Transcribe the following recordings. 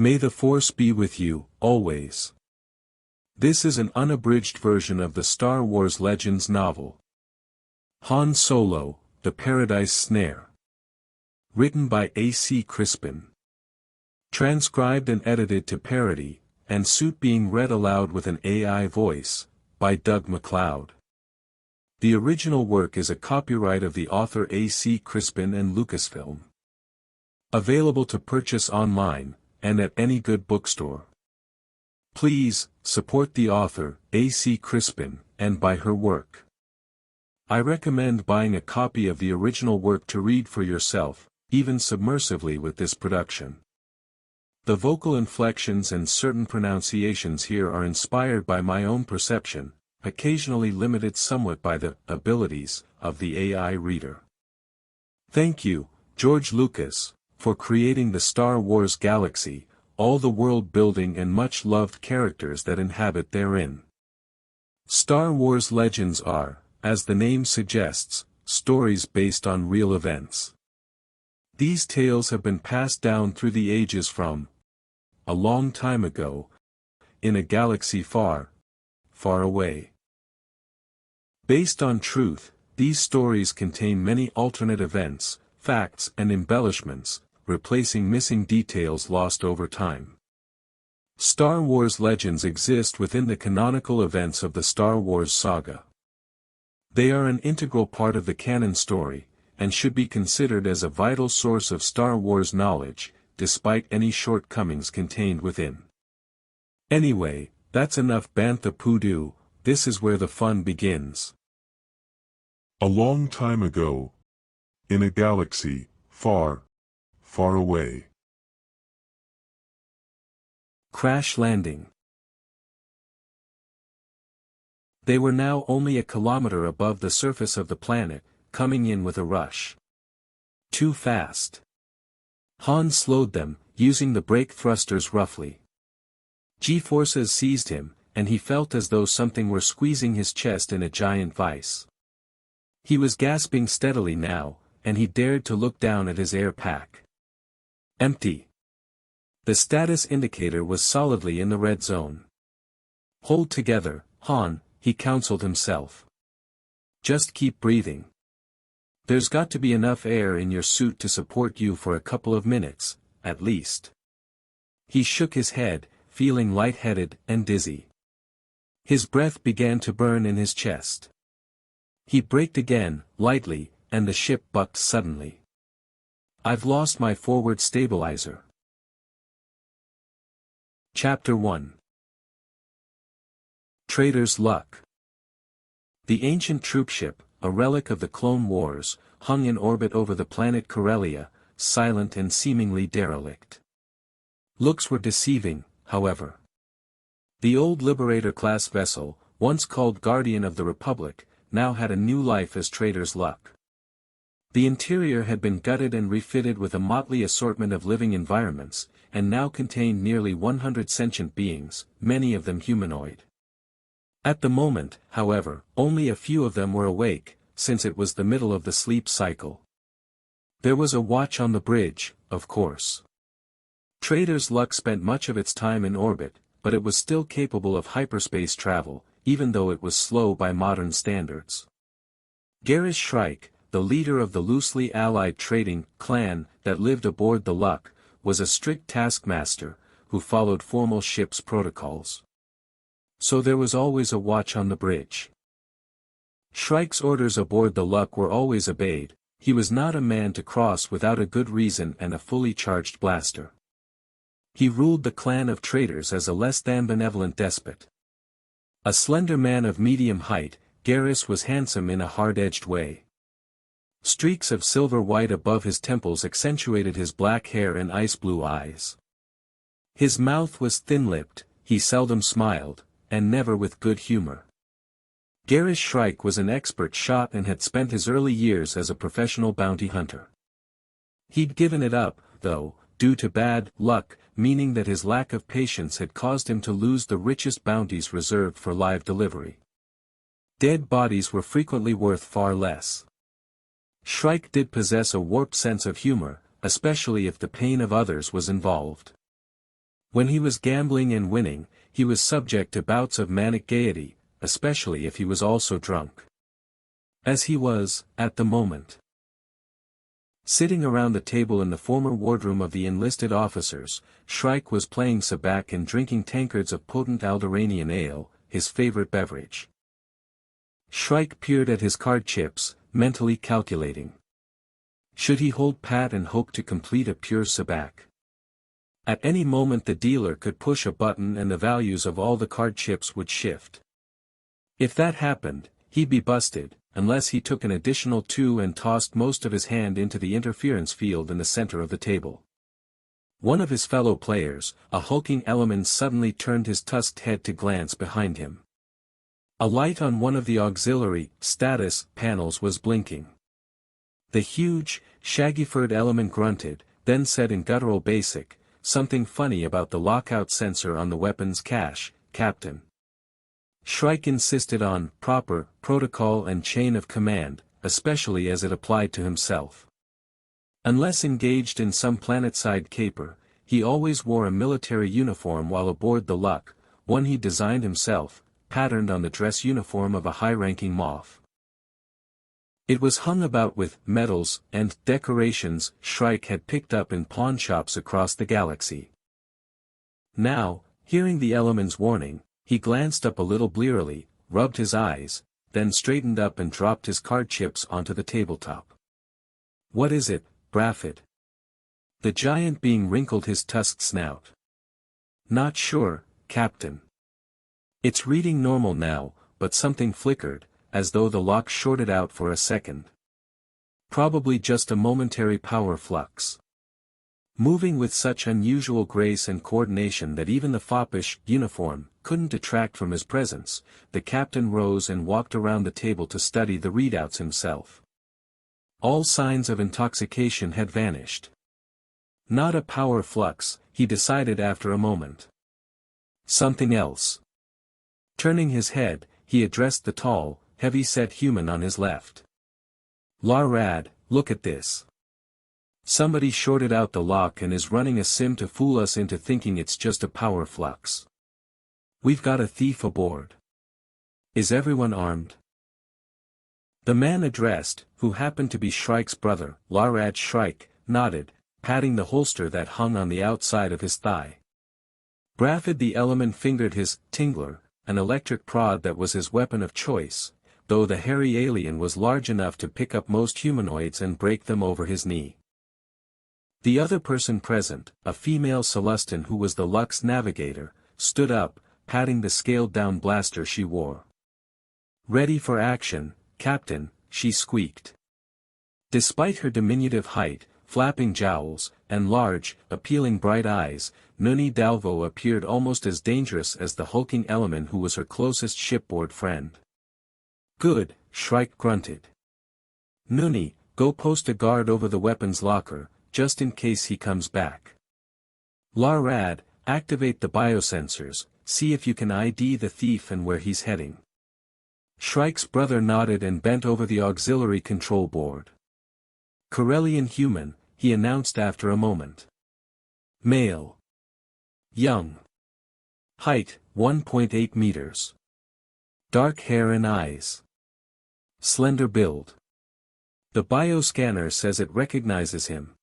May the Force be with you, always. This is an unabridged version of the Star Wars Legends novel. Han Solo, The Paradise Snare. Written by A.C. Crispin. Transcribed and edited to parody, and suit being read aloud with an AI voice, by Doug MacLeod. The original work is a copyright of the author A.C. Crispin and Lucasfilm. Available to purchase online, and at any good bookstore. Please, support the author, A.C. Crispin, and buy her work. I recommend buying a copy of the original work to read for yourself, even submersively with this production. The vocal inflections and certain pronunciations here are inspired by my own perception, occasionally limited somewhat by the abilities of the AI reader. Thank you, George Lucas, for creating the Star Wars galaxy, all the world building and much loved characters that inhabit therein. Star Wars legends are, as the name suggests, stories based on real events. These tales have been passed down through the ages from a long time ago, in a galaxy far, far away. Based on truth, these stories contain many alternate events, facts and embellishments, replacing missing details lost over time. Star Wars legends exist within the canonical events of the Star Wars saga. They are an integral part of the canon story, and should be considered as a vital source of Star Wars knowledge, despite any shortcomings contained within. Anyway, that's enough bantha poodoo, this is where the fun begins. A long time ago, in a galaxy, far, far away. Crash landing. They were now only a kilometer above the surface of the planet, coming in with a rush. Too fast. Han slowed them, using the brake thrusters roughly. G-forces seized him, and he felt as though something were squeezing his chest in a giant vice. He was gasping steadily now, and he dared to look down at his air pack. Empty. The status indicator was solidly in the red zone. Hold together, Han, he counseled himself. Just keep breathing. There's got to be enough air in your suit to support you for a couple of minutes, at least. He shook his head, feeling lightheaded and dizzy. His breath began to burn in his chest. He braked again, lightly, and the ship bucked suddenly. I've lost my forward stabilizer. Chapter 1. Trader's Luck. The ancient troopship, a relic of the Clone Wars, hung in orbit over the planet Corellia, silent and seemingly derelict. Looks were deceiving, however. The old Liberator-class vessel, once called Guardian of the Republic, now had a new life as Trader's Luck. The interior had been gutted and refitted with a motley assortment of living environments, and now contained nearly 100 sentient beings, many of them humanoid. At the moment, however, only a few of them were awake, since it was the middle of the sleep cycle. There was a watch on the bridge, of course. Trader's Luck spent much of its time in orbit, but it was still capable of hyperspace travel, even though it was slow by modern standards. Garrus Shrike, the leader of the loosely allied trading clan that lived aboard the Luck, was a strict taskmaster, who followed formal ship's protocols. So there was always a watch on the bridge. Shrike's orders aboard the Luck were always obeyed. He was not a man to cross without a good reason and a fully charged blaster. He ruled the clan of traders as a less than benevolent despot. A slender man of medium height, Garrus was handsome in a hard-edged way. Streaks of silver white above his temples accentuated his black hair and ice-blue eyes. His mouth was thin-lipped, he seldom smiled, and never with good humor. Garrus Shrike was an expert shot and had spent his early years as a professional bounty hunter. He'd given it up, though, due to bad luck, meaning that his lack of patience had caused him to lose the richest bounties reserved for live delivery. Dead bodies were frequently worth far less. Shrike did possess a warped sense of humor, especially if the pain of others was involved. When he was gambling and winning, he was subject to bouts of manic gaiety, especially if he was also drunk. As he was, at the moment. Sitting around the table in the former wardroom of the enlisted officers, Shrike was playing sabacc and drinking tankards of potent Alderanian ale, his favorite beverage. Shrike peered at his card chips, mentally calculating. Should he hold pat and hope to complete a pure sabacc? At any moment the dealer could push a button and the values of all the card chips would shift. If that happened, he'd be busted, unless he took an additional 2 and tossed most of his hand into the interference field in the center of the table. One of his fellow players, a hulking element, suddenly turned his tusked head to glance behind him. A light on one of the auxiliary status panels was blinking. The huge, shaggy-furred element grunted, then said in guttural basic, "Something funny about the lockout sensor on the weapon's cache, Captain." Shrike insisted on proper protocol and chain of command, especially as it applied to himself. Unless engaged in some planetside caper, he always wore a military uniform while aboard the Luck, one he designed himself, patterned on the dress uniform of a high-ranking Moff. It was hung about with medals and decorations Shrike had picked up in pawnshops across the galaxy. Now, hearing the element's warning, he glanced up a little blearily, rubbed his eyes, then straightened up and dropped his card chips onto the tabletop. "What is it, Brafford?" The giant being wrinkled his tusked snout. "Not sure, Captain. It's reading normal now, but something flickered, as though the lock shorted out for a second. Probably just a momentary power flux." Moving with such unusual grace and coordination that even the foppish uniform couldn't detract from his presence, the captain rose and walked around the table to study the readouts himself. All signs of intoxication had vanished. Not a power flux, he decided after a moment. Something else. Turning his head, he addressed the tall, heavy-set human on his left. "Larad, look at this. Somebody shorted out the lock and is running a sim to fool us into thinking it's just a power flux. We've got a thief aboard. Is everyone armed?" The man addressed, who happened to be Shrike's brother, Larad Shrike, nodded, patting the holster that hung on the outside of his thigh. Brafford the element fingered his tingler, an electric prod that was his weapon of choice, though the hairy alien was large enough to pick up most humanoids and break them over his knee. The other person present, a female Celestin who was the Luck's navigator, stood up, patting the scaled-down blaster she wore. "Ready for action, Captain," she squeaked. Despite her diminutive height, flapping jowls, and large, appealing bright eyes, Nuni Dalvo appeared almost as dangerous as the hulking element who was her closest shipboard friend. "Good," Shrike grunted. "Nuni, go post a guard over the weapons locker, just in case he comes back. Larad, activate the biosensors, see if you can ID the thief and where he's heading." Shrike's brother nodded and bent over the auxiliary control board. "Corellian human," he announced after a moment. "Male. Young. Height, 1.8 meters. Dark hair and eyes. Slender build. The bioscanner says it recognizes him.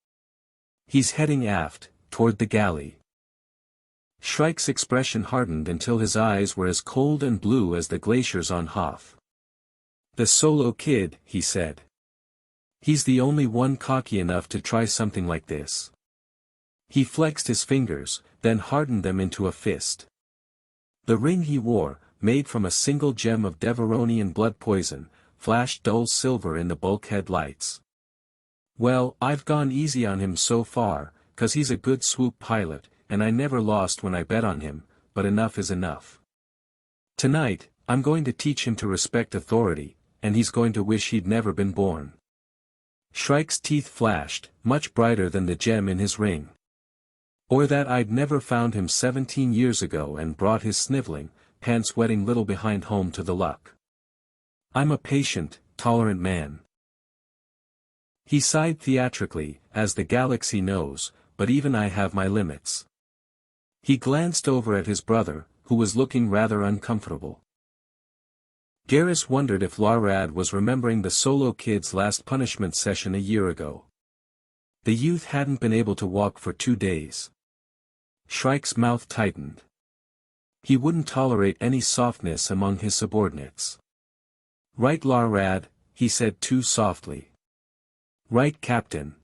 He's heading aft, toward the galley." Shrike's expression hardened until his eyes were as cold and blue as the glaciers on Hoth. "The Solo Kid," he said. "He's the only one cocky enough to try something like this." He flexed his fingers, then hardened them into a fist. The ring he wore, made from a single gem of Deveronian blood poison, flashed dull silver in the bulkhead lights. "Well, I've gone easy on him so far, 'cause he's a good swoop pilot, and I never lost when I bet on him, but enough is enough. Tonight, I'm going to teach him to respect authority, and he's going to wish he'd never been born." Shrike's teeth flashed, much brighter than the gem in his ring. "Or that I'd never found him 17 years ago and brought his sniveling, pants-wetting little behind home to the Luck. I'm a patient, tolerant man." He sighed theatrically, as the galaxy knows, but even I have my limits. He glanced over at his brother, who was looking rather uncomfortable. Garrus wondered if Larad was remembering the Solo kid's last punishment session a year ago. The youth hadn't been able to walk for 2 days. Shrike's mouth tightened. He wouldn't tolerate any softness among his subordinates. "Right, Larad," he said too softly. "Right, Captain."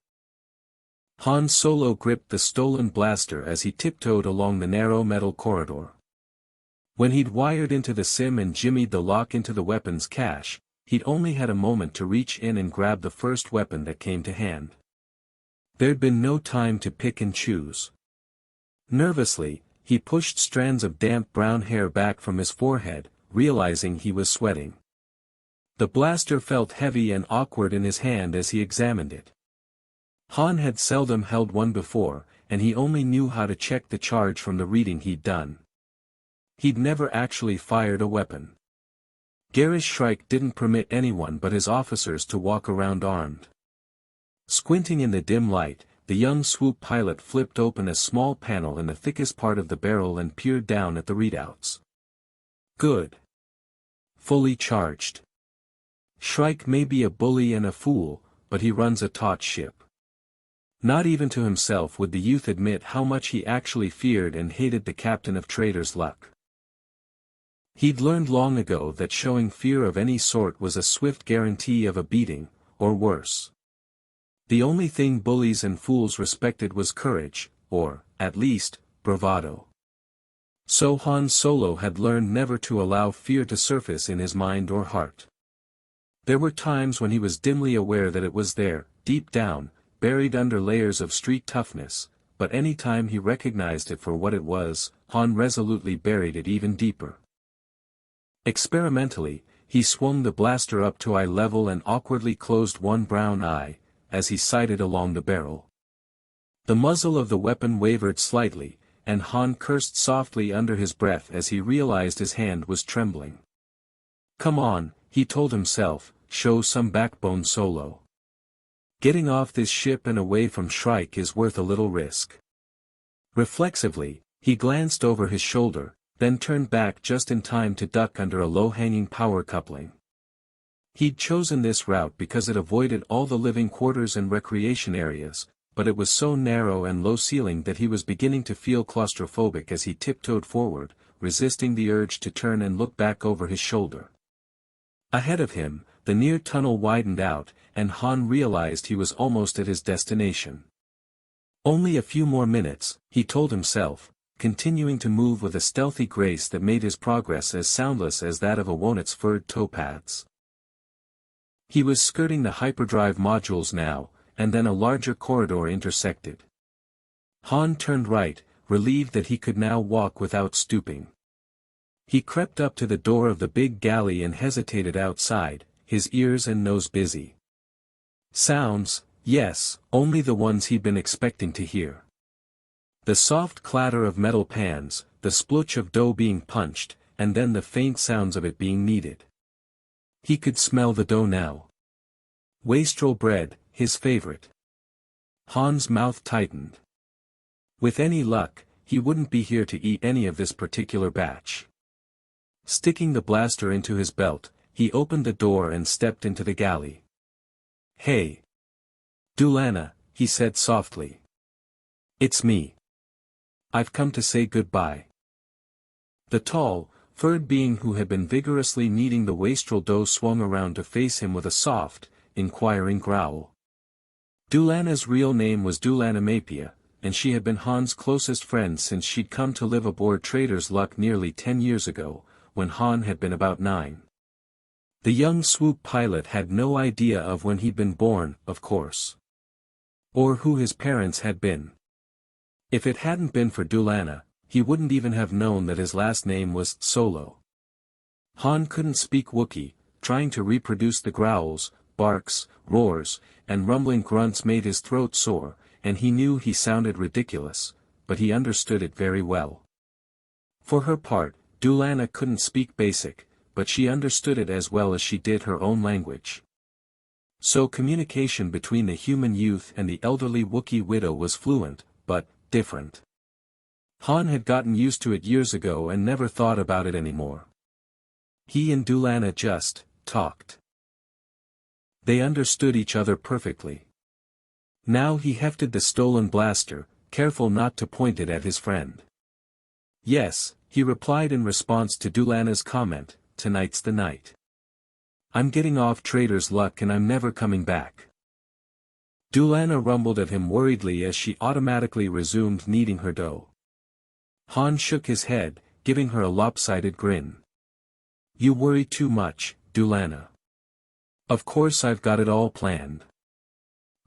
Han Solo gripped the stolen blaster as he tiptoed along the narrow metal corridor. When he'd wired into the SIM and jimmied the lock into the weapon's cache, he'd only had a moment to reach in and grab the first weapon that came to hand. There'd been no time to pick and choose. Nervously, he pushed strands of damp brown hair back from his forehead, realizing he was sweating. The blaster felt heavy and awkward in his hand as he examined it. Han had seldom held one before, and he only knew how to check the charge from the reading he'd done. He'd never actually fired a weapon. Garrus Shrike didn't permit anyone but his officers to walk around armed. Squinting in the dim light, the young swoop pilot flipped open a small panel in the thickest part of the barrel and peered down at the readouts. Good. Fully charged. Shrike may be a bully and a fool, but he runs a taut ship. Not even to himself would the youth admit how much he actually feared and hated the captain of Trader's Luck. He'd learned long ago that showing fear of any sort was a swift guarantee of a beating, or worse. The only thing bullies and fools respected was courage, or, at least, bravado. So Han Solo had learned never to allow fear to surface in his mind or heart. There were times when he was dimly aware that it was there, deep down, buried under layers of street toughness, but any time he recognized it for what it was, Han resolutely buried it even deeper. Experimentally, he swung the blaster up to eye level and awkwardly closed one brown eye, as he sighted along the barrel. The muzzle of the weapon wavered slightly, and Han cursed softly under his breath as he realized his hand was trembling. "Come on," he told himself, "show some backbone, Solo. Getting off this ship and away from Shrike is worth a little risk." Reflexively, he glanced over his shoulder, then turned back just in time to duck under a low-hanging power coupling. He'd chosen this route because it avoided all the living quarters and recreation areas, but it was so narrow and low-ceilinged that he was beginning to feel claustrophobic as he tiptoed forward, resisting the urge to turn and look back over his shoulder. Ahead of him, the near tunnel widened out, and Han realized he was almost at his destination. Only a few more minutes, he told himself, continuing to move with a stealthy grace that made his progress as soundless as that of a wonet's furred toe pads. He was skirting the hyperdrive modules now, and then a larger corridor intersected. Han turned right, relieved that he could now walk without stooping. He crept up to the door of the big galley and hesitated outside, his ears and nose busy. Sounds, yes, only the ones he'd been expecting to hear. The soft clatter of metal pans, the splooch of dough being punched, and then the faint sounds of it being kneaded. He could smell the dough now. Wastrel bread, his favorite. Han's mouth tightened. With any luck, he wouldn't be here to eat any of this particular batch. Sticking the blaster into his belt, he opened the door and stepped into the galley. "Hey. Dulana," he said softly. "It's me. I've come to say goodbye." The tall, furred being who had been vigorously kneading the wastrel dough swung around to face him with a soft, inquiring growl. Dulana's real name was Dulana Mapia, and she had been Han's closest friend since she'd come to live aboard Trader's Luck nearly 10 years ago, when Han had been about 9. The young swoop pilot had no idea of when he'd been born, of course. Or who his parents had been. If it hadn't been for Dulana, he wouldn't even have known that his last name was Solo. Han couldn't speak Wookiee, trying to reproduce the growls, barks, roars, and rumbling grunts made his throat sore, and he knew he sounded ridiculous, but he understood it very well. For her part, Dulana couldn't speak Basic, but she understood it as well as she did her own language. So communication between the human youth and the elderly Wookiee widow was fluent, but different. Han had gotten used to it years ago and never thought about it anymore. He and Dulana just talked. They understood each other perfectly. Now he hefted the stolen blaster, careful not to point it at his friend. Yes, he replied in response to Dulana's comment, tonight's the night. I'm getting off trader's luck and I'm never coming back. Dulana rumbled at him worriedly as she automatically resumed kneading her dough. Han shook his head, giving her a lopsided grin. You worry too much, Dulana. Of course I've got it all planned.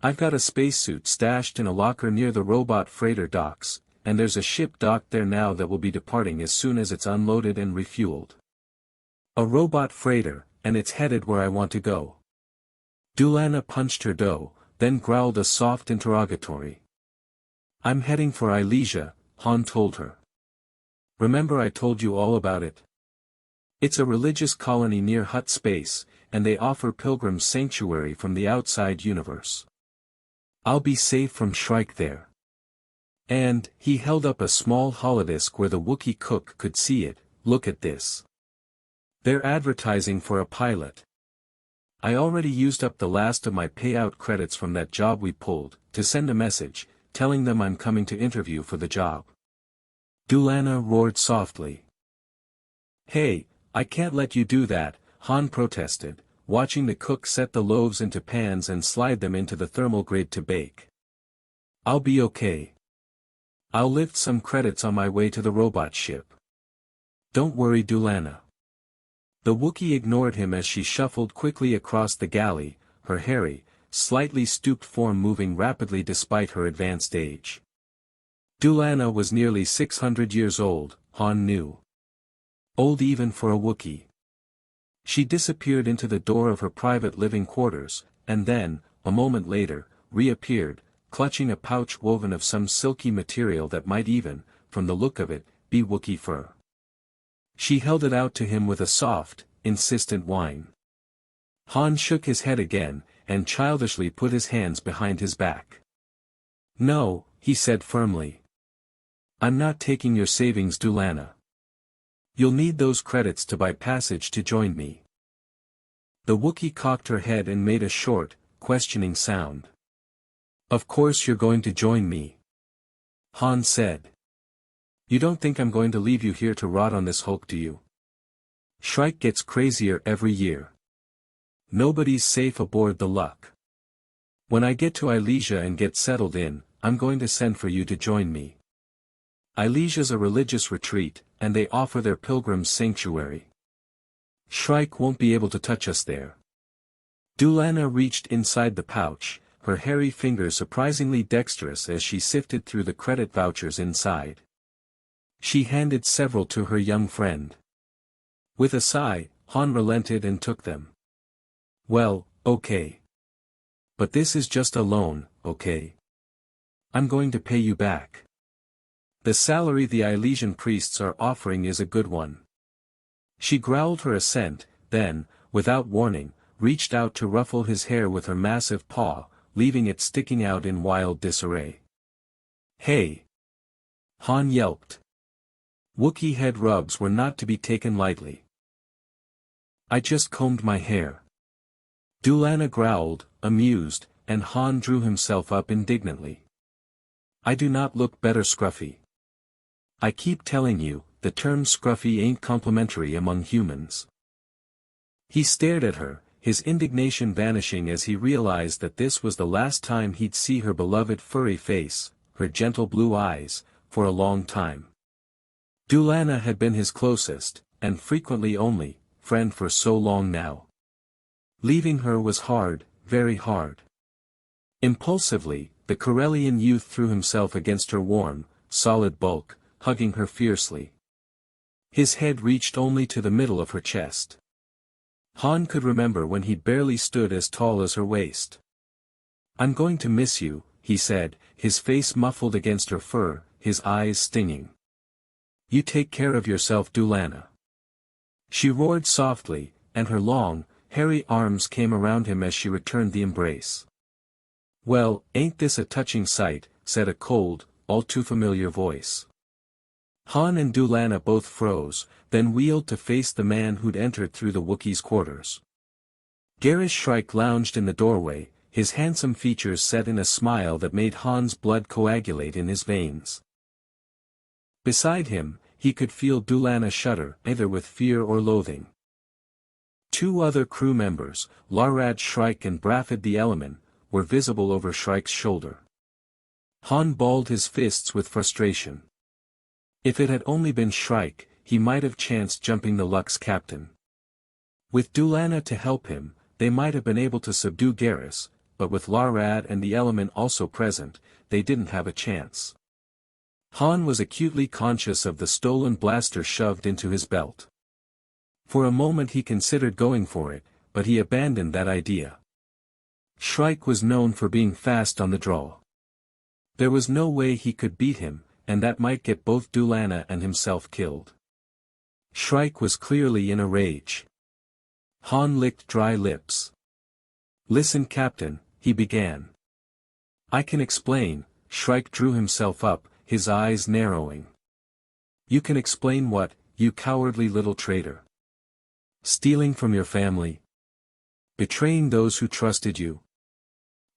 I've got a spacesuit stashed in a locker near the robot freighter docks, and there's a ship docked there now that will be departing as soon as it's unloaded and refueled. A robot freighter, and it's headed where I want to go. Dulana punched her dough, then growled a soft interrogatory. I'm heading for Ilesia, Han told her. Remember I told you all about it? It's a religious colony near Hut Space, and they offer pilgrims sanctuary from the outside universe. I'll be safe from Shrike there. And, he held up a small holodisc where the Wookiee cook could see it, look at this. They're advertising for a pilot. I already used up the last of my payout credits from that job we pulled, to send a message, telling them I'm coming to interview for the job. Dulana roared softly. Hey, I can't let you do that, Han protested, watching the cook set the loaves into pans and slide them into the thermal grate to bake. I'll be okay. I'll lift some credits on my way to the robot ship. Don't worry, Dulana. The Wookiee ignored him as she shuffled quickly across the galley, her hairy, slightly stooped form moving rapidly despite her advanced age. Dulana was nearly 600 years old, Han knew. Old even for a Wookiee. She disappeared into the door of her private living quarters, and then, a moment later, reappeared, clutching a pouch woven of some silky material that might even, from the look of it, be Wookiee fur. She held it out to him with a soft, insistent whine. Han shook his head again, and childishly put his hands behind his back. No, he said firmly. I'm not taking your savings, Dulana. You'll need those credits to buy passage to join me. The Wookiee cocked her head and made a short, questioning sound. Of course you're going to join me. Han said. You don't think I'm going to leave you here to rot on this hulk, do you? Shrike gets crazier every year. Nobody's safe aboard the Luck. When I get to Ilesia and get settled in, I'm going to send for you to join me. Ilesia's a religious retreat, and they offer their pilgrims sanctuary. Shrike won't be able to touch us there. Dulana reached inside the pouch, her hairy fingers surprisingly dexterous as she sifted through the credit vouchers inside. She handed several to her young friend. With a sigh, Han relented and took them. Well, okay. But this is just a loan, okay? I'm going to pay you back. The salary the Ilesian priests are offering is a good one. She growled her assent, then, without warning, reached out to ruffle his hair with her massive paw, leaving it sticking out in wild disarray. Hey! Han yelped. Wookiee head rubs were not to be taken lightly. I just combed my hair. Dulana growled, amused, and Han drew himself up indignantly. I do not look better, Scruffy. I keep telling you, the term scruffy ain't complimentary among humans. He stared at her, his indignation vanishing as he realized that this was the last time he'd see her beloved furry face, her gentle blue eyes, for a long time. Dulana had been his closest, and frequently only, friend for so long now. Leaving her was hard, very hard. Impulsively, the Corellian youth threw himself against her warm, solid bulk, hugging her fiercely. His head reached only to the middle of her chest. Han could remember when he'd barely stood as tall as her waist. I'm going to miss you, he said, his face muffled against her fur, his eyes stinging. You take care of yourself, Dulana. She roared softly, and her long, hairy arms came around him as she returned the embrace. Well, ain't this a touching sight, said a cold, all too familiar voice. Han and Dulana both froze, then wheeled to face the man who'd entered through the Wookiee's quarters. Garrus Shrike lounged in the doorway, his handsome features set in a smile that made Han's blood coagulate in his veins. Beside him, he could feel Dulana shudder, either with fear or loathing. Two other crew members, Larad Shrike and Braffid the Element, were visible over Shrike's shoulder. Han balled his fists with frustration. If it had only been Shrike, he might have chanced jumping the Lux captain. With Dulana to help him, they might have been able to subdue Garrus, but with Larad and the Element also present, they didn't have a chance. Han was acutely conscious of the stolen blaster shoved into his belt. For a moment he considered going for it, but he abandoned that idea. Shrike was known for being fast on the draw. There was no way he could beat him, and that might get both Dulana and himself killed. Shrike was clearly in a rage. Han licked dry lips. "Listen, Captain," he began. "I can explain." Shrike drew himself up, his eyes narrowing. "You can explain what, you cowardly little traitor? Stealing from your family? Betraying those who trusted you?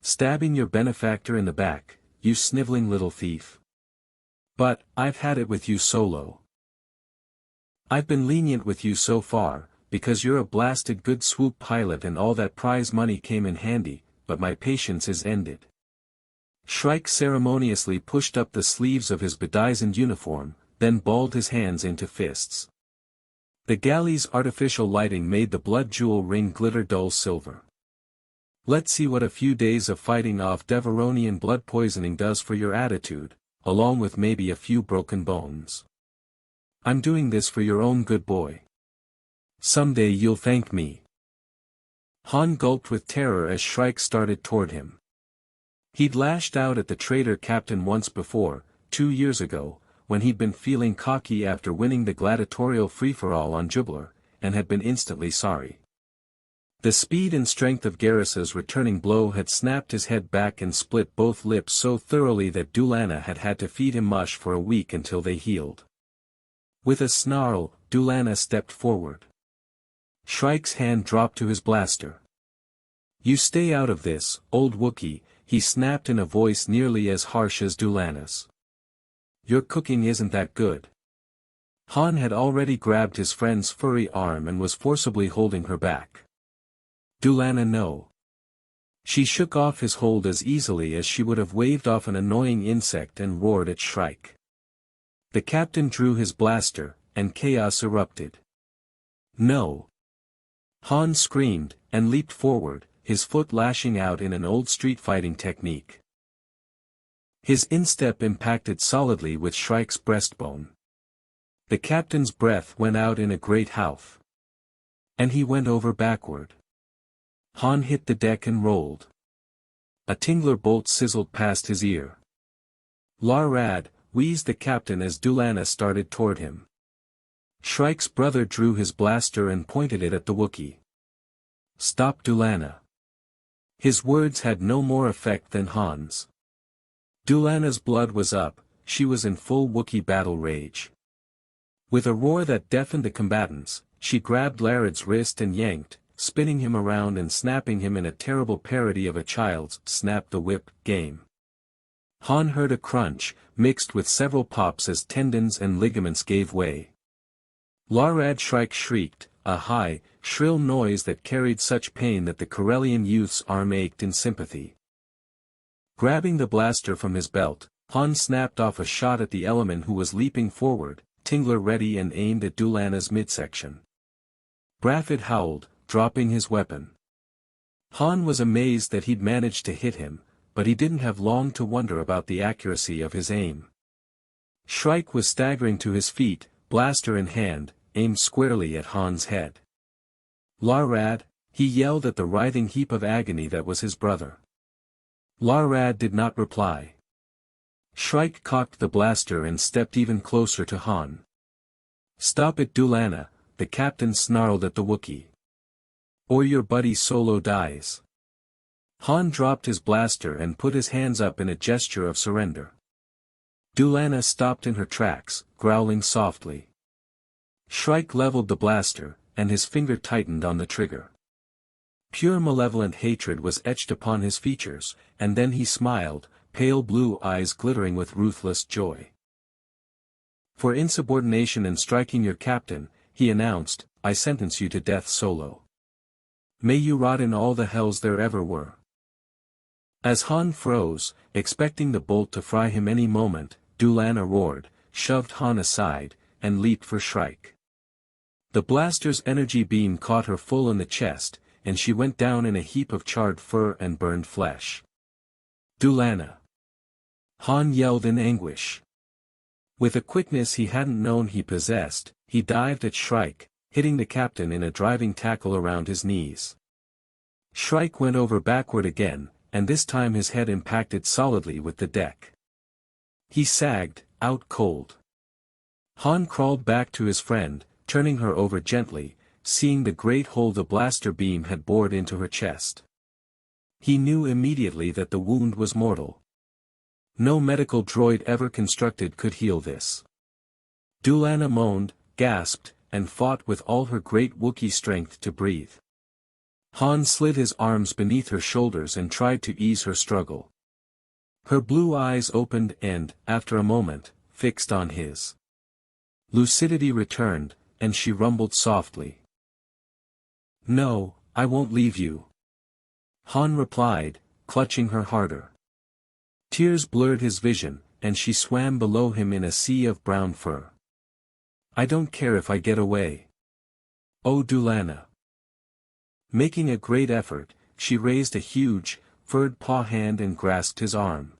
Stabbing your benefactor in the back, you sniveling little thief? But, I've had it with you, Solo. I've been lenient with you so far, because you're a blasted good swoop pilot and all that prize money came in handy, but my patience is ended." Shrike ceremoniously pushed up the sleeves of his bedizened uniform, then balled his hands into fists. The galley's artificial lighting made the blood jewel ring glitter dull silver. "Let's see what a few days of fighting off Devaronian blood poisoning does for your attitude, along with maybe a few broken bones. I'm doing this for your own good, boy. Someday you'll thank me." Han gulped with terror as Shrike started toward him. He'd lashed out at the traitor captain once before, 2 years ago, when he'd been feeling cocky after winning the gladiatorial free-for-all on Jublar, and had been instantly sorry. The speed and strength of Garrus's returning blow had snapped his head back and split both lips so thoroughly that Dulana had had to feed him mush for a week until they healed. With a snarl, Dulana stepped forward. Shrike's hand dropped to his blaster. "You stay out of this, old Wookiee," he snapped in a voice nearly as harsh as Dulana's. "Your cooking isn't that good." Han had already grabbed his friend's furry arm and was forcibly holding her back. "Dulana, no." She shook off his hold as easily as she would have waved off an annoying insect and roared at Shrike. The captain drew his blaster, and chaos erupted. "No!" Han screamed, and leaped forward, his foot lashing out in an old street fighting technique. His instep impacted solidly with Shrike's breastbone. The captain's breath went out in a great howf. And he went over backward. Han hit the deck and rolled. A tingler bolt sizzled past his ear. "Larad," wheezed the captain as Dulana started toward him. Shrike's brother drew his blaster and pointed it at the Wookiee. "Stop, Dulana." His words had no more effect than Han's. Dulana's blood was up, she was in full Wookiee battle rage. With a roar that deafened the combatants, she grabbed Larad's wrist and yanked, spinning him around and snapping him in a terrible parody of a child's "snap the whip" game. Han heard a crunch, mixed with several pops as tendons and ligaments gave way. Larad Shrike shrieked, a high, shrill noise that carried such pain that the Corellian youth's arm ached in sympathy. Grabbing the blaster from his belt, Han snapped off a shot at the Element who was leaping forward, Tingler ready and aimed at Dulana's midsection. Braffid howled, dropping his weapon. Han was amazed that he'd managed to hit him, but he didn't have long to wonder about the accuracy of his aim. Shrike was staggering to his feet, blaster in hand, aimed squarely at Han's head. "Larad," he yelled at the writhing heap of agony that was his brother. Larad did not reply. Shrike cocked the blaster and stepped even closer to Han. "Stop it, Dulana," the captain snarled at the Wookiee. "Or your buddy Solo dies." Han dropped his blaster and put his hands up in a gesture of surrender. Dulana stopped in her tracks, growling softly. Shrike leveled the blaster, and his finger tightened on the trigger. Pure malevolent hatred was etched upon his features, and then he smiled, pale blue eyes glittering with ruthless joy. For insubordination and striking your captain, he announced, I sentence you to death solo. May you rot in all the hells there ever were. As Han froze, expecting the bolt to fry him any moment, Dulana roared, shoved Han aside, and leaped for Shrike. The blaster's energy beam caught her full in the chest, and she went down in a heap of charred fur and burned flesh. Dulana! Han yelled in anguish. With a quickness he hadn't known he possessed, he dived at Shrike, hitting the captain in a driving tackle around his knees. Shrike went over backward again, and this time his head impacted solidly with the deck. He sagged, out cold. Han crawled back to his friend, turning her over gently, seeing the great hole the blaster beam had bored into her chest. He knew immediately that the wound was mortal. No medical droid ever constructed could heal this. Dulana moaned, gasped, and fought with all her great Wookiee strength to breathe. Han slid his arms beneath her shoulders and tried to ease her struggle. Her blue eyes opened and, after a moment, fixed on his. Lucidity returned, and she rumbled softly. No, I won't leave you. Han replied, clutching her harder. Tears blurred his vision, and she swam below him in a sea of brown fur. I don't care if I get away. Oh Dulana. Making a great effort, she raised a huge, furred paw hand and grasped his arm.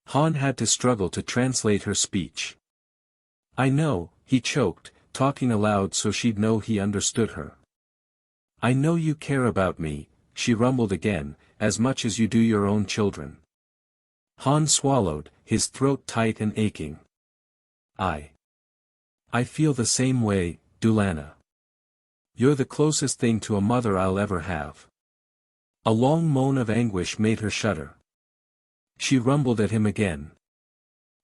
Han had to struggle to translate her speech. I know, he choked, talking aloud so she'd know he understood her. I know you care about me, she rumbled again, as much as you do your own children. Han swallowed, his throat tight and aching. I feel the same way, Dulana. You're the closest thing to a mother I'll ever have. A long moan of anguish made her shudder. She rumbled at him again.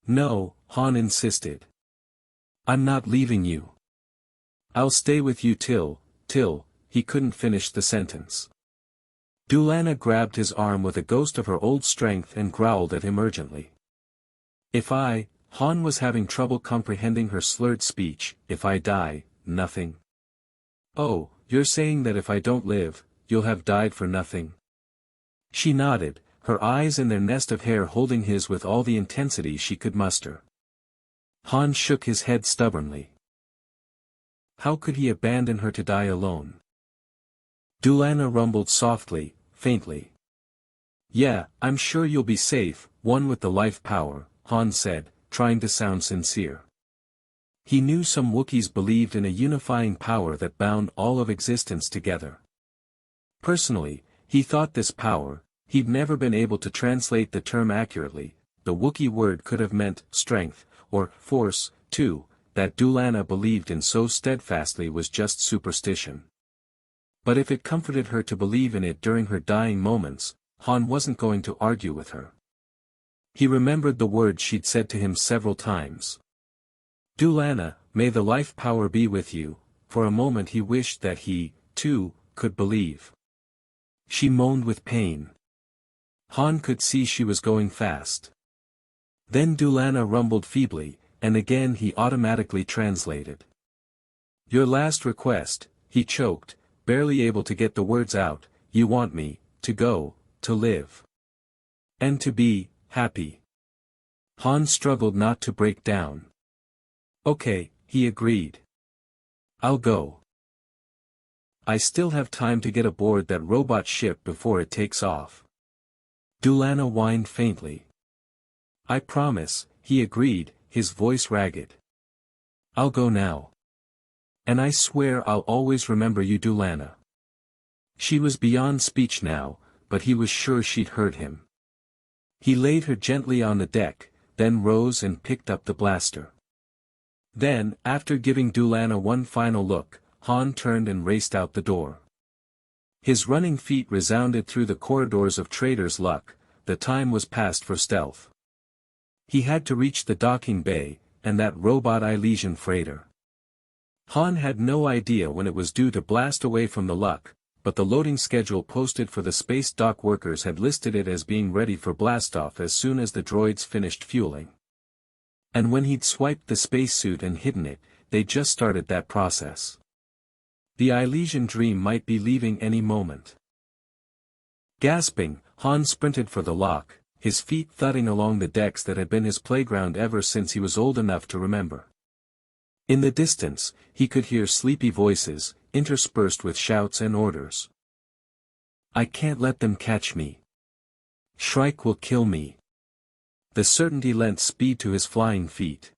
No, Han insisted. I'm not leaving you. I'll stay with you till, he couldn't finish the sentence. Dulana grabbed his arm with a ghost of her old strength and growled at him urgently. Han was having trouble comprehending her slurred speech, if I die, nothing. Oh, you're saying that if I don't live, you'll have died for nothing? She nodded, her eyes in their nest of hair holding his with all the intensity she could muster. Han shook his head stubbornly. How could he abandon her to die alone? Dulana rumbled softly, faintly. Yeah, I'm sure you'll be safe, one with the life power, Han said, trying to sound sincere. He knew some Wookiees believed in a unifying power that bound all of existence together. Personally, he thought this power, he'd never been able to translate the term accurately, the Wookiee word could have meant strength, or force, too, that Dulana believed in so steadfastly was just superstition. But if it comforted her to believe in it during her dying moments, Han wasn't going to argue with her. He remembered the words she'd said to him several times. Dulana, may the life power be with you. For a moment he wished that he, too, could believe. She moaned with pain. Han could see she was going fast. Then Dulana rumbled feebly, and again he automatically translated. Your last request, he choked, barely able to get the words out, you want me, to go, to live. And to be, happy. Han struggled not to break down. Okay, he agreed. I'll go. I still have time to get aboard that robot ship before it takes off. Dulana whined faintly. I promise, he agreed, his voice ragged. I'll go now. And I swear I'll always remember you, Dulana. She was beyond speech now, but he was sure she'd heard him. He laid her gently on the deck, then rose and picked up the blaster. Then, after giving Dulana one final look, Han turned and raced out the door. His running feet resounded through the corridors of Trader's Luck. The time was past for stealth. He had to reach the docking bay, and that robot Elysian freighter. Han had no idea when it was due to blast away from the Luck, but the loading schedule posted for the space dock workers had listed it as being ready for blastoff as soon as the droids finished fueling. And when he'd swiped the spacesuit and hidden it, they just started that process. The Elysian Dream might be leaving any moment. Gasping, Han sprinted for the lock, his feet thudding along the decks that had been his playground ever since he was old enough to remember. In the distance, he could hear sleepy voices, interspersed with shouts and orders. "I can't let them catch me. Shrike will kill me." The certainty lent speed to his flying feet.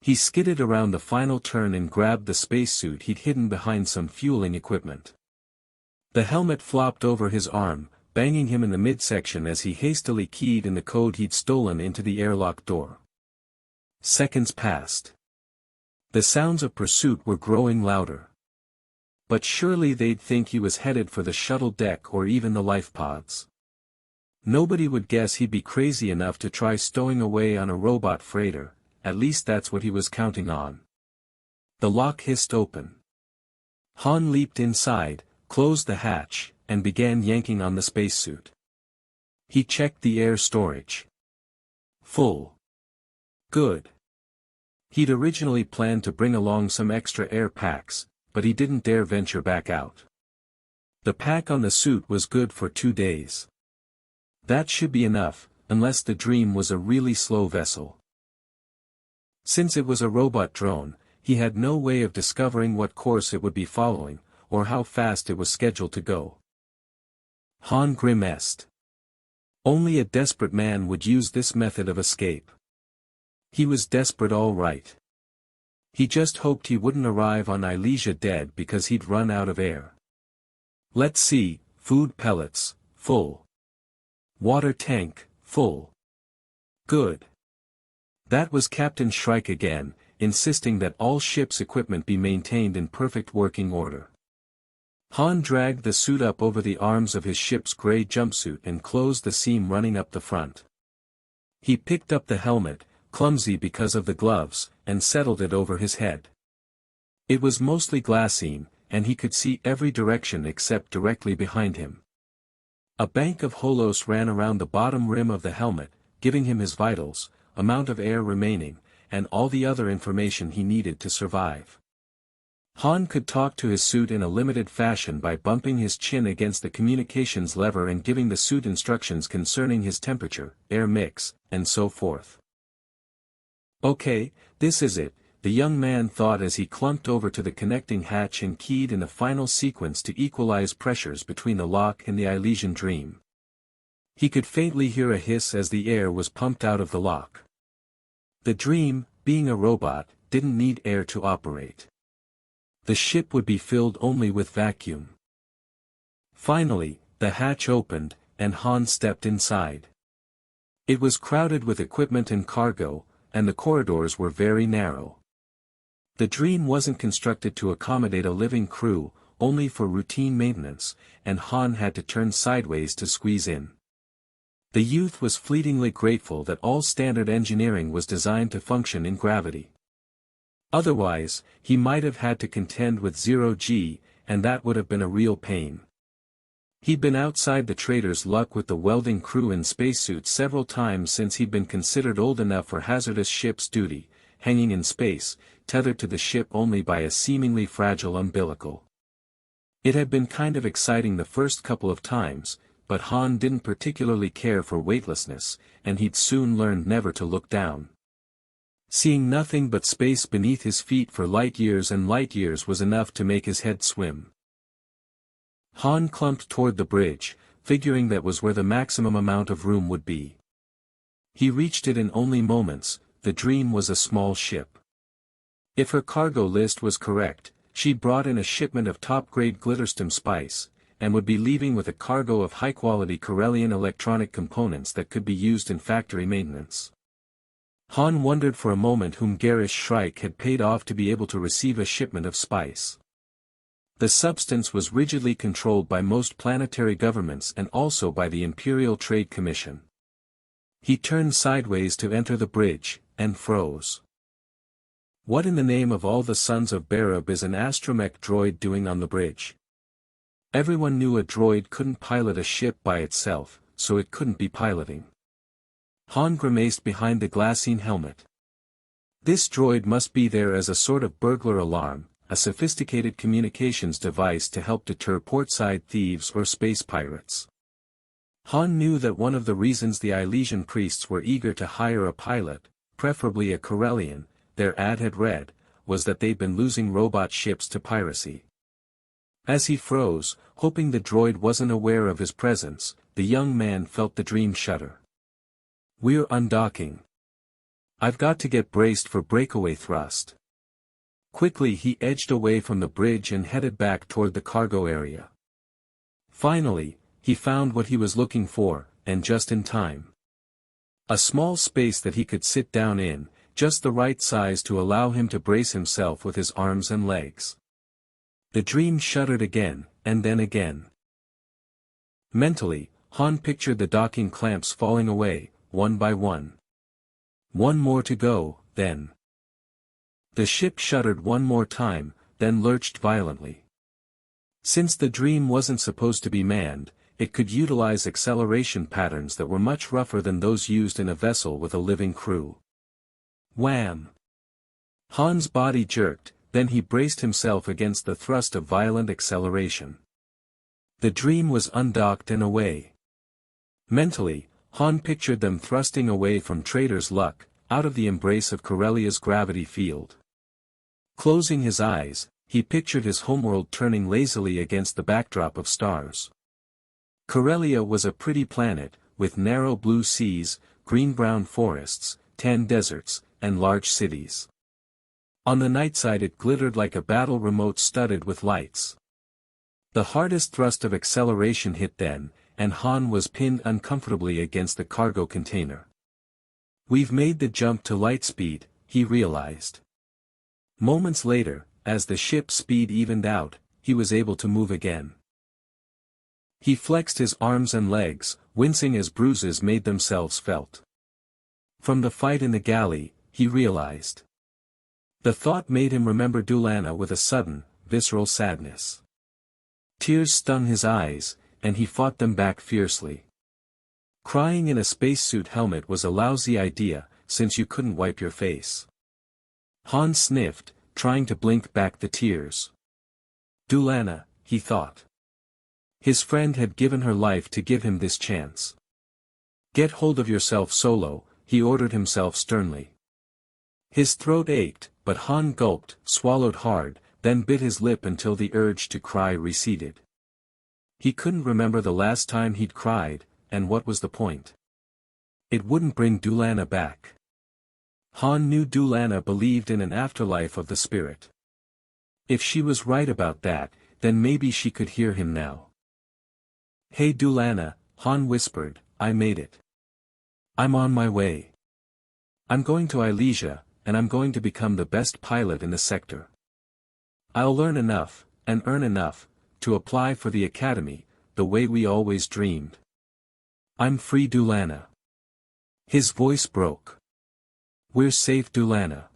He skidded around the final turn and grabbed the spacesuit he'd hidden behind some fueling equipment. The helmet flopped over his arm, banging him in the midsection as he hastily keyed in the code he'd stolen into the airlock door. Seconds passed. The sounds of pursuit were growing louder. But surely they'd think he was headed for the shuttle deck or even the life pods. Nobody would guess he'd be crazy enough to try stowing away on a robot freighter, at least that's what he was counting on. The lock hissed open. Han leaped inside, closed the hatch, and began yanking on the spacesuit. He checked the air storage. Full. Good. He'd originally planned to bring along some extra air packs, but he didn't dare venture back out. The pack on the suit was good for 2 days. That should be enough, unless the Dream was a really slow vessel. Since it was a robot drone, he had no way of discovering what course it would be following, or how fast it was scheduled to go. Han grimaced. Only a desperate man would use this method of escape. He was desperate all right. He just hoped he wouldn't arrive on Elysia dead because he'd run out of air. Let's see, food pellets, full. Water tank, full. Good. That was Captain Shrike again, insisting that all ship's equipment be maintained in perfect working order. Han dragged the suit up over the arms of his ship's gray jumpsuit and closed the seam running up the front. He picked up the helmet, clumsy because of the gloves, and settled it over his head. It was mostly glassine, and he could see every direction except directly behind him. A bank of holos ran around the bottom rim of the helmet, giving him his vitals, amount of air remaining, and all the other information he needed to survive. Han could talk to his suit in a limited fashion by bumping his chin against the communications lever and giving the suit instructions concerning his temperature, air mix, and so forth. Okay, this is it, the young man thought as he clunked over to the connecting hatch and keyed in a final sequence to equalize pressures between the lock and the Elysian Dream. He could faintly hear a hiss as the air was pumped out of the lock. The Dream, being a robot, didn't need air to operate. The ship would be filled only with vacuum. Finally, the hatch opened, and Han stepped inside. It was crowded with equipment and cargo, and the corridors were very narrow. The Dream wasn't constructed to accommodate a living crew, only for routine maintenance, and Han had to turn sideways to squeeze in. The youth was fleetingly grateful that all standard engineering was designed to function in gravity. Otherwise, he might have had to contend with 0G, and that would have been a real pain. He'd been outside the trader's luck with the welding crew in spacesuits several times since he'd been considered old enough for hazardous ship's duty, hanging in space, tethered to the ship only by a seemingly fragile umbilical. It had been kind of exciting the first couple of times, but Han didn't particularly care for weightlessness, and he'd soon learned never to look down. Seeing nothing but space beneath his feet for light years and light years was enough to make his head swim. Han clumped toward the bridge, figuring that was where the maximum amount of room would be. He reached it in only moments. The Dream was a small ship. If her cargo list was correct, she'd brought in a shipment of top-grade glitterstim spice, and would be leaving with a cargo of high-quality Corellian electronic components that could be used in factory maintenance. Han wondered for a moment whom garish Shrike had paid off to be able to receive a shipment of spice. The substance was rigidly controlled by most planetary governments and also by the Imperial Trade Commission. He turned sideways to enter the bridge, and froze. What in the name of all the sons of Barab is an astromech droid doing on the bridge? Everyone knew a droid couldn't pilot a ship by itself, so it couldn't be piloting. Han grimaced behind the glassine helmet. This droid must be there as a sort of burglar alarm, a sophisticated communications device to help deter portside thieves or space pirates. Han knew that one of the reasons the Elysian priests were eager to hire a pilot, preferably a Corellian, their ad had read, was that they'd been losing robot ships to piracy. As he froze, hoping the droid wasn't aware of his presence, the young man felt the dream shudder. "We're undocking. I've got to get braced for breakaway thrust." Quickly he edged away from the bridge and headed back toward the cargo area. Finally, he found what he was looking for, and just in time. A small space that he could sit down in, just the right size to allow him to brace himself with his arms and legs. The dream shuddered again, and then again. Mentally, Han pictured the docking clamps falling away, one by one. One more to go, then. The ship shuddered one more time, then lurched violently. Since the dream wasn't supposed to be manned, it could utilize acceleration patterns that were much rougher than those used in a vessel with a living crew. Wham! Han's body jerked, then he braced himself against the thrust of violent acceleration. The dream was undocked and away. Mentally, Han pictured them thrusting away from Trader's Luck, out of the embrace of Corellia's gravity field. Closing his eyes, he pictured his homeworld turning lazily against the backdrop of stars. Corellia was a pretty planet, with narrow blue seas, green-brown forests, tan deserts, and large cities. On the night side it glittered like a battle remote studded with lights. The hardest thrust of acceleration hit then, and Han was pinned uncomfortably against the cargo container. "We've made the jump to light speed," he realized. Moments later, as the ship's speed evened out, he was able to move again. He flexed his arms and legs, wincing as bruises made themselves felt. From the fight in the galley, he realized. The thought made him remember Dulana with a sudden, visceral sadness. Tears stung his eyes, and he fought them back fiercely. Crying in a spacesuit helmet was a lousy idea, since you couldn't wipe your face. Han sniffed, trying to blink back the tears. Dulana, he thought. His friend had given her life to give him this chance. "Get hold of yourself, Solo," he ordered himself sternly. His throat ached, but Han gulped, swallowed hard, then bit his lip until the urge to cry receded. He couldn't remember the last time he'd cried, and what was the point? It wouldn't bring Dulana back. Han knew Dulana believed in an afterlife of the spirit. If she was right about that, then maybe she could hear him now. "Hey Dulana," Han whispered, "I made it. I'm on my way. I'm going to Elysia, and I'm going to become the best pilot in the sector. I'll learn enough, and earn enough, to apply for the academy, the way we always dreamed. I'm free Dulana." His voice broke. "We're safe Dulana.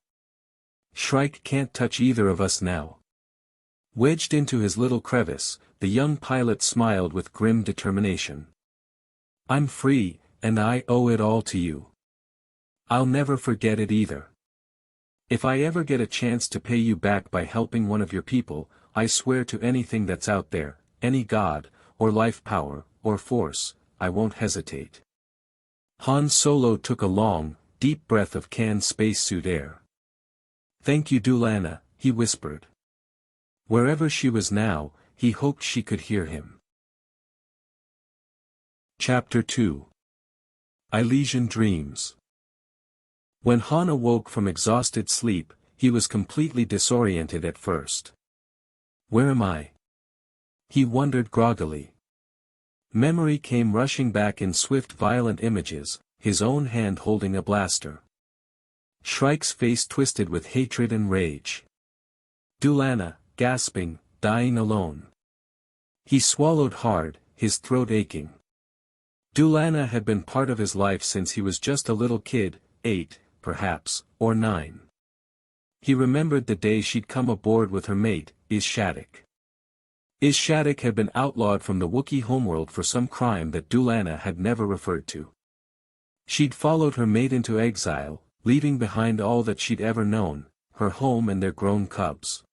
Shrike can't touch either of us now." Wedged into his little crevice, the young pilot smiled with grim determination. "I'm free, and I owe it all to you. I'll never forget it either. If I ever get a chance to pay you back by helping one of your people, I swear to anything that's out there, any god, or life power, or force, I won't hesitate." Han Solo took a long, deep breath of canned spacesuit air. "Thank you Dulana," he whispered. Wherever she was now, he hoped she could hear him. Chapter 2. Elysian Dreams. When Han awoke from exhausted sleep, he was completely disoriented at first. "Where am I?" he wondered groggily. Memory came rushing back in swift violent images, his own hand holding a blaster. Shrike's face twisted with hatred and rage. Dulana, gasping, dying alone. He swallowed hard, his throat aching. Dulana had been part of his life since he was just a little kid, 8, perhaps, or 9. He remembered the day she'd come aboard with her mate, Shattuck. Shattuck had been outlawed from the Wookiee homeworld for some crime that Dulana had never referred to. She'd followed her mate into exile, leaving behind all that she'd ever known, her home and their grown cubs.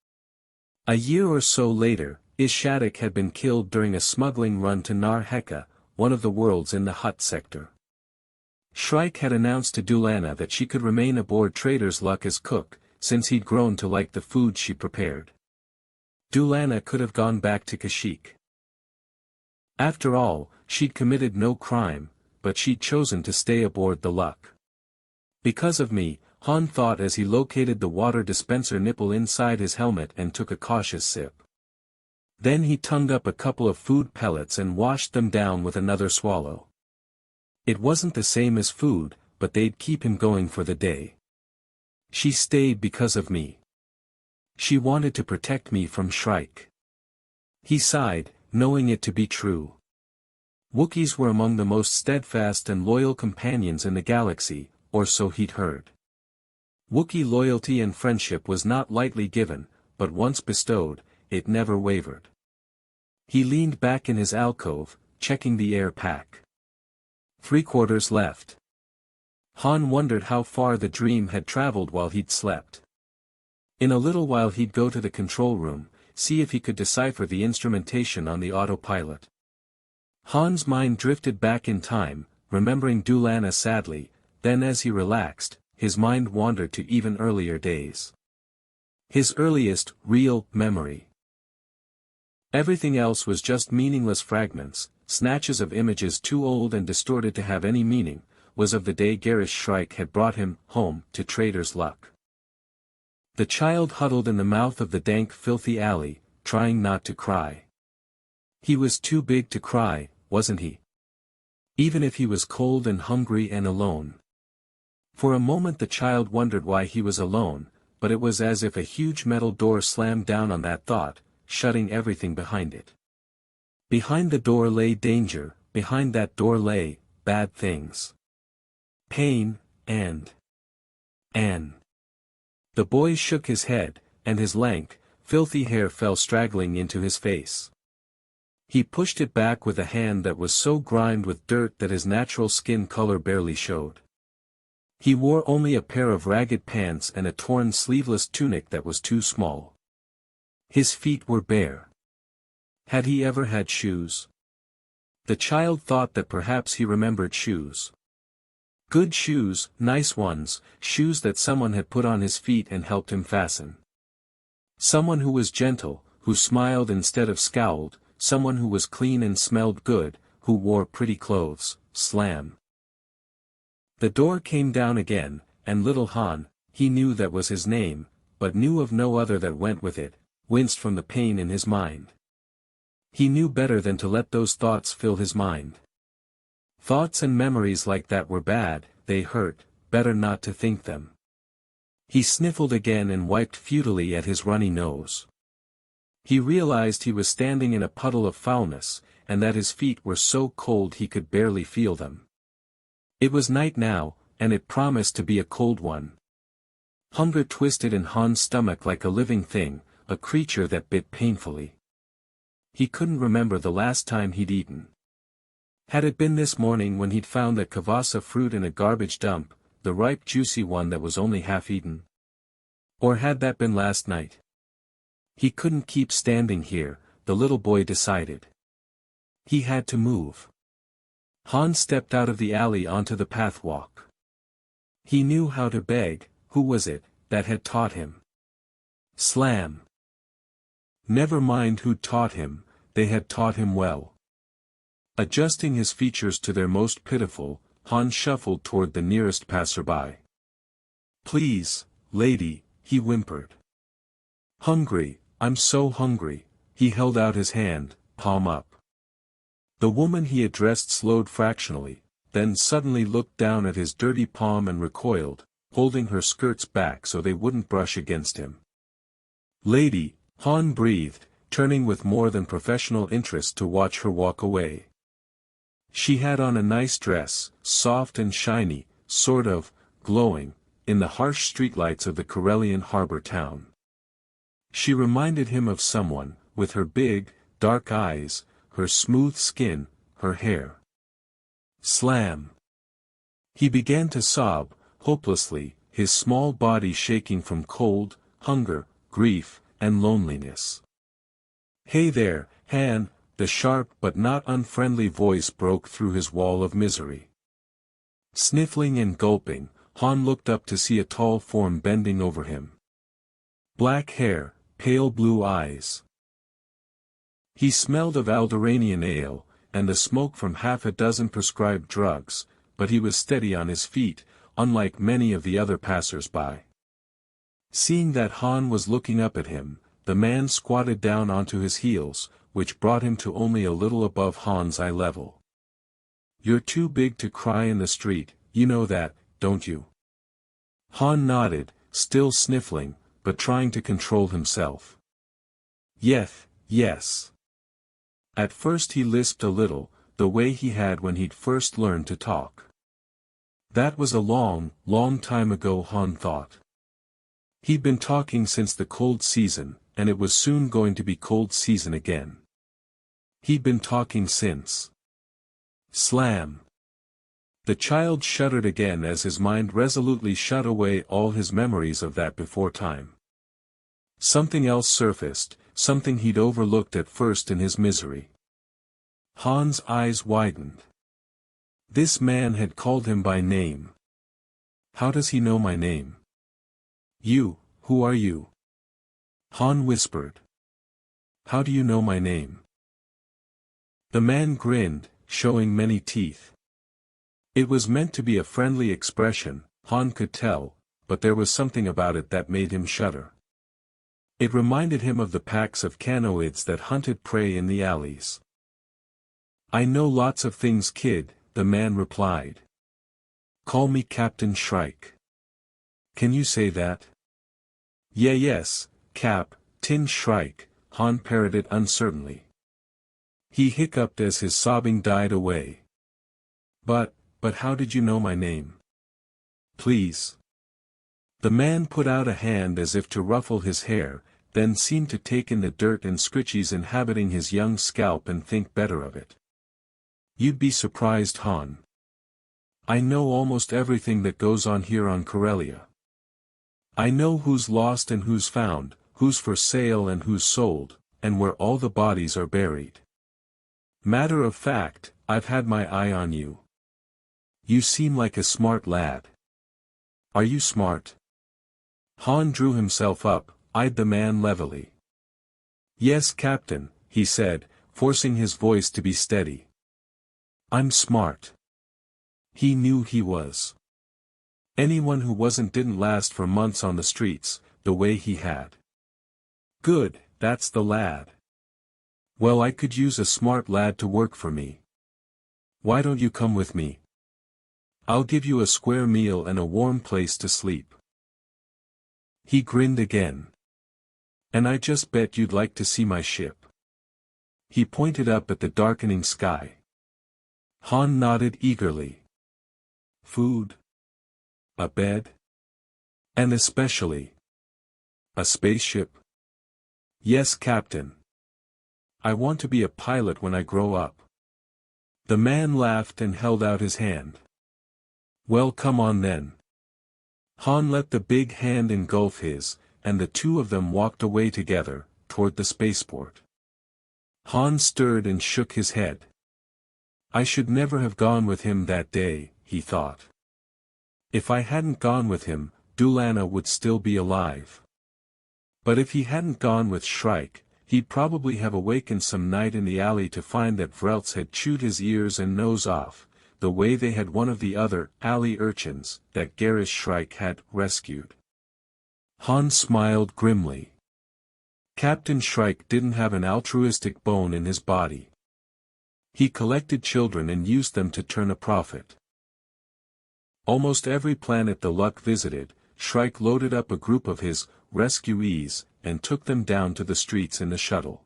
A year or so later, Shattuck had been killed during a smuggling run to Nare, one of the worlds in the Hutt sector. Shrike had announced to Dulana that she could remain aboard Trader's Luck as cook, since he'd grown to like the food she prepared. Dulana could have gone back to Kashyyyk. After all, she'd committed no crime, but she'd chosen to stay aboard the Luck. Because of me, Han thought as he located the water dispenser nipple inside his helmet and took a cautious sip. Then he tongued up a couple of food pellets and washed them down with another swallow. It wasn't the same as food, but they'd keep him going for the day. She stayed because of me. She wanted to protect me from Shrike. He sighed, knowing it to be true. Wookiees were among the most steadfast and loyal companions in the galaxy, or so he'd heard. Wookiee loyalty and friendship was not lightly given, but once bestowed, it never wavered. He leaned back in his alcove, checking the air pack. 3/4 left. Han wondered how far the dream had traveled while he'd slept. In a little while he'd go to the control room, see if he could decipher the instrumentation on the autopilot. Han's mind drifted back in time, remembering Dulana sadly, then as he relaxed, his mind wandered to even earlier days. His earliest, real, memory. Everything else was just meaningless fragments, snatches of images too old and distorted to have any meaning, was of the day Garish Shrike had brought him home to Trader's Luck. The child huddled in the mouth of the dank filthy alley, trying not to cry. He was too big to cry, wasn't he? Even if he was cold and hungry and alone. For a moment the child wondered why he was alone, but it was as if a huge metal door slammed down on that thought, shutting everything behind it. Behind the door lay danger, behind that door lay bad things. Pain, and. The boy shook his head, and his lank, filthy hair fell straggling into his face. He pushed it back with a hand that was so grimed with dirt that his natural skin color barely showed. He wore only a pair of ragged pants and a torn sleeveless tunic that was too small. His feet were bare. Had he ever had shoes? The child thought that perhaps he remembered shoes. Good shoes, nice ones, shoes that someone had put on his feet and helped him fasten. Someone who was gentle, who smiled instead of scowled, someone who was clean and smelled good, who wore pretty clothes. Slam. The door came down again, and little Han, he knew that was his name, but knew of no other that went with it, winced from the pain in his mind. He knew better than to let those thoughts fill his mind. Thoughts and memories like that were bad, they hurt, better not to think them. He sniffled again and wiped futilely at his runny nose. He realized he was standing in a puddle of foulness, and that his feet were so cold he could barely feel them. It was night now, and it promised to be a cold one. Hunger twisted in Han's stomach like a living thing, a creature that bit painfully. He couldn't remember the last time he'd eaten. Had it been this morning when he'd found that kavasa fruit in a garbage dump, the ripe juicy one that was only half eaten? Or had that been last night? He couldn't keep standing here, the little boy decided. He had to move. Han stepped out of the alley onto the pathwalk. He knew how to beg. Who was it that had taught him? Slam. Never mind who taught him, they had taught him well. Adjusting his features to their most pitiful, Han shuffled toward the nearest passerby. "Please, lady," he whimpered. "Hungry, I'm so hungry." He held out his hand, palm up. The woman he addressed slowed fractionally, then suddenly looked down at his dirty palm and recoiled, holding her skirts back so they wouldn't brush against him. "Lady," Han breathed, turning with more than professional interest to watch her walk away. She had on a nice dress, soft and shiny, sort of, glowing, in the harsh streetlights of the Karelian harbor town. She reminded him of someone, with her big, dark eyes, her smooth skin, her hair. Slam! He began to sob, hopelessly, his small body shaking from cold, hunger, grief, and loneliness. "Hey there, Han," the sharp but not unfriendly voice broke through his wall of misery. Sniffling and gulping, Han looked up to see a tall form bending over him. Black hair, pale blue eyes. He smelled of Alderanian ale, and the smoke from half a dozen prescribed drugs, but he was steady on his feet, unlike many of the other passers-by. Seeing that Han was looking up at him, the man squatted down onto his heels, which brought him to only a little above Han's eye level. "You're too big to cry in the street, you know that, don't you?" Han nodded, still sniffling, but trying to control himself. Yes. At first he lisped a little, the way he had when he'd first learned to talk. That was a long, long time ago, Han thought. He'd been talking since the cold season, and it was soon going to be cold season again. He'd been talking since. Slam! The child shuddered again as his mind resolutely shut away all his memories of that before time. Something else surfaced, something he'd overlooked at first in his misery. Han's eyes widened. This man had called him by name. "How does he know my name?" Who are you?" Han whispered. "How do you know my name?" The man grinned, showing many teeth. It was meant to be a friendly expression, Han could tell, but there was something about it that made him shudder. It reminded him of the packs of canoids that hunted prey in the alleys. "I know lots of things, kid," the man replied. "Call me Captain Shrike." "Can you say that?" Yes, Tin Shrike," Han parroted uncertainly. He hiccuped as his sobbing died away. But how did you know my name? Please." The man put out a hand as if to ruffle his hair, then seemed to take in the dirt and scritches inhabiting his young scalp and think better of it. "You'd be surprised, Han. I know almost everything that goes on here on Karelia. I know who's lost and who's found, who's for sale and who's sold, and where all the bodies are buried. Matter of fact, I've had my eye on you. You seem like a smart lad. Are you smart?" Han drew himself up, eyed the man levelly. "Yes, Captain," he said, forcing his voice to be steady. "I'm smart." He knew he was. Anyone who wasn't didn't last for months on the streets, the way he had. "Good, that's the lad. Well, I could use a smart lad to work for me. Why don't you come with me? I'll give you a square meal and a warm place to sleep." He grinned again. "And I just bet you'd like to see my ship." He pointed up at the darkening sky. Han nodded eagerly. "Food? A bed? And especially a spaceship?" "Yes, Captain. I want to be a pilot when I grow up." The man laughed and held out his hand. "Well, come on then." Han let the big hand engulf his, and the two of them walked away together, toward the spaceport. Han stirred and shook his head. I should never have gone with him that day, he thought. If I hadn't gone with him, Dulana would still be alive. But if he hadn't gone with Shrike, he'd probably have awakened some night in the alley to find that Vrelts had chewed his ears and nose off, the way they had one of the other alley urchins that garish Shrike had rescued. Han smiled grimly. Captain Shrike didn't have an altruistic bone in his body. He collected children and used them to turn a profit. Almost every planet the Luck visited, Shrike loaded up a group of his rescuees and took them down to the streets in the shuttle.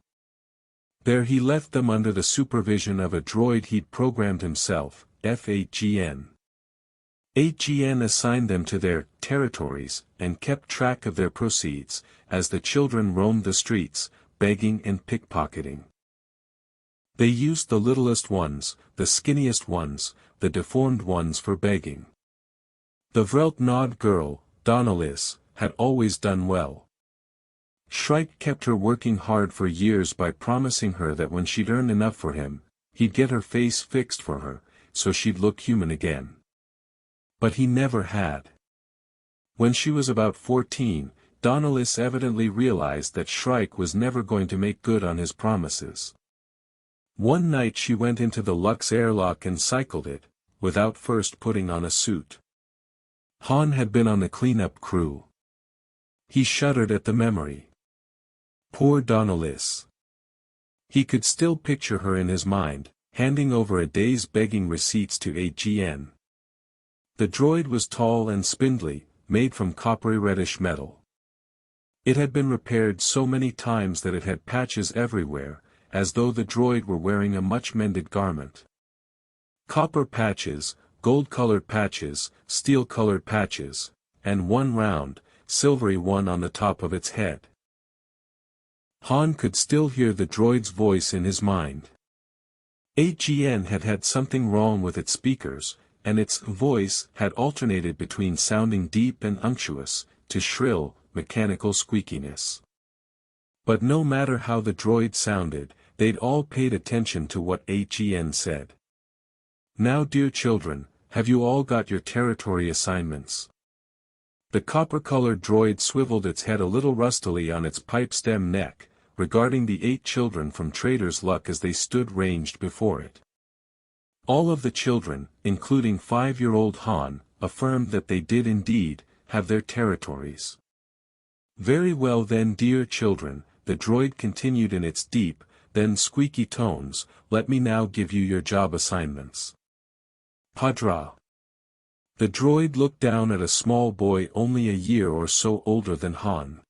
There he left them under the supervision of a droid he'd programmed himself, F8GN. 8GN assigned them to their territories and kept track of their proceeds, as the children roamed the streets, begging and pickpocketing. They used the littlest ones, the skinniest ones, the deformed ones for begging. The Vrelt-Nod girl, Donalis, had always done well. Shrike kept her working hard for years by promising her that when she'd earned enough for him, he'd get her face fixed for her, so she'd look human again. But he never had. When she was about 14, Donalis evidently realized that Shrike was never going to make good on his promises. One night she went into the Lux airlock and cycled it, without first putting on a suit. Han had been on the cleanup crew. He shuddered at the memory. Poor Donalis. He could still picture her in his mind, handing over a day's begging receipts to 8GN. The droid was tall and spindly, made from coppery reddish metal. It had been repaired so many times that it had patches everywhere, as though the droid were wearing a much-mended garment. Copper patches, gold-colored patches, steel-colored patches, and one round, silvery one on the top of its head. Han could still hear the droid's voice in his mind. 8GN had had something wrong with its speakers, and its voice had alternated between sounding deep and unctuous, to shrill, mechanical squeakiness. But no matter how the droid sounded, they'd all paid attention to what 8GN said. Now, dear children, have you all got your territory assignments? The copper-colored droid swiveled its head a little rustily on its pipe-stem neck, regarding the 8 children from Trader's Luck as they stood ranged before it. All of the children, including 5-year-old Han, affirmed that they did indeed have their territories. Very well then, dear children, the droid continued in its deep, then squeaky tones, let me now give you your job assignments. Padra. The droid looked down at a small boy only a year or so older than Han.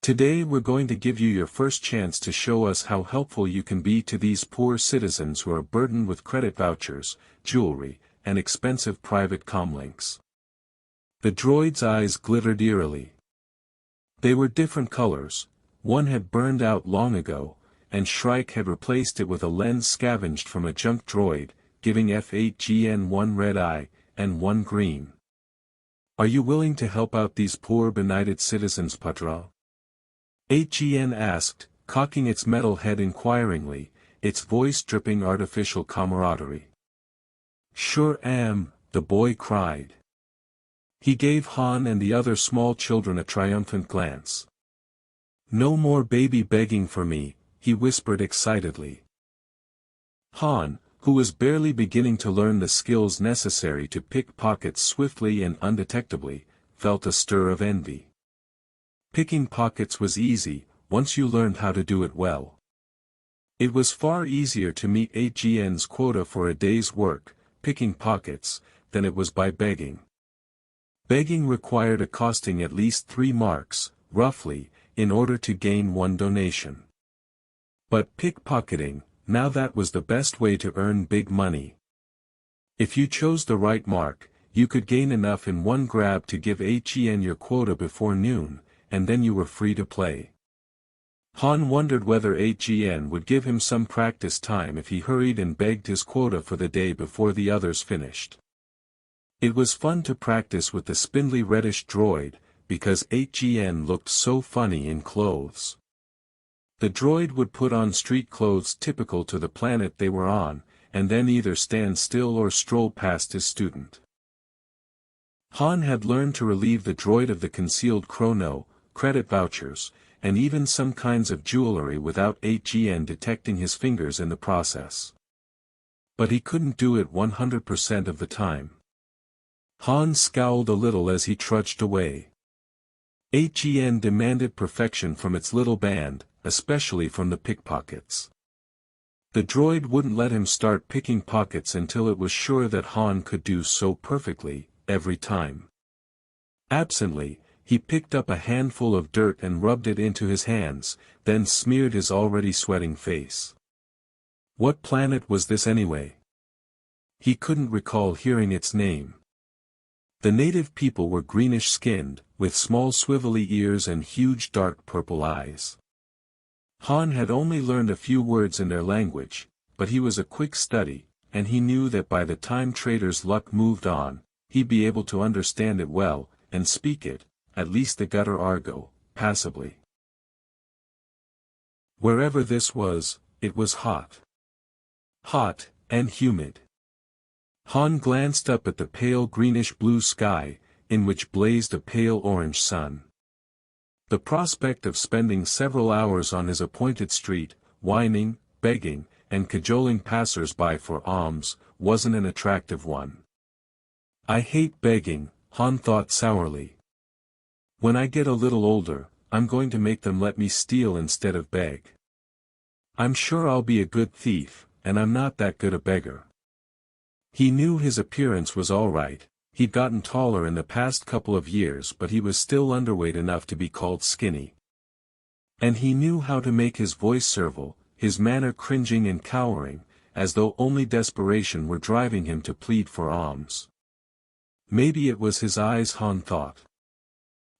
Today we're going to give you your first chance to show us how helpful you can be to these poor citizens who are burdened with credit vouchers, jewelry, and expensive private comlinks. The droid's eyes glittered eerily. They were different colors, one had burned out long ago, and Shrike had replaced it with a lens scavenged from a junk droid, giving F8GN one red eye, and one green. Are you willing to help out these poor benighted citizens, Padra? 8GN asked, cocking its metal head inquiringly, its voice dripping artificial camaraderie. Sure am, the boy cried. He gave Han and the other small children a triumphant glance. No more baby begging for me, he whispered excitedly. Han, who was barely beginning to learn the skills necessary to pick pockets swiftly and undetectably, felt a stir of envy. Picking pockets was easy, once you learned how to do it well. It was far easier to meet 8GN's quota for a day's work, picking pockets, than it was by begging. Begging required accosting at least 3 marks, roughly, in order to gain 1 donation. But pickpocketing, now that was the best way to earn big money. If you chose the right mark, you could gain enough in one grab to give 8GN your quota before noon, and then you were free to play. Han wondered whether 8GN would give him some practice time if he hurried and begged his quota for the day before the others finished. It was fun to practice with the spindly reddish droid, because 8GN looked so funny in clothes. The droid would put on street clothes typical to the planet they were on, and then either stand still or stroll past his student. Han had learned to relieve the droid of the concealed chrono, credit vouchers, and even some kinds of jewelry without 8GN detecting his fingers in the process. But he couldn't do it 100% of the time. Han scowled a little as he trudged away. 8GN demanded perfection from its little band, especially from the pickpockets. The droid wouldn't let him start picking pockets until it was sure that Han could do so perfectly, every time. Absently, He picked up a handful of dirt and rubbed it into his hands, then smeared his already sweating face. What planet was this anyway? He couldn't recall hearing its name. The native people were greenish-skinned, with small swivelly ears and huge dark purple eyes. Han had only learned a few words in their language, but he was a quick study, and he knew that by the time Trader's luck moved on, he'd be able to understand it well, and speak it, at least the gutter argot, passably. Wherever this was, it was hot. Hot, and humid. Han glanced up at the pale greenish-blue sky, in which blazed a pale orange sun. The prospect of spending several hours on his appointed street, whining, begging, and cajoling passers-by for alms, wasn't an attractive one. I hate begging, Han thought sourly. When I get a little older, I'm going to make them let me steal instead of beg. I'm sure I'll be a good thief, and I'm not that good a beggar. He knew his appearance was all right. He'd gotten taller in the past couple of years, but he was still underweight enough to be called skinny. And he knew how to make his voice servile, his manner cringing and cowering, as though only desperation were driving him to plead for alms. Maybe it was his eyes, Han thought.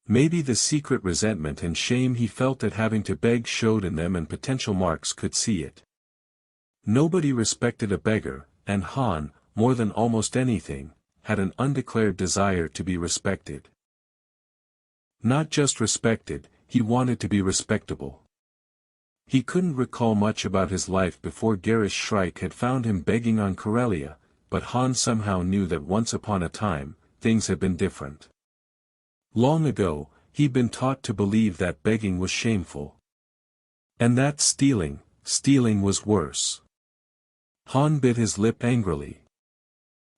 Maybe the secret resentment and shame he felt at having to beg showed in them, and potential marks could see it. Nobody respected a beggar, and Han, more than almost anything, had an undeclared desire to be respected. Not just respected, he wanted to be respectable. He couldn't recall much about his life before Garish Shrike had found him begging on Corellia, but Han somehow knew that once upon a time, things had been different. Long ago, he'd been taught to believe that begging was shameful. And that stealing was worse. Han bit his lip angrily.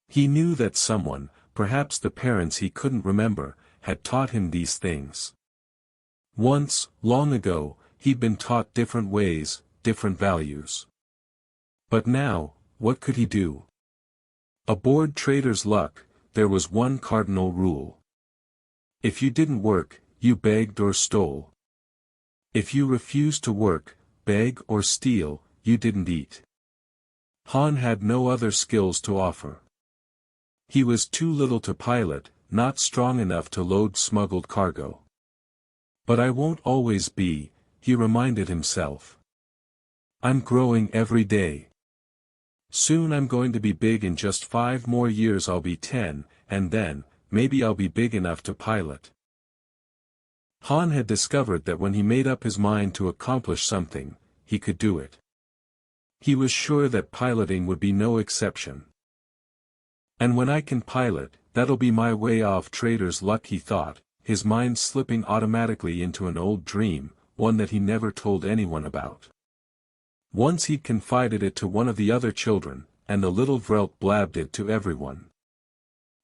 He knew that someone, perhaps the parents he couldn't remember, had taught him these things. Once, long ago, he'd been taught different ways, different values. But now, what could he do? Aboard Trader's luck, there was one cardinal rule. If you didn't work, you begged or stole. If you refused to work, beg or steal, you didn't eat. Han had no other skills to offer. He was too little to pilot, not strong enough to load smuggled cargo. But I won't always be, he reminded himself. I'm growing every day. Soon I'm going to be big. In just 5 more years I'll be 10, and then, maybe I'll be big enough to pilot. Han had discovered that when he made up his mind to accomplish something, he could do it. He was sure that piloting would be no exception. And when I can pilot, that'll be my way off Trader's luck, he thought, his mind slipping automatically into an old dream, one that he never told anyone about. Once he'd confided it to one of the other children, and the little Vrelt blabbed it to everyone.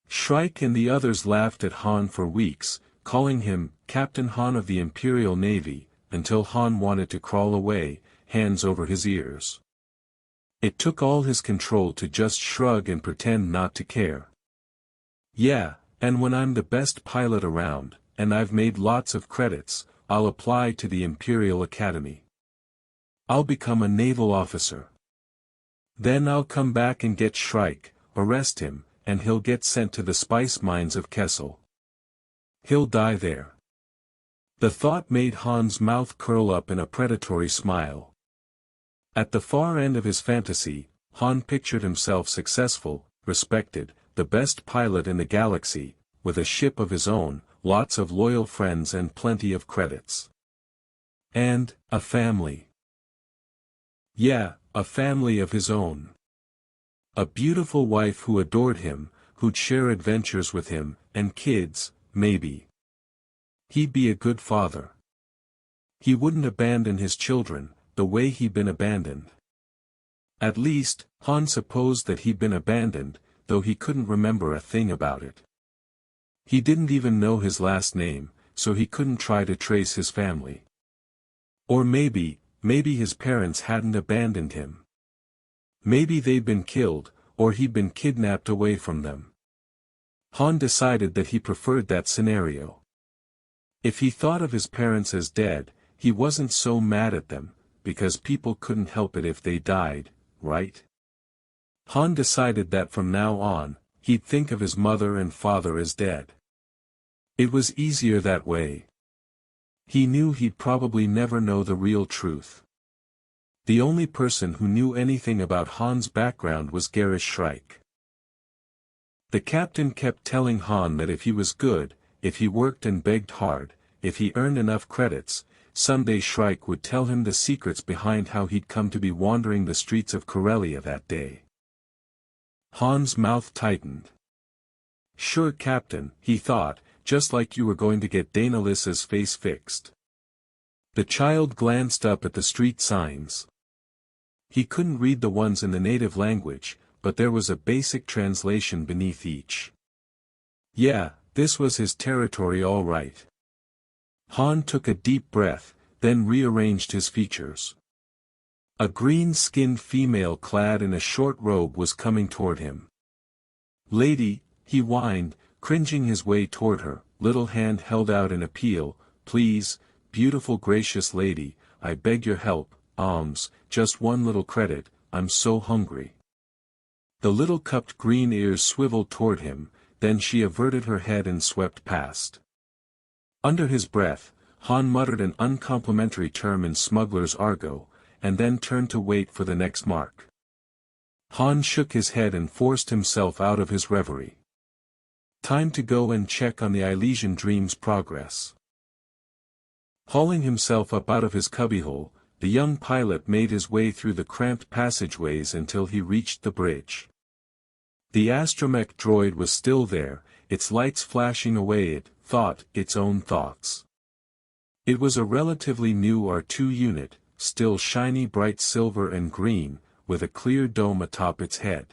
Shrike and the others laughed at Han for weeks, calling him Captain Han of the Imperial Navy, until Han wanted to crawl away, hands over his ears. It took all his control to just shrug and pretend not to care. Yeah, and when I'm the best pilot around, and I've made lots of credits, I'll apply to the Imperial Academy. I'll become a naval officer. Then I'll come back and get Shrike, arrest him, and he'll get sent to the spice mines of Kessel. He'll die there. The thought made Han's mouth curl up in a predatory smile. At the far end of his fantasy, Han pictured himself successful, respected, the best pilot in the galaxy, with a ship of his own, lots of loyal friends and plenty of credits. And, a family. Yeah, a family of his own. A beautiful wife who adored him, who'd share adventures with him, and kids, maybe. He'd be a good father. He wouldn't abandon his children, the way he'd been abandoned. At least, Han supposed that he'd been abandoned, though he couldn't remember a thing about it. He didn't even know his last name, so he couldn't try to trace his family. Or maybe his parents hadn't abandoned him. Maybe they'd been killed, or he'd been kidnapped away from them. Han decided that he preferred that scenario. If he thought of his parents as dead, he wasn't so mad at them, because people couldn't help it if they died, right? Han decided that from now on, he'd think of his mother and father as dead. It was easier that way. He knew he'd probably never know the real truth. The only person who knew anything about Han's background was Garrus Shrike. The captain kept telling Han that if he was good, if he worked and begged hard, if he earned enough credits, someday Shrike would tell him the secrets behind how he'd come to be wandering the streets of Corellia that day. Han's mouth tightened. Sure, Captain, he thought, just like you were going to get Daenerys's face fixed. The child glanced up at the street signs. He couldn't read the ones in the native language, but there was a basic translation beneath each. Yeah, this was his territory all right. Han took a deep breath, then rearranged his features. A green-skinned female clad in a short robe was coming toward him. Lady, he whined, cringing his way toward her, little hand held out in appeal, please, beautiful gracious lady, I beg your help, alms, just one little credit, I'm so hungry. The little cupped green ears swiveled toward him, then she averted her head and swept past. Under his breath, Han muttered an uncomplimentary term in smuggler's argot, and then turned to wait for the next mark. Han shook his head and forced himself out of his reverie. Time to go and check on the Elysian Dream's progress. Hauling himself up out of his cubbyhole, the young pilot made his way through the cramped passageways until he reached the bridge. The astromech droid was still there, its lights flashing away it thought its own thoughts. It was a relatively new R2 unit, still shiny bright silver and green, with a clear dome atop its head.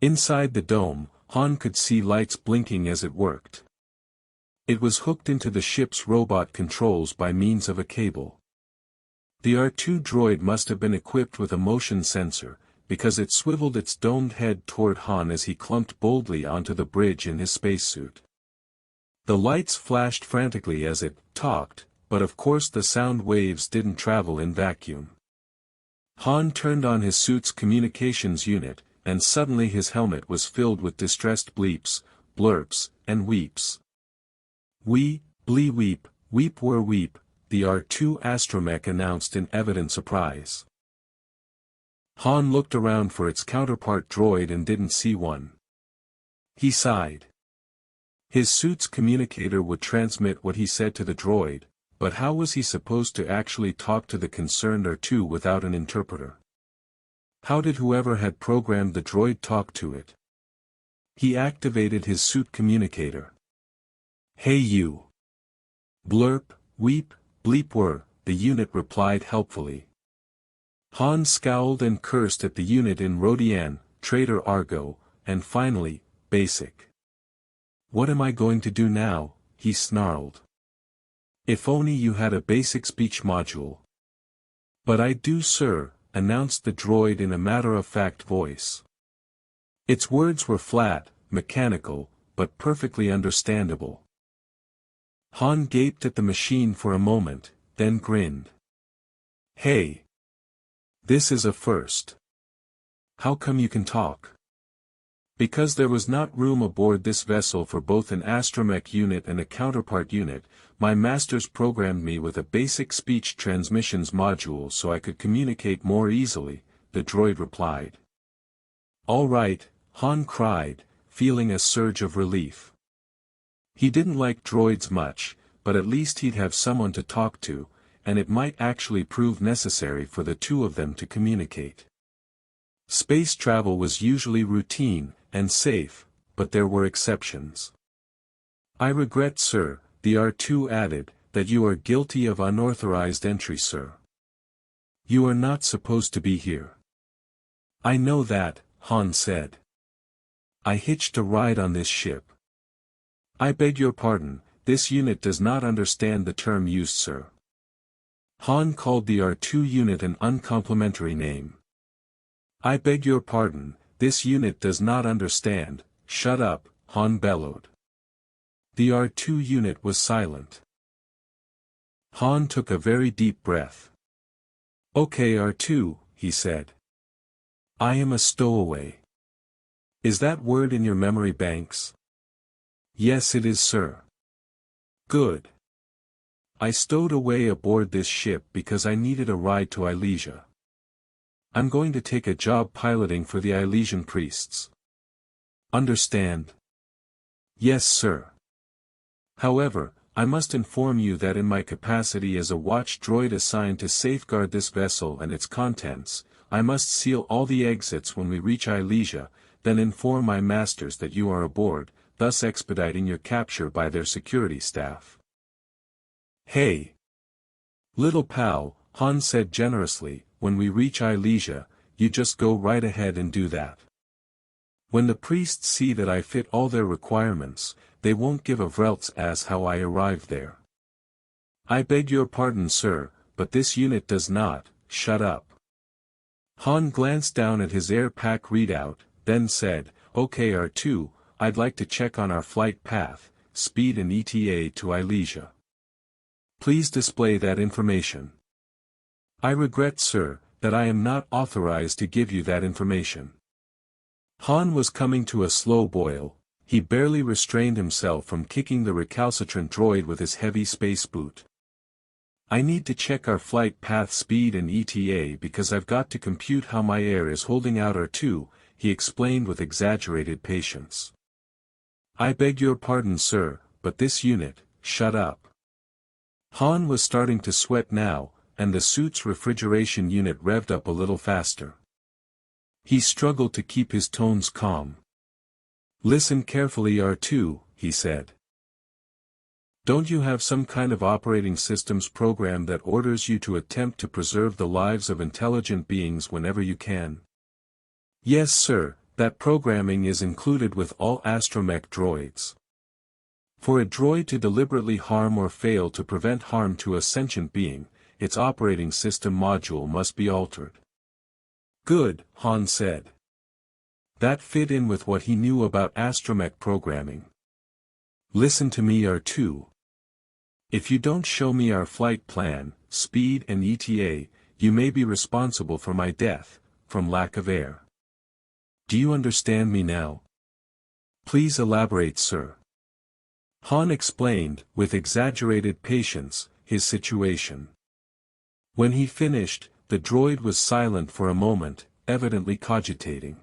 Inside the dome, Han could see lights blinking as it worked. It was hooked into the ship's robot controls by means of a cable. The R2 droid must have been equipped with a motion sensor, because it swiveled its domed head toward Han as he clumped boldly onto the bridge in his spacesuit. The lights flashed frantically as it talked, but of course the sound waves didn't travel in vacuum. Han turned on his suit's communications unit, and suddenly his helmet was filled with distressed bleeps, blurps, and weeps. "We, blee weep, weep were weep," the R2 astromech announced in evident surprise. Han looked around for its counterpart droid and didn't see one. He sighed. His suit's communicator would transmit what he said to the droid, but how was he supposed to actually talk to the concerned R2 without an interpreter? How did whoever had programmed the droid talk to it? He activated his suit communicator. "Hey you. Blurp, weep, bleep were," the unit replied helpfully. Han scowled and cursed at the unit in Rodian, Trader Argo, and finally, Basic. "What am I going to do now?" he snarled. "If only you had a basic speech module." "But I do, sir," announced the droid in a matter-of-fact voice. Its words were flat, mechanical, but perfectly understandable. Han gaped at the machine for a moment, then grinned. "Hey! This is a first. How come you can talk?" "Because there was not room aboard this vessel for both an astromech unit and a counterpart unit, my masters programmed me with a basic speech transmissions module so I could communicate more easily," the droid replied. "All right," Han cried, feeling a surge of relief. He didn't like droids much, but at least he'd have someone to talk to, and it might actually prove necessary for the two of them to communicate. Space travel was usually routine and safe, but there were exceptions. "I regret, sir," the R2 added, "that you are guilty of unauthorized entry, sir. You are not supposed to be here." "I know that," Han said. "I hitched a ride on this ship." "I beg your pardon, this unit does not understand the term used, sir." Han called the R2 unit an uncomplimentary name. "I beg your pardon, this unit does not understand." "Shut up," Han bellowed. The R2 unit was silent. Han took a very deep breath. "Okay, R2, he said. "I am a stowaway. Is that word in your memory banks?" "Yes, it is, sir." "Good. I stowed away aboard this ship because I needed a ride to Ilesia. I'm going to take a job piloting for the Ilesian priests. Understand?" "Yes, sir. However, I must inform you that in my capacity as a watch droid assigned to safeguard this vessel and its contents, I must seal all the exits when we reach Ilesia, then inform my masters that you are aboard, thus expediting your capture by their security staff." "Hey, little pal," Han said generously, "when we reach Ilesia, you just go right ahead and do that. When the priests see that I fit all their requirements, they won't give a vrelt's ass how I arrived there." "I beg your pardon, sir, but this unit does not." "Shut up." Han glanced down at his air pack readout, then said, "Okay, R2, I'd like to check on our flight path, speed and ETA to Ilesia. Please display that information." "I regret, sir, that I am not authorized to give you that information." Han was coming to a slow boil. He barely restrained himself from kicking the recalcitrant droid with his heavy space boot. "I need to check our flight path speed and ETA because I've got to compute how my air is holding out R2, he explained with exaggerated patience. "I beg your pardon, sir, but this unit." "Shut up." Han was starting to sweat now, and the suit's refrigeration unit revved up a little faster. He struggled to keep his tones calm. "Listen carefully, R2, he said. "Don't you have some kind of operating systems program that orders you to attempt to preserve the lives of intelligent beings whenever you can?" "Yes, sir, that programming is included with all astromech droids. For a droid to deliberately harm or fail to prevent harm to a sentient being, its operating system module must be altered." "Good," Han said. That fit in with what he knew about astromech programming. "Listen to me, R2. If you don't show me our flight plan, speed and ETA, you may be responsible for my death, from lack of air. Do you understand me now?" "Please elaborate, sir." Han explained, with exaggerated patience, his situation. When he finished, the droid was silent for a moment, evidently cogitating.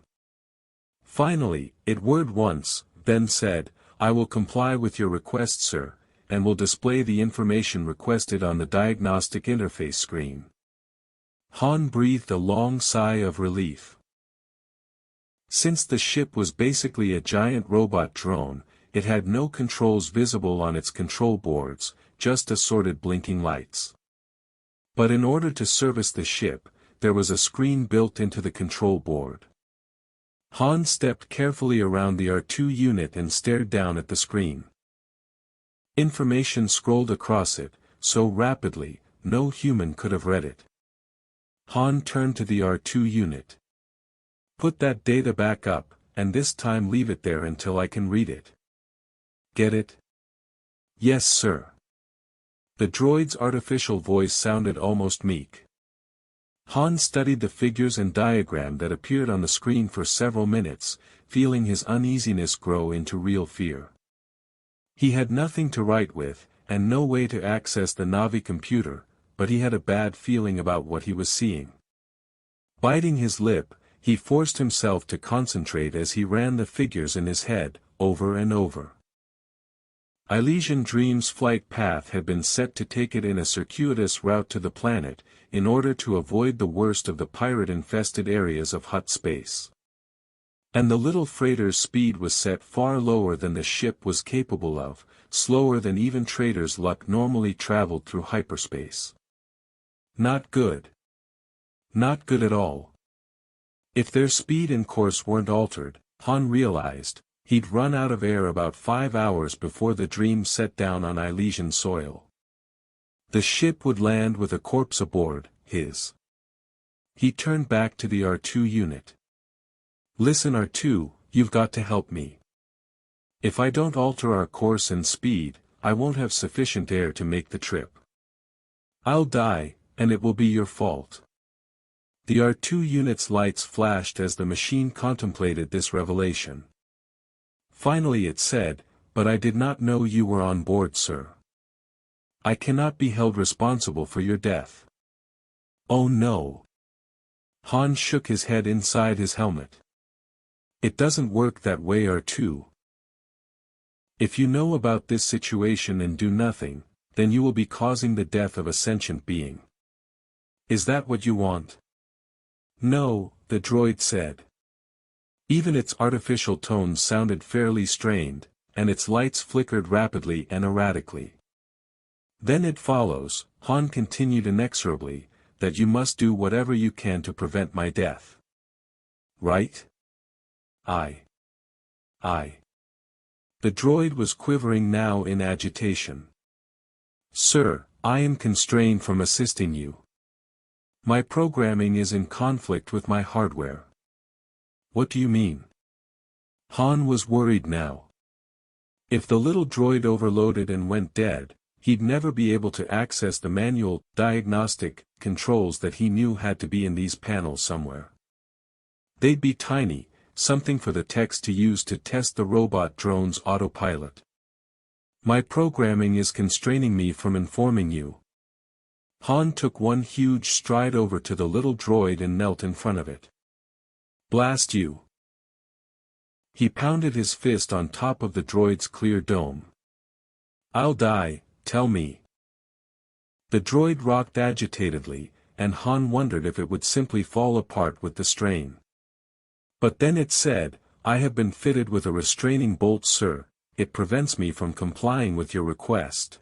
Finally, it whirred once, then said, "I will comply with your request, sir, and will display the information requested on the diagnostic interface screen." Han breathed a long sigh of relief. Since the ship was basically a giant robot drone, it had no controls visible on its control boards, just assorted blinking lights. But in order to service the ship, there was a screen built into the control board. Han stepped carefully around the R2 unit and stared down at the screen. Information scrolled across it, so rapidly, no human could have read it. Han turned to the R2 unit. "Put that data back up, and this time leave it there until I can read it. Get it?" "Yes, sir." The droid's artificial voice sounded almost meek. Han studied the figures and diagram that appeared on the screen for several minutes, feeling his uneasiness grow into real fear. He had nothing to write with, and no way to access the Navi computer, but he had a bad feeling about what he was seeing. Biting his lip, he forced himself to concentrate as he ran the figures in his head, over and over. Ilesian Dream's flight path had been set to take it in a circuitous route to the planet, in order to avoid the worst of the pirate-infested areas of Hutt space. And the little freighter's speed was set far lower than the ship was capable of, slower than even Trader's luck normally traveled through hyperspace. Not good. Not good at all. If their speed and course weren't altered, Han realized, he'd run out of air about 5 hours before the Dream set down on Ilesian soil. The ship would land with a corpse aboard, his. He turned back to the R2 unit. "Listen, R2, you've got to help me. If I don't alter our course and speed, I won't have sufficient air to make the trip. I'll die, and it will be your fault. The R2 unit's lights flashed as the machine contemplated this revelation. Finally it said, "But I did not know you were on board, sir. I cannot be held responsible for your death." "Oh no." Han shook his head inside his helmet. "It doesn't work that way, R2. If you know about this situation and do nothing, then you will be causing the death of a sentient being. Is that what you want?" "No," the droid said. Even its artificial tones sounded fairly strained, and its lights flickered rapidly and erratically. "Then it follows," Han continued inexorably, "that you must do whatever you can to prevent my death. Right?" I. The droid was quivering now in agitation. "Sir, I am constrained from assisting you. My programming is in conflict with my hardware." "What do you mean?" Han was worried now. If the little droid overloaded and went dead, he'd never be able to access the manual, diagnostic, controls that he knew had to be in these panels somewhere. They'd be tiny, something for the techs to use to test the robot drone's autopilot. "My programming is constraining me from informing you." Han took one huge stride over to the little droid and knelt in front of it. "Blast you!" He pounded his fist on top of the droid's clear dome. "I'll die, tell me." The droid rocked agitatedly, and Han wondered if it would simply fall apart with the strain. But then it said, "I have been fitted with a restraining bolt, sir. It prevents me from complying with your request."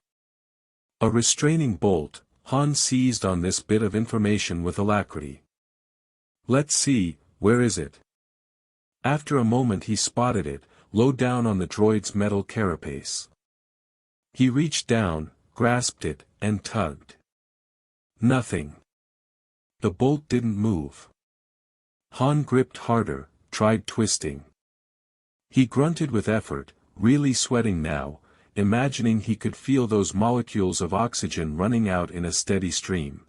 A restraining bolt. Han seized on this bit of information with alacrity. "Let's see, where is it?" After a moment he spotted it, low down on the droid's metal carapace. He reached down, grasped it, and tugged. Nothing. The bolt didn't move. Han gripped harder, tried twisting. He grunted with effort, really sweating now, imagining he could feel those molecules of oxygen running out in a steady stream.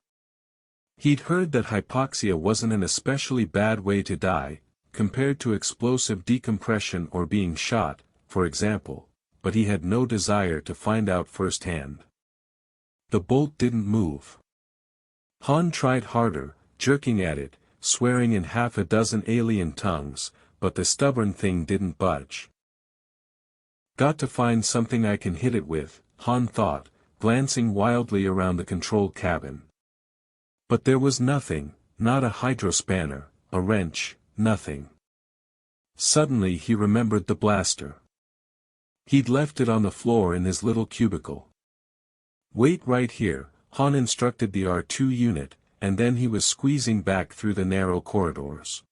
He'd heard that hypoxia wasn't an especially bad way to die, compared to explosive decompression or being shot, for example, but he had no desire to find out firsthand. The bolt didn't move. Han tried harder, jerking at it, swearing in half a dozen alien tongues, but the stubborn thing didn't budge. "Got to find something I can hit it with," Han thought, glancing wildly around the control cabin. But there was nothing, not a hydrospanner, a wrench, nothing. Suddenly he remembered the blaster. He'd left it on the floor in his little cubicle. "Wait right here," Han instructed the R2 unit, and then he was squeezing back through the narrow corridors.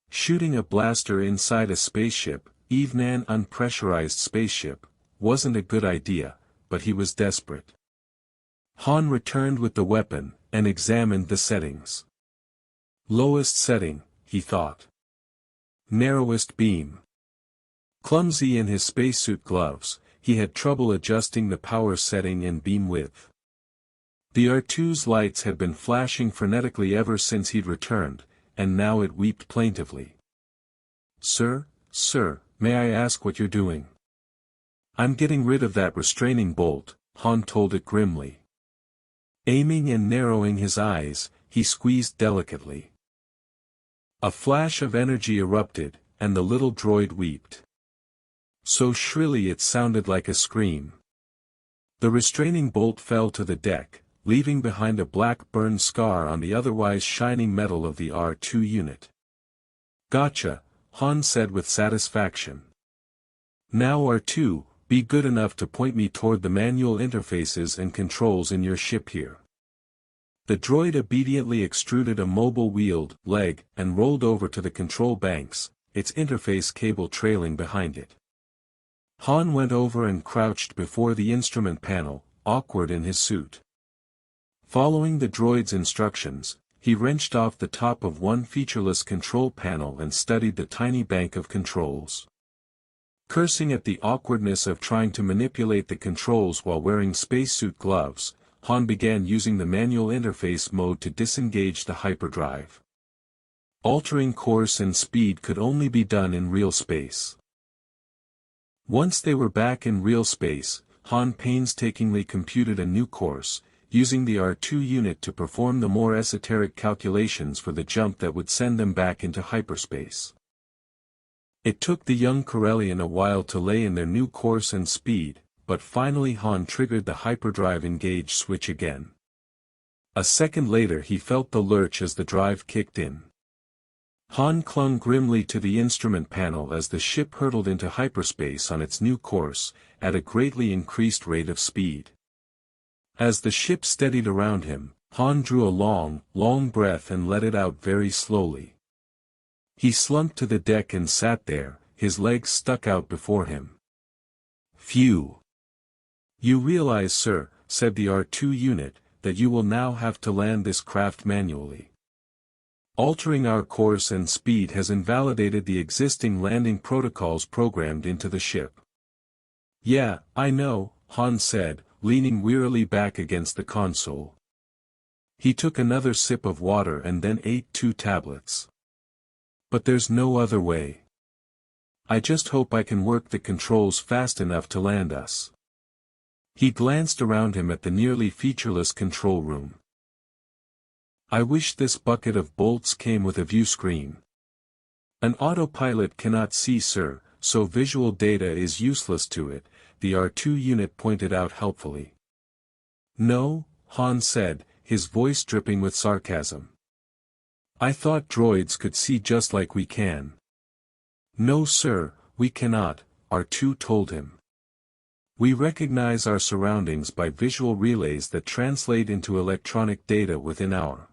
Shooting a blaster inside a spaceship, even an unpressurized spaceship, wasn't a good idea, but he was desperate. Han returned with the weapon, and examined the settings. Lowest setting, he thought. Narrowest beam. Clumsy in his spacesuit gloves, he had trouble adjusting the power setting and beam width. The R2's lights had been flashing frenetically ever since he'd returned, and now it weeped plaintively. Sir, may I ask what you're doing?" "I'm getting rid of that restraining bolt," Han told it grimly. Aiming and narrowing his eyes, he squeezed delicately. A flash of energy erupted, and the little droid wept. So shrilly it sounded like a scream. The restraining bolt fell to the deck, leaving behind a black burned scar on the otherwise shining metal of the R2 unit. "Gotcha," Han said with satisfaction. "Now R2, be good enough to point me toward the manual interfaces and controls in your ship here." The droid obediently extruded a mobile wheeled leg and rolled over to the control banks, its interface cable trailing behind it. Han went over and crouched before the instrument panel, awkward in his suit. Following the droid's instructions, he wrenched off the top of one featureless control panel and studied the tiny bank of controls. Cursing at the awkwardness of trying to manipulate the controls while wearing spacesuit gloves, Han began using the manual interface mode to disengage the hyperdrive. Altering course and speed could only be done in real space. Once they were back in real space, Han painstakingly computed a new course, using the R2 unit to perform the more esoteric calculations for the jump that would send them back into hyperspace. It took the young Corellian a while to lay in their new course and speed, but finally Han triggered the hyperdrive engage switch again. A second later he felt the lurch as the drive kicked in. Han clung grimly to the instrument panel as the ship hurtled into hyperspace on its new course, at a greatly increased rate of speed. As the ship steadied around him, Han drew a long breath and let it out very slowly. He slumped to the deck and sat there, his legs stuck out before him. "Phew. You realize, sir," said the R2 unit, "that you will now have to land this craft manually. Altering our course and speed has invalidated the existing landing protocols programmed into the ship." "Yeah, I know," Han said, leaning wearily back against the console. He took another sip of water and then ate 2 tablets. "But there's no other way. I just hope I can work the controls fast enough to land us." He glanced around him at the nearly featureless control room. "I wish this bucket of bolts came with a view screen. An autopilot cannot see, sir, so visual data is useless to it," the R2 unit pointed out helpfully. "No," Han said, his voice dripping with sarcasm. "I thought droids could see just like we can." "No, sir, we cannot," R2 told him. "We recognize our surroundings by visual relays that translate into electronic data within our—"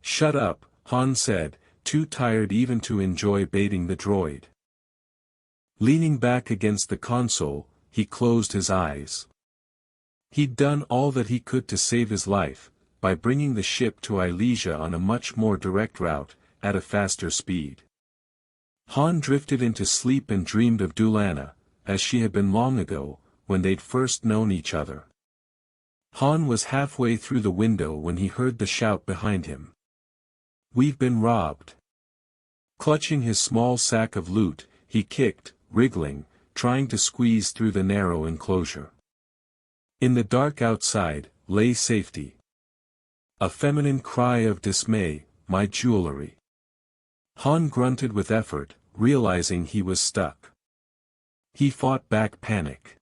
"Shut up," Han said, too tired even to enjoy baiting the droid. Leaning back against the console, he closed his eyes. He'd done all that he could to save his life, by bringing the ship to Ilesia on a much more direct route, at a faster speed. Han drifted into sleep and dreamed of Dulana, as she had been long ago, when they'd first known each other. Han was halfway through the window when he heard the shout behind him. "We've been robbed." Clutching his small sack of loot, he kicked, wriggling, trying to squeeze through the narrow enclosure. In the dark outside, lay safety. A feminine cry of dismay, "My jewelry." Han grunted with effort, realizing he was stuck. He fought back panic.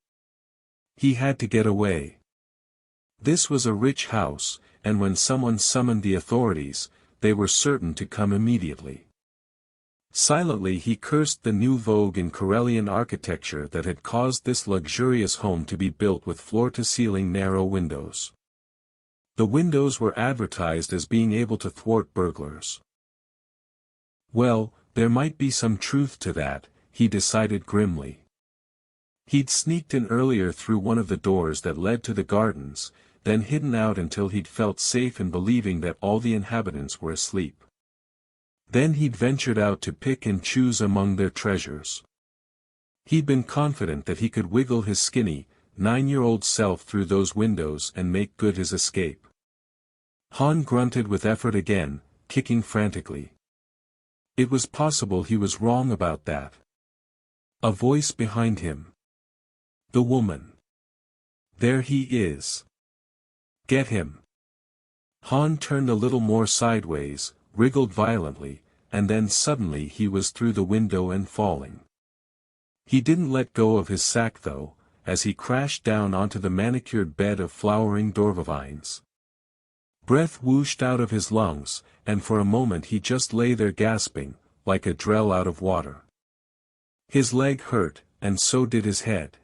He had to get away. This was a rich house, and when someone summoned the authorities, they were certain to come immediately. Silently he cursed the new vogue in Corellian architecture that had caused this luxurious home to be built with floor-to-ceiling narrow windows. The windows were advertised as being able to thwart burglars. Well, there might be some truth to that, he decided grimly. He'd sneaked in earlier through one of the doors that led to the gardens, then hidden out until he'd felt safe in believing that all the inhabitants were asleep. Then he'd ventured out to pick and choose among their treasures. He'd been confident that he could wiggle his skinny, 9-year-old self through those windows and make good his escape. Han grunted with effort again, kicking frantically. It was possible he was wrong about that. A voice behind him. The woman. "There he is. Get him." Han turned a little more sideways, wriggled violently, and then suddenly he was through the window and falling. He didn't let go of his sack though, as he crashed down onto the manicured bed of flowering dorvavines. Breath whooshed out of his lungs, and for a moment he just lay there gasping, like a drell out of water. His leg hurt, and so did his head.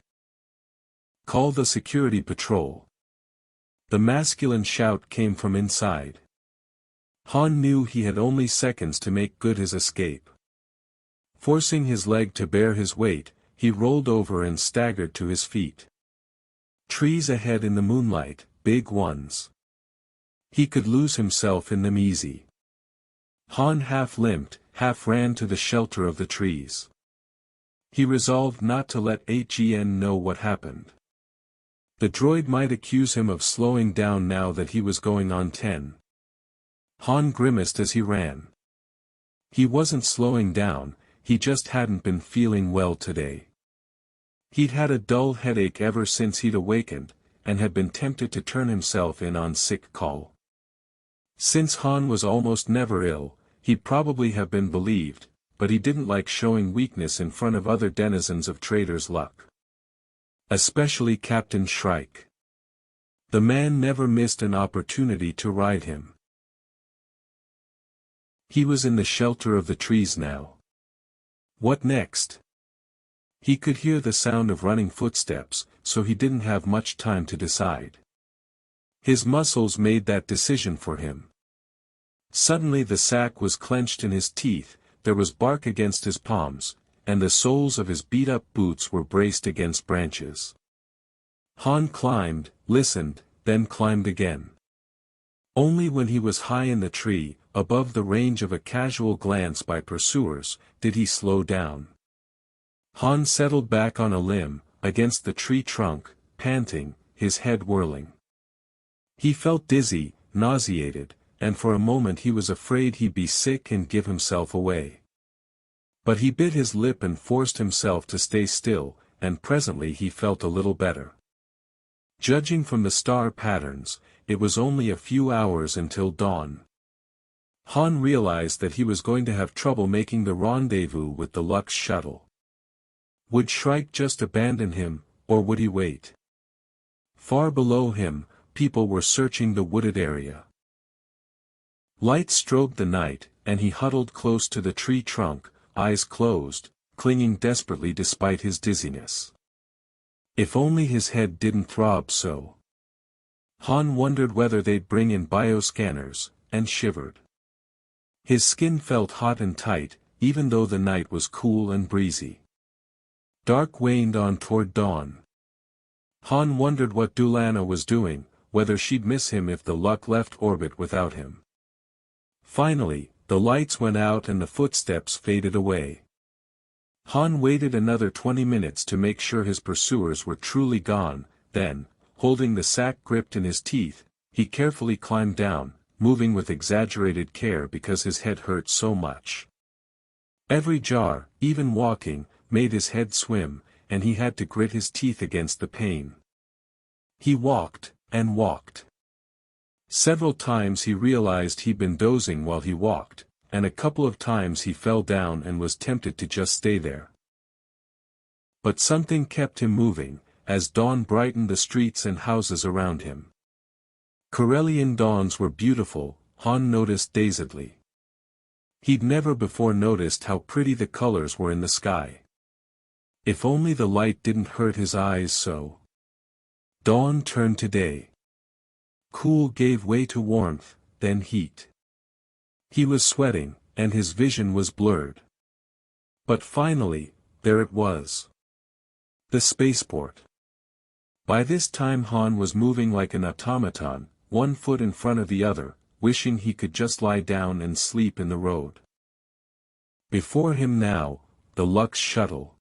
"Call the security patrol." The masculine shout came from inside. Han knew he had only seconds to make good his escape. Forcing his leg to bear his weight, he rolled over and staggered to his feet. Trees ahead in the moonlight, big ones. He could lose himself in them easy. Han half limped, half ran to the shelter of the trees. He resolved not to let HEN know what happened. The droid might accuse him of slowing down now that he was going on 10. Han grimaced as he ran. He wasn't slowing down, he just hadn't been feeling well today. He'd had a dull headache ever since he'd awakened, and had been tempted to turn himself in on sick call. Since Han was almost never ill, he'd probably have been believed, but he didn't like showing weakness in front of other denizens of Trader's Luck. Especially Captain Shrike. The man never missed an opportunity to ride him. He was in the shelter of the trees now. What next? He could hear the sound of running footsteps, so he didn't have much time to decide. His muscles made that decision for him. Suddenly the sack was clenched in his teeth, there was bark against his palms, and the soles of his beat-up boots were braced against branches. Han climbed, listened, then climbed again. Only when he was high in the tree, above the range of a casual glance by pursuers, did he slow down. Han settled back on a limb, against the tree trunk, panting, his head whirling. He felt dizzy, nauseated, and for a moment he was afraid he'd be sick and give himself away. But he bit his lip and forced himself to stay still, and presently he felt a little better. Judging from the star patterns, it was only a few hours until dawn. Han realized that he was going to have trouble making the rendezvous with the Lux shuttle. Would Shrike just abandon him, or would he wait? Far below him, people were searching the wooded area. Light strobed the night, and he huddled close to the tree trunk, eyes closed, clinging desperately despite his dizziness. If only his head didn't throb so. Han wondered whether they'd bring in bioscanners, and shivered. His skin felt hot and tight, even though the night was cool and breezy. Dark waned on toward dawn. Han wondered what Dulana was doing, whether she'd miss him if the Luck left orbit without him. Finally, the lights went out and the footsteps faded away. Han waited another 20 minutes to make sure his pursuers were truly gone, then, holding the sack gripped in his teeth, he carefully climbed down, moving with exaggerated care because his head hurt so much. Every jar, even walking, made his head swim, and he had to grit his teeth against the pain. He walked, and walked. Several times he realized he'd been dozing while he walked, and a couple of times he fell down and was tempted to just stay there. But something kept him moving, as dawn brightened the streets and houses around him. Corellian dawns were beautiful, Han noticed dazedly. He'd never before noticed how pretty the colors were in the sky. If only the light didn't hurt his eyes so. Dawn turned to day. Cool gave way to warmth, then heat. He was sweating, and his vision was blurred. But finally, there it was. The spaceport. By this time Han was moving like an automaton, one foot in front of the other, wishing he could just lie down and sleep in the road. Before him now, the Lux shuttle.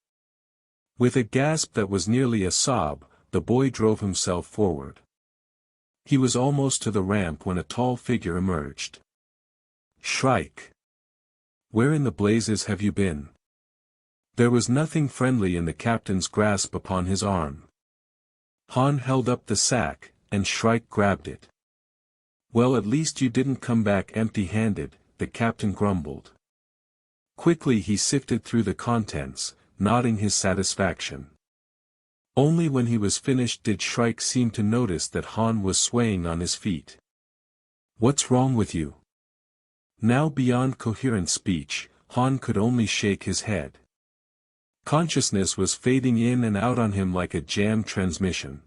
With a gasp that was nearly a sob, the boy drove himself forward. He was almost to the ramp when a tall figure emerged. Shrike. Where in the blazes have you been? There was nothing friendly in the captain's grasp upon his arm. Han held up the sack, and Shrike grabbed it. Well, at least you didn't come back empty-handed, the captain grumbled. Quickly he sifted through the contents, nodding his satisfaction. Only when he was finished did Shrike seem to notice that Han was swaying on his feet. What's wrong with you? Now beyond coherent speech, Han could only shake his head. Consciousness was fading in and out on him like a jammed transmission.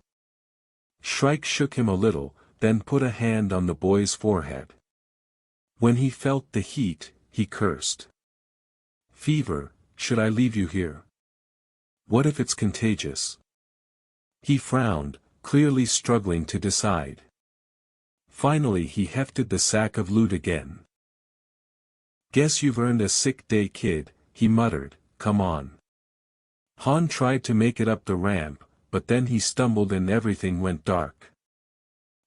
Shrike shook him a little, then put a hand on the boy's forehead. When he felt the heat, he cursed. Fever, should I leave you here? What if it's contagious? He frowned, clearly struggling to decide. Finally he hefted the sack of loot again. Guess you've earned a sick day, kid, he muttered, come on. Han tried to make it up the ramp, but then he stumbled and everything went dark.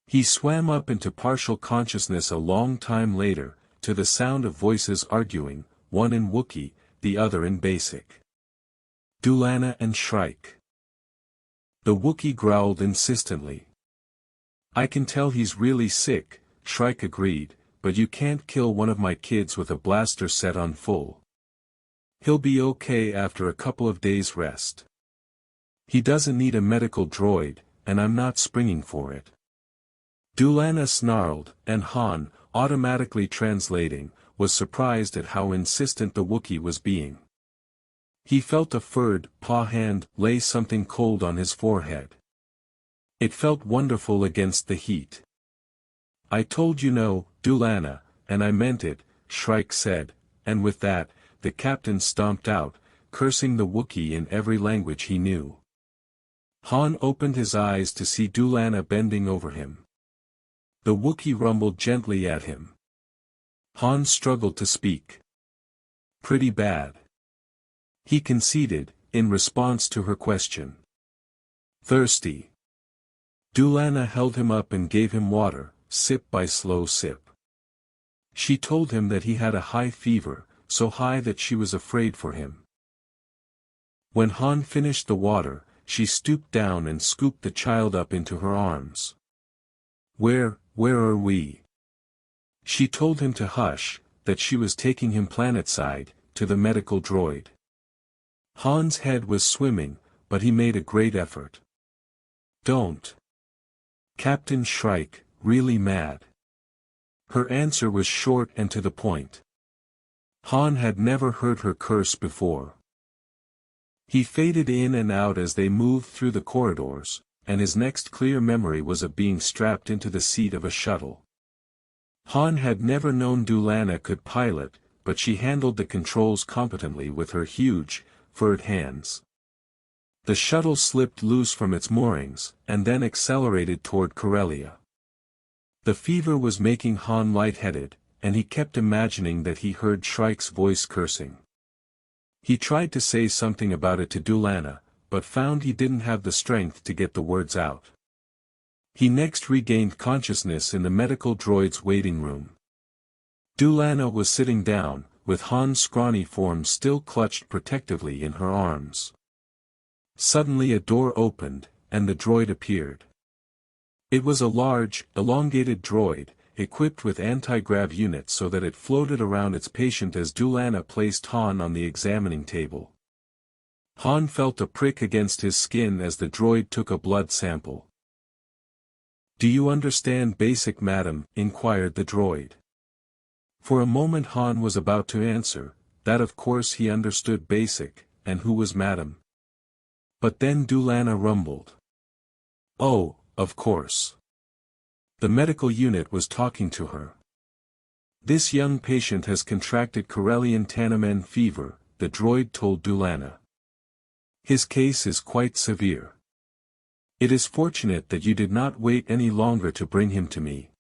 He swam up into partial consciousness a long time later, to the sound of voices arguing, one in Wookiee, the other in Basic. Dulana and Shrike. The Wookiee growled insistently. I can tell he's really sick, Shrike agreed, but you can't kill one of my kids with a blaster set on full. He'll be okay after a couple of days' rest. He doesn't need a medical droid, and I'm not springing for it. Dulana snarled, and Han, automatically translating, was surprised at how insistent the Wookiee was being. He felt a furred, paw hand lay something cold on his forehead. It felt wonderful against the heat. I told you no, Dulana, and I meant it, Shrike said, and with that, the captain stomped out, cursing the Wookiee in every language he knew. Han opened his eyes to see Dulana bending over him. The Wookiee rumbled gently at him. Han struggled to speak. Pretty bad. He conceded, in response to her question. Thirsty. Dulana held him up and gave him water, sip by slow sip. She told him that he had a high fever, so high that she was afraid for him. When Han finished the water, she stooped down and scooped the child up into her arms. Where are we? She told him to hush, that she was taking him planetside, to the medical droid. Han's head was swimming, but he made a great effort. Don't. Captain Shrike, really mad. Her answer was short and to the point. Han had never heard her curse before. He faded in and out as they moved through the corridors, and his next clear memory was of being strapped into the seat of a shuttle. Han had never known Dulana could pilot, but she handled the controls competently with her huge, furred hands. The shuttle slipped loose from its moorings, and then accelerated toward Corellia. The fever was making Han lightheaded, and he kept imagining that he heard Shrike's voice cursing. He tried to say something about it to Dulana, but found he didn't have the strength to get the words out. He next regained consciousness in the medical droid's waiting room. Dulana was sitting down, with Han's scrawny form still clutched protectively in her arms. Suddenly a door opened, and the droid appeared. It was a large, elongated droid, equipped with anti-grav units so that it floated around its patient as Dulana placed Han on the examining table. Han felt a prick against his skin as the droid took a blood sample. Do you understand Basic, madam? Inquired the droid. For a moment Han was about to answer, that of course he understood Basic, and who was madam. But then Dulana rumbled. Oh, of course. The medical unit was talking to her. This young patient has contracted Corellian Tanamen fever, the droid told Dulana. His case is quite severe. It is fortunate that you did not wait any longer to bring him to me.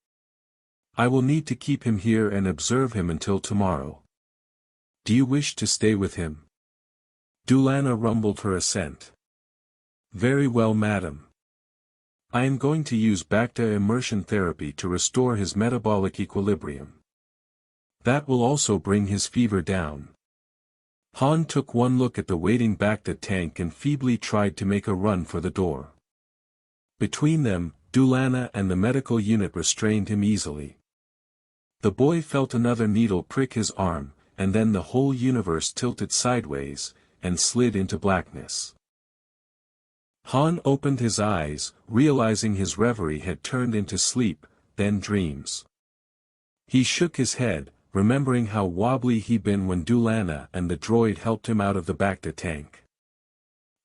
I will need to keep him here and observe him until tomorrow. Do you wish to stay with him? Dulana rumbled her assent. Very well, madam. I am going to use Bacta immersion therapy to restore his metabolic equilibrium. That will also bring his fever down. Han took one look at the waiting Bacta tank and feebly tried to make a run for the door. Between them, Dulana and the medical unit restrained him easily. The boy felt another needle prick his arm, and then the whole universe tilted sideways, and slid into blackness. Han opened his eyes, realizing his reverie had turned into sleep, then dreams. He shook his head, remembering how wobbly he'd been when Dulana and the droid helped him out of the Bacta tank.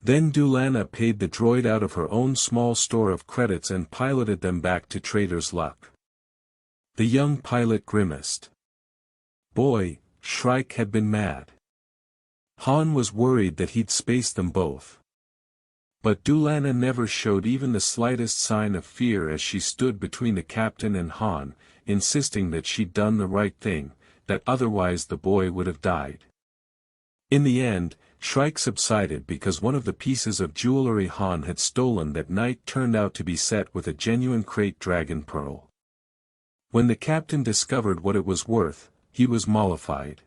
Then Dulana paid the droid out of her own small store of credits and piloted them back to Trader's Luck. The young pilot grimaced. Boy, Shrike had been mad. Han was worried that he'd spaced them both. But Dulana never showed even the slightest sign of fear as she stood between the captain and Han, insisting that she'd done the right thing, that otherwise the boy would have died. In the end, Shrike subsided because one of the pieces of jewelry Han had stolen that night turned out to be set with a genuine crate dragon pearl. When the captain discovered what it was worth, he was mollified.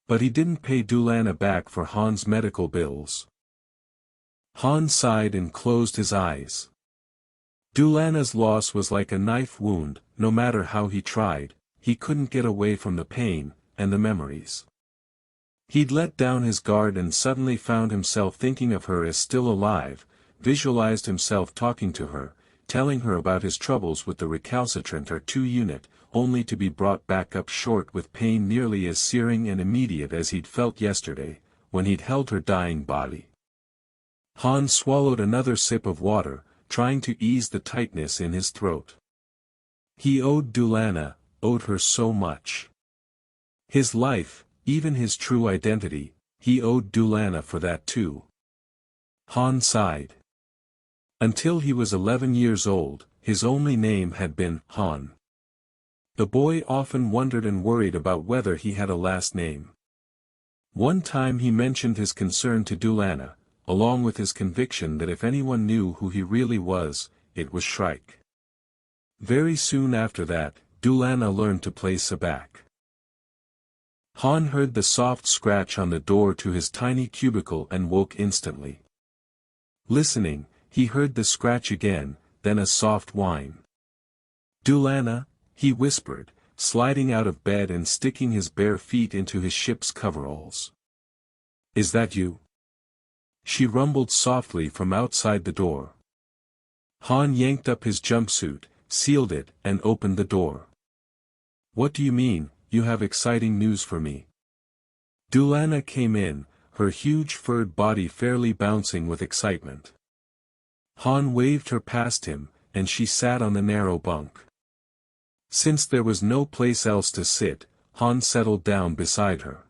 But he didn't pay Dulana back for Han's medical bills. Han sighed and closed his eyes. Dulana's loss was like a knife wound. No matter how he tried, he couldn't get away from the pain, and the memories. He'd let down his guard and suddenly found himself thinking of her as still alive, visualized himself talking to her, telling her about his troubles with the recalcitrant R2 unit, only to be brought back up short with pain nearly as searing and immediate as he'd felt yesterday, when he'd held her dying body. Han swallowed another sip of water, trying to ease the tightness in his throat. He owed her so much. His life, even his true identity, he owed Dulana for that too. Han sighed. Until he was 11 years old, his only name had been Han. The boy often wondered and worried about whether he had a last name. One time he mentioned his concern to Dulana, along with his conviction that if anyone knew who he really was, it was Shrike. Very soon after that, Dulana learned to play sabacc. Han heard the soft scratch on the door to his tiny cubicle and woke instantly. Listening, he heard the scratch again, then a soft whine. "Dulana," he whispered, sliding out of bed and sticking his bare feet into his ship's coveralls. "Is that you?" She rumbled softly from outside the door. Han yanked up his jumpsuit, sealed it, and opened the door. "What do you mean, you have exciting news for me?" Dulana came in, her huge furred body fairly bouncing with excitement. Han waved her past him, and she sat on the narrow bunk. Since there was no place else to sit, Han settled down beside her.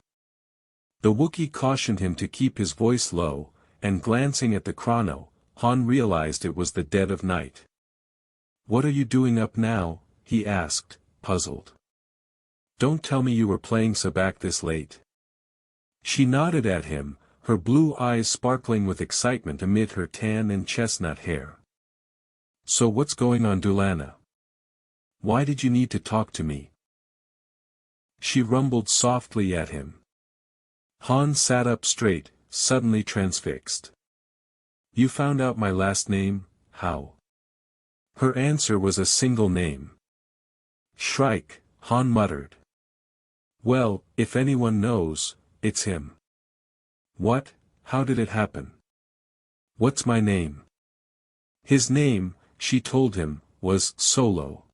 The Wookiee cautioned him to keep his voice low, and glancing at the chrono, Han realized it was the dead of night. "What are you doing up now?" he asked, puzzled. "Don't tell me you were playing sabacc this late." She nodded at him, her blue eyes sparkling with excitement amid her tan and chestnut hair. "So what's going on, Dulana? Why did you need to talk to me?" She rumbled softly at him. Han sat up straight, suddenly transfixed. "You found out my last name, how?" Her answer was a single name. "Shrike," Han muttered. "Well, if anyone knows, it's him." "What? How did it happen?" "What's my name?" His name, she told him, was Solo.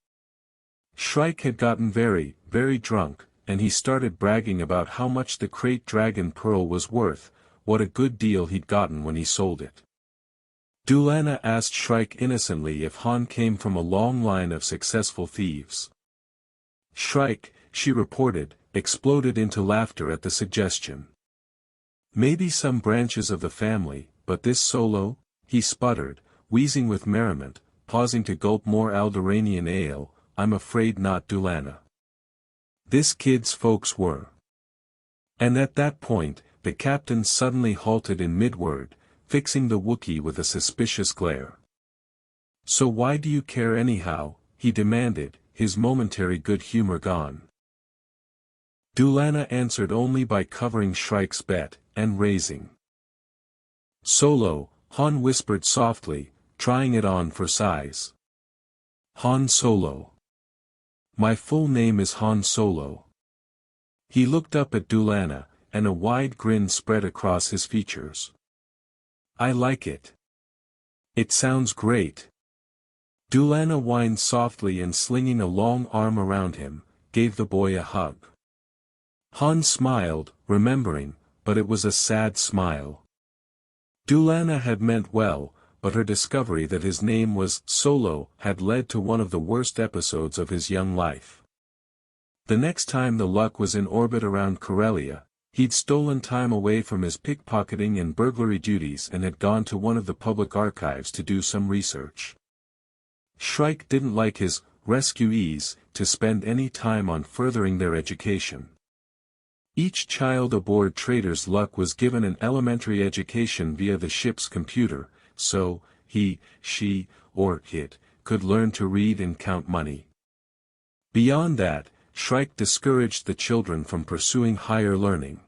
Shrike had gotten very, very drunk, and he started bragging about how much the crate dragon pearl was worth, what a good deal he'd gotten when he sold it. Dulana asked Shrike innocently if Han came from a long line of successful thieves. Shrike, she reported, exploded into laughter at the suggestion. "Maybe some branches of the family, but this Solo," he sputtered, wheezing with merriment, pausing to gulp more Alderaanian ale, "I'm afraid not, Dulana. This kid's folks were." And at that point, the captain suddenly halted in mid-word, fixing the Wookiee with a suspicious glare. "So why do you care anyhow?" he demanded, his momentary good humor gone. Dulana answered only by covering Shrike's bet, and raising. "Solo," Han whispered softly, trying it on for size. "Han Solo. My full name is Han Solo." He looked up at Dulana, and a wide grin spread across his features. "I like it. It sounds great." Dulana whined softly and slinging a long arm around him, gave the boy a hug. Han smiled, remembering, but it was a sad smile. Dulana had meant well, but her discovery that his name was Solo had led to one of the worst episodes of his young life. The next time the Luck was in orbit around Corellia, he'd stolen time away from his pickpocketing and burglary duties and had gone to one of the public archives to do some research. Shrike didn't like his rescuees to spend any time on furthering their education. Each child aboard Trader's Luck was given an elementary education via the ship's computer, so he, she, or it could learn to read and count money. Beyond that, Shrike discouraged the children from pursuing higher learning.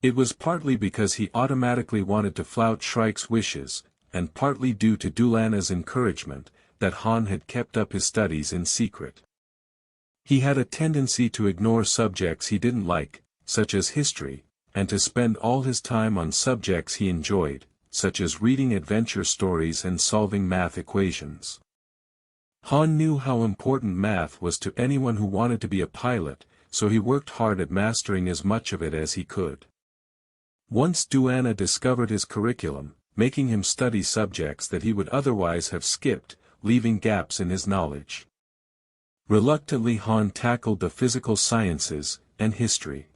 It was partly because he automatically wanted to flout Shrike's wishes, and partly due to Dulana's encouragement, that Han had kept up his studies in secret. He had a tendency to ignore subjects he didn't like, such as history, and to spend all his time on subjects he enjoyed, such as reading adventure stories and solving math equations. Han knew how important math was to anyone who wanted to be a pilot, so he worked hard at mastering as much of it as he could. Once Dulana discovered his curriculum, making him study subjects that he would otherwise have skipped, leaving gaps in his knowledge. Reluctantly Han tackled the physical sciences, and history.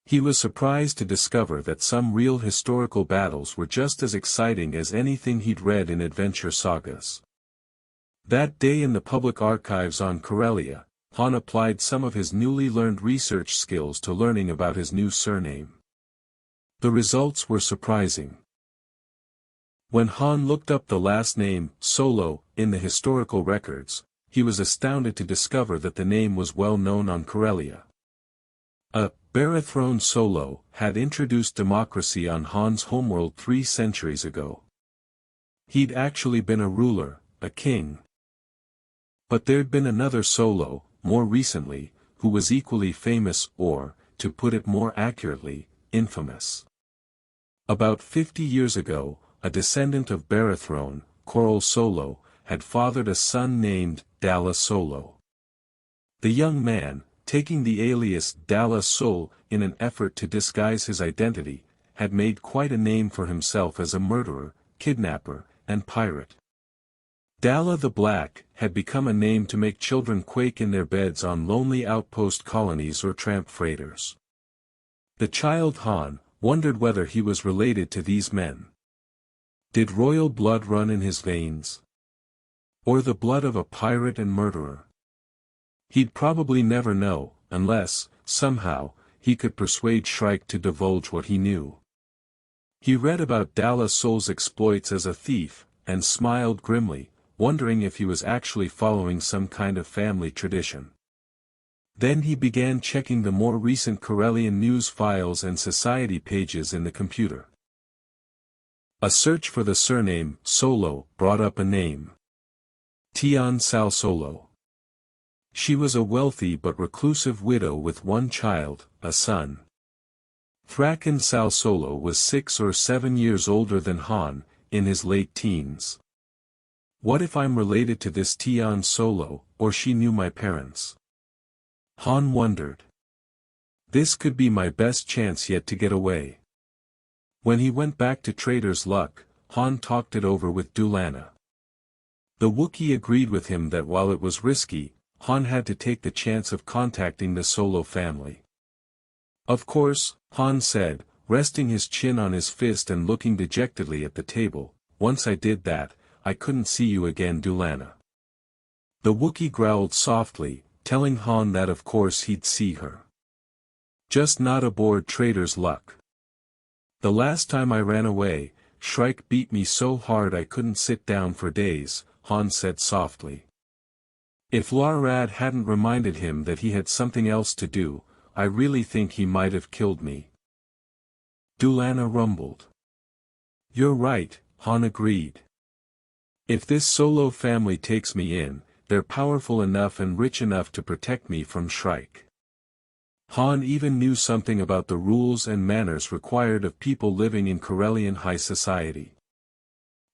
He was surprised to discover that some real historical battles were just as exciting as anything he'd read in adventure sagas. That day in the public archives on Corellia, Han applied some of his newly learned research skills to learning about his new surname. The results were surprising. When Han looked up the last name, Solo, in the historical records, he was astounded to discover that the name was well known on Corellia. A Barathron Solo had introduced democracy on Han's homeworld 3 centuries ago. He'd actually been a ruler, a king. But there'd been another Solo, more recently, who was equally famous or, to put it more accurately, infamous. About 50 years ago, a descendant of Barathron, Coral Solo, had fathered a son named Dalla Solo. The young man, taking the alias Dalla Sol in an effort to disguise his identity, had made quite a name for himself as a murderer, kidnapper, and pirate. Dalla the Black had become a name to make children quake in their beds on lonely outpost colonies or tramp freighters. The child Han wondered whether he was related to these men. Did royal blood run in his veins? Or the blood of a pirate and murderer? He'd probably never know, unless, somehow, he could persuade Shrike to divulge what he knew. He read about Dalla Sol's exploits as a thief, and smiled grimly, wondering if he was actually following some kind of family tradition. Then he began checking the more recent Corellian news files and society pages in the computer. A search for the surname Solo brought up a name. Tian Sal Solo. She was a wealthy but reclusive widow with one child, a son. Thraken Sal Solo was 6 or 7 years older than Han, in his late teens. What if I'm related to this Tian Solo, or she knew my parents? Han wondered. This could be my best chance yet to get away. When he went back to Trader's Luck, Han talked it over with Dulana. The Wookiee agreed with him that while it was risky, Han had to take the chance of contacting the Solo family. Of course, Han said, resting his chin on his fist and looking dejectedly at the table, once I did that, I couldn't see you again, Dulana. The Wookiee growled softly, telling Han that of course he'd see her. Just not aboard Trader's Luck. The last time I ran away, Shrike beat me so hard I couldn't sit down for days, Han said softly. If Larrad hadn't reminded him that he had something else to do, I really think he might have killed me. Dulana rumbled. You're right, Han agreed. If this Solo family takes me in, they're powerful enough and rich enough to protect me from Shrike. Han even knew something about the rules and manners required of people living in Corellian high society.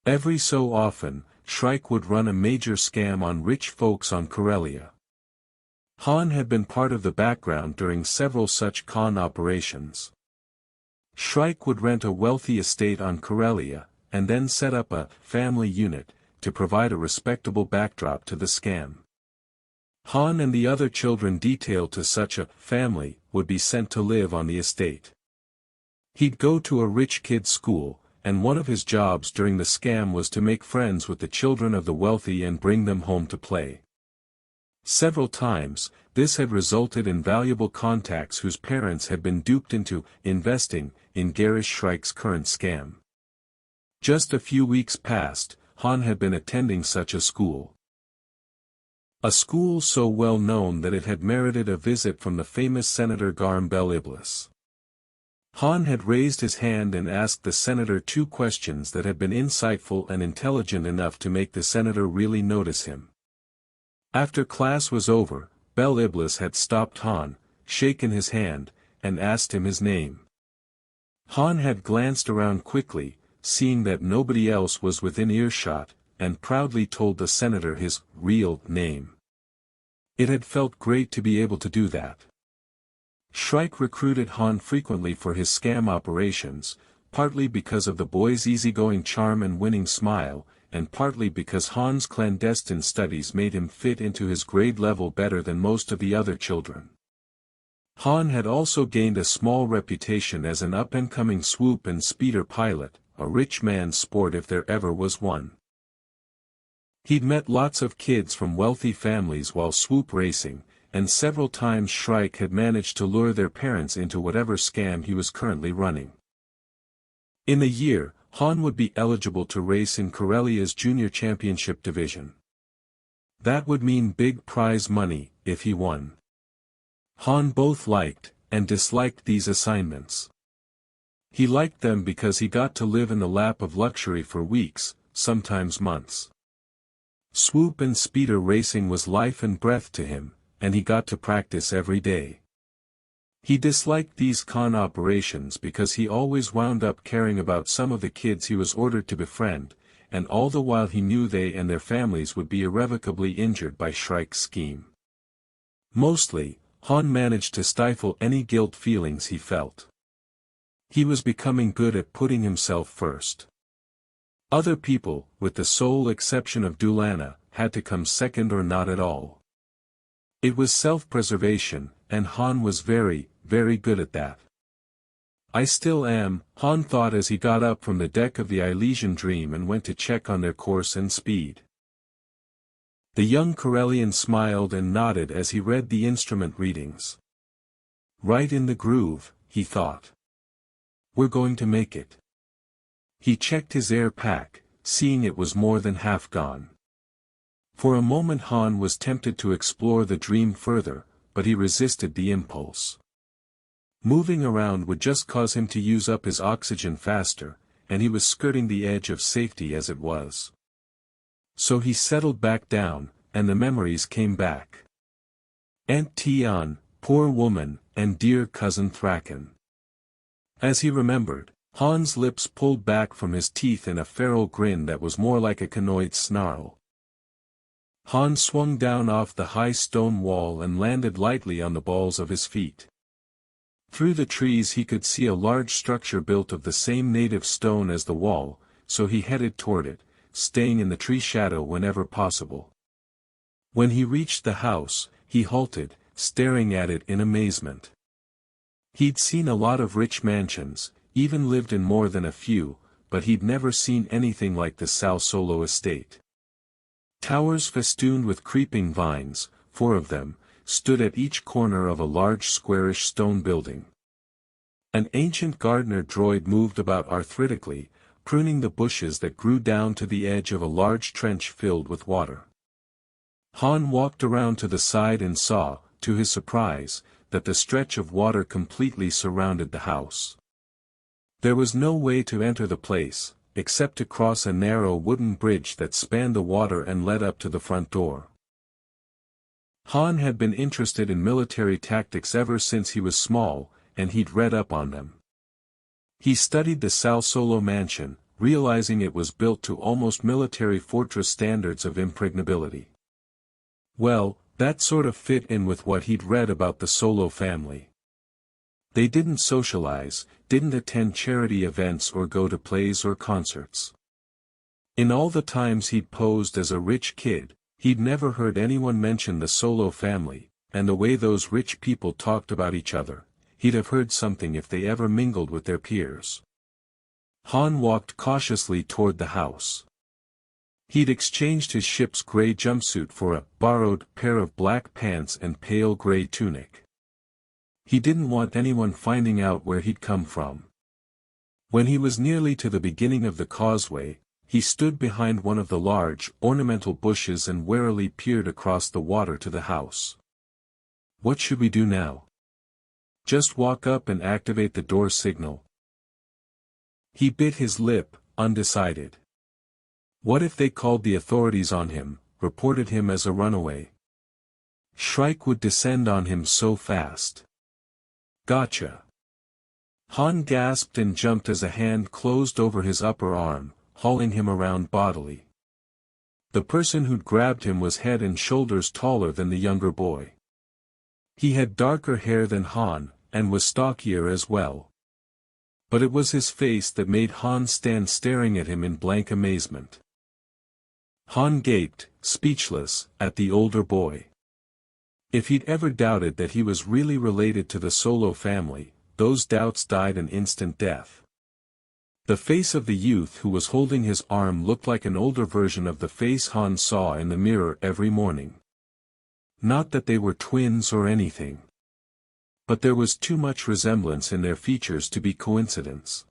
Every so often, Shrike would run a major scam on rich folks on Corellia. Han had been part of the background during several such con operations. Shrike would rent a wealthy estate on Corellia, and then set up a family unit, to provide a respectable backdrop to the scam. Han and the other children detailed to such a family would be sent to live on the estate. He'd go to a rich kid's school, and one of his jobs during the scam was to make friends with the children of the wealthy and bring them home to play. Several times, this had resulted in valuable contacts whose parents had been duped into investing in garish Shrike's current scam. Just a few weeks past, Han had been attending such a school. A school so well known that it had merited a visit from the famous Senator Garm Bel Iblis. Han had raised his hand and asked the senator 2 questions that had been insightful and intelligent enough to make the senator really notice him. After class was over, Bel Iblis had stopped Han, shaken his hand, and asked him his name. Han had glanced around quickly, seeing that nobody else was within earshot, and proudly told the senator his real name. It had felt great to be able to do that. Shrike recruited Han frequently for his scam operations, partly because of the boy's easygoing charm and winning smile, and partly because Han's clandestine studies made him fit into his grade level better than most of the other children. Han had also gained a small reputation as an up-and-coming swoop and speeder pilot, a rich man's sport if there ever was one. He'd met lots of kids from wealthy families while swoop racing, and several times Shrike had managed to lure their parents into whatever scam he was currently running. In a year, Han would be eligible to race in Corellia's junior championship division. That would mean big prize money, if he won. Han both liked and disliked these assignments. He liked them because he got to live in the lap of luxury for weeks, sometimes months. Swoop and speeder racing was life and breath to him, and he got to practice every day. He disliked these con operations because he always wound up caring about some of the kids he was ordered to befriend, and all the while he knew they and their families would be irrevocably injured by Shrike's scheme. Mostly, Han managed to stifle any guilt feelings he felt. He was becoming good at putting himself first. Other people, with the sole exception of Dulana, had to come second or not at all. It was self-preservation, and Han was very, very good at that. I still am, Han thought as he got up from the deck of the Elysian Dream and went to check on their course and speed. The young Corellian smiled and nodded as he read the instrument readings. Right in the groove, he thought. We're going to make it. He checked his air pack, seeing it was more than half gone. For a moment Han was tempted to explore the dream further, but he resisted the impulse. Moving around would just cause him to use up his oxygen faster, and he was skirting the edge of safety as it was. So he settled back down, and the memories came back. Aunt Tian, poor woman, and dear cousin Thraken. As he remembered, Han's lips pulled back from his teeth in a feral grin that was more like a conoid snarl. Han swung down off the high stone wall and landed lightly on the balls of his feet. Through the trees he could see a large structure built of the same native stone as the wall, so he headed toward it, staying in the tree shadow whenever possible. When he reached the house, he halted, staring at it in amazement. He'd seen a lot of rich mansions, even lived in more than a few, but he'd never seen anything like the Sal Solo estate. Towers festooned with creeping vines, 4 of them, stood at each corner of a large squarish stone building. An ancient gardener droid moved about arthritically, pruning the bushes that grew down to the edge of a large trench filled with water. Han walked around to the side and saw, to his surprise, that the stretch of water completely surrounded the house. There was no way to enter the place, except to cross a narrow wooden bridge that spanned the water and led up to the front door. Han had been interested in military tactics ever since he was small, and he'd read up on them. He studied the Sal Solo mansion, realizing it was built to almost military fortress standards of impregnability. Well, that sort of fit in with what he'd read about the Solo family. They didn't socialize, didn't attend charity events or go to plays or concerts. In all the times he'd posed as a rich kid, he'd never heard anyone mention the Solo family, and the way those rich people talked about each other, he'd have heard something if they ever mingled with their peers. Han walked cautiously toward the house. He'd exchanged his ship's gray jumpsuit for a borrowed pair of black pants and pale gray tunic. He didn't want anyone finding out where he'd come from. When he was nearly to the beginning of the causeway, he stood behind one of the large, ornamental bushes and warily peered across the water to the house. What should we do now? Just walk up and activate the door signal. He bit his lip, undecided. What if they called the authorities on him, reported him as a runaway? Shrike would descend on him so fast. Gotcha. Han gasped and jumped as a hand closed over his upper arm, hauling him around bodily. The person who'd grabbed him was head and shoulders taller than the younger boy. He had darker hair than Han, and was stockier as well. But it was his face that made Han stand staring at him in blank amazement. Han gaped, speechless, at the older boy. If he'd ever doubted that he was really related to the Solo family, those doubts died an instant death. The face of the youth who was holding his arm looked like an older version of the face Han saw in the mirror every morning. Not that they were twins or anything. But there was too much resemblance in their features to be coincidence.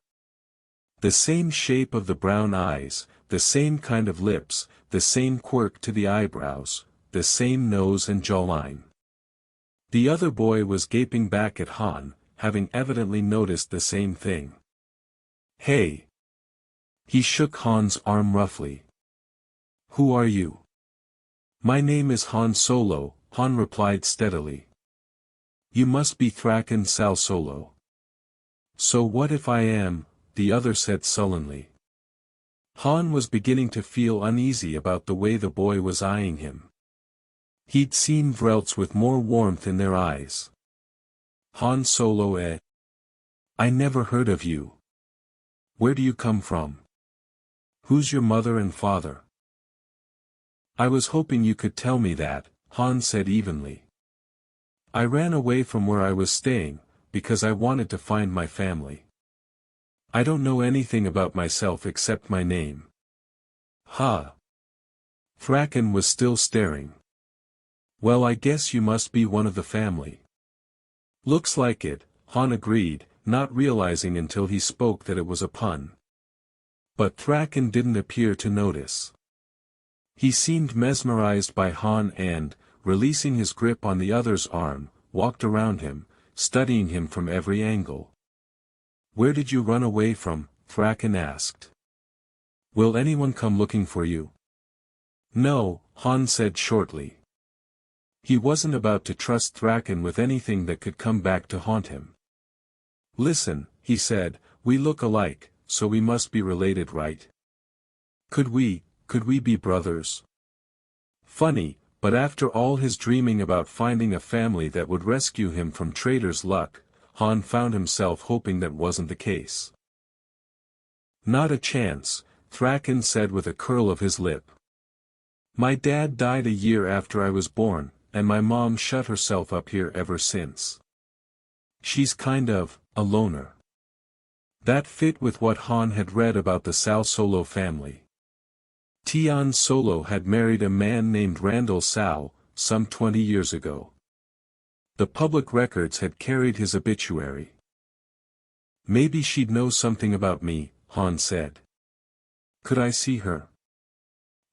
The same shape of the brown eyes, the same kind of lips, the same quirk to the eyebrows, the same nose and jawline. The other boy was gaping back at Han, having evidently noticed the same thing. Hey! He shook Han's arm roughly. Who are you? My name is Han Solo, Han replied steadily. You must be Thraken Sal Solo. So what if I am, the other said sullenly. Han was beginning to feel uneasy about the way the boy was eyeing him. He'd seen Vrelts with more warmth in their eyes. Han Solo eh? I never heard of you. Where do you come from? Who's your mother and father? I was hoping you could tell me that, Han said evenly. I ran away from where I was staying, because I wanted to find my family. I don't know anything about myself except my name. Ha! Thraken was still staring. Well, I guess you must be one of the family. Looks like it, Han agreed, not realizing until he spoke that it was a pun. But Thraken didn't appear to notice. He seemed mesmerized by Han and, releasing his grip on the other's arm, walked around him, studying him from every angle. Where did you run away from? Thraken asked. Will anyone come looking for you? No, Han said shortly. He wasn't about to trust Thraken with anything that could come back to haunt him. Listen, he said, we look alike, so we must be related, right? Could we be brothers? Funny, but after all his dreaming about finding a family that would rescue him from traitors' luck, Han found himself hoping that wasn't the case. Not a chance, Thraken said with a curl of his lip. My dad died a year after I was born, and my mom shut herself up here ever since. She's kind of a loner. That fit with what Han had read about the Sal Solo family. Tian Solo had married a man named Randall Sal, some 20 years ago. The public records had carried his obituary. Maybe she'd know something about me, Han said. Could I see her?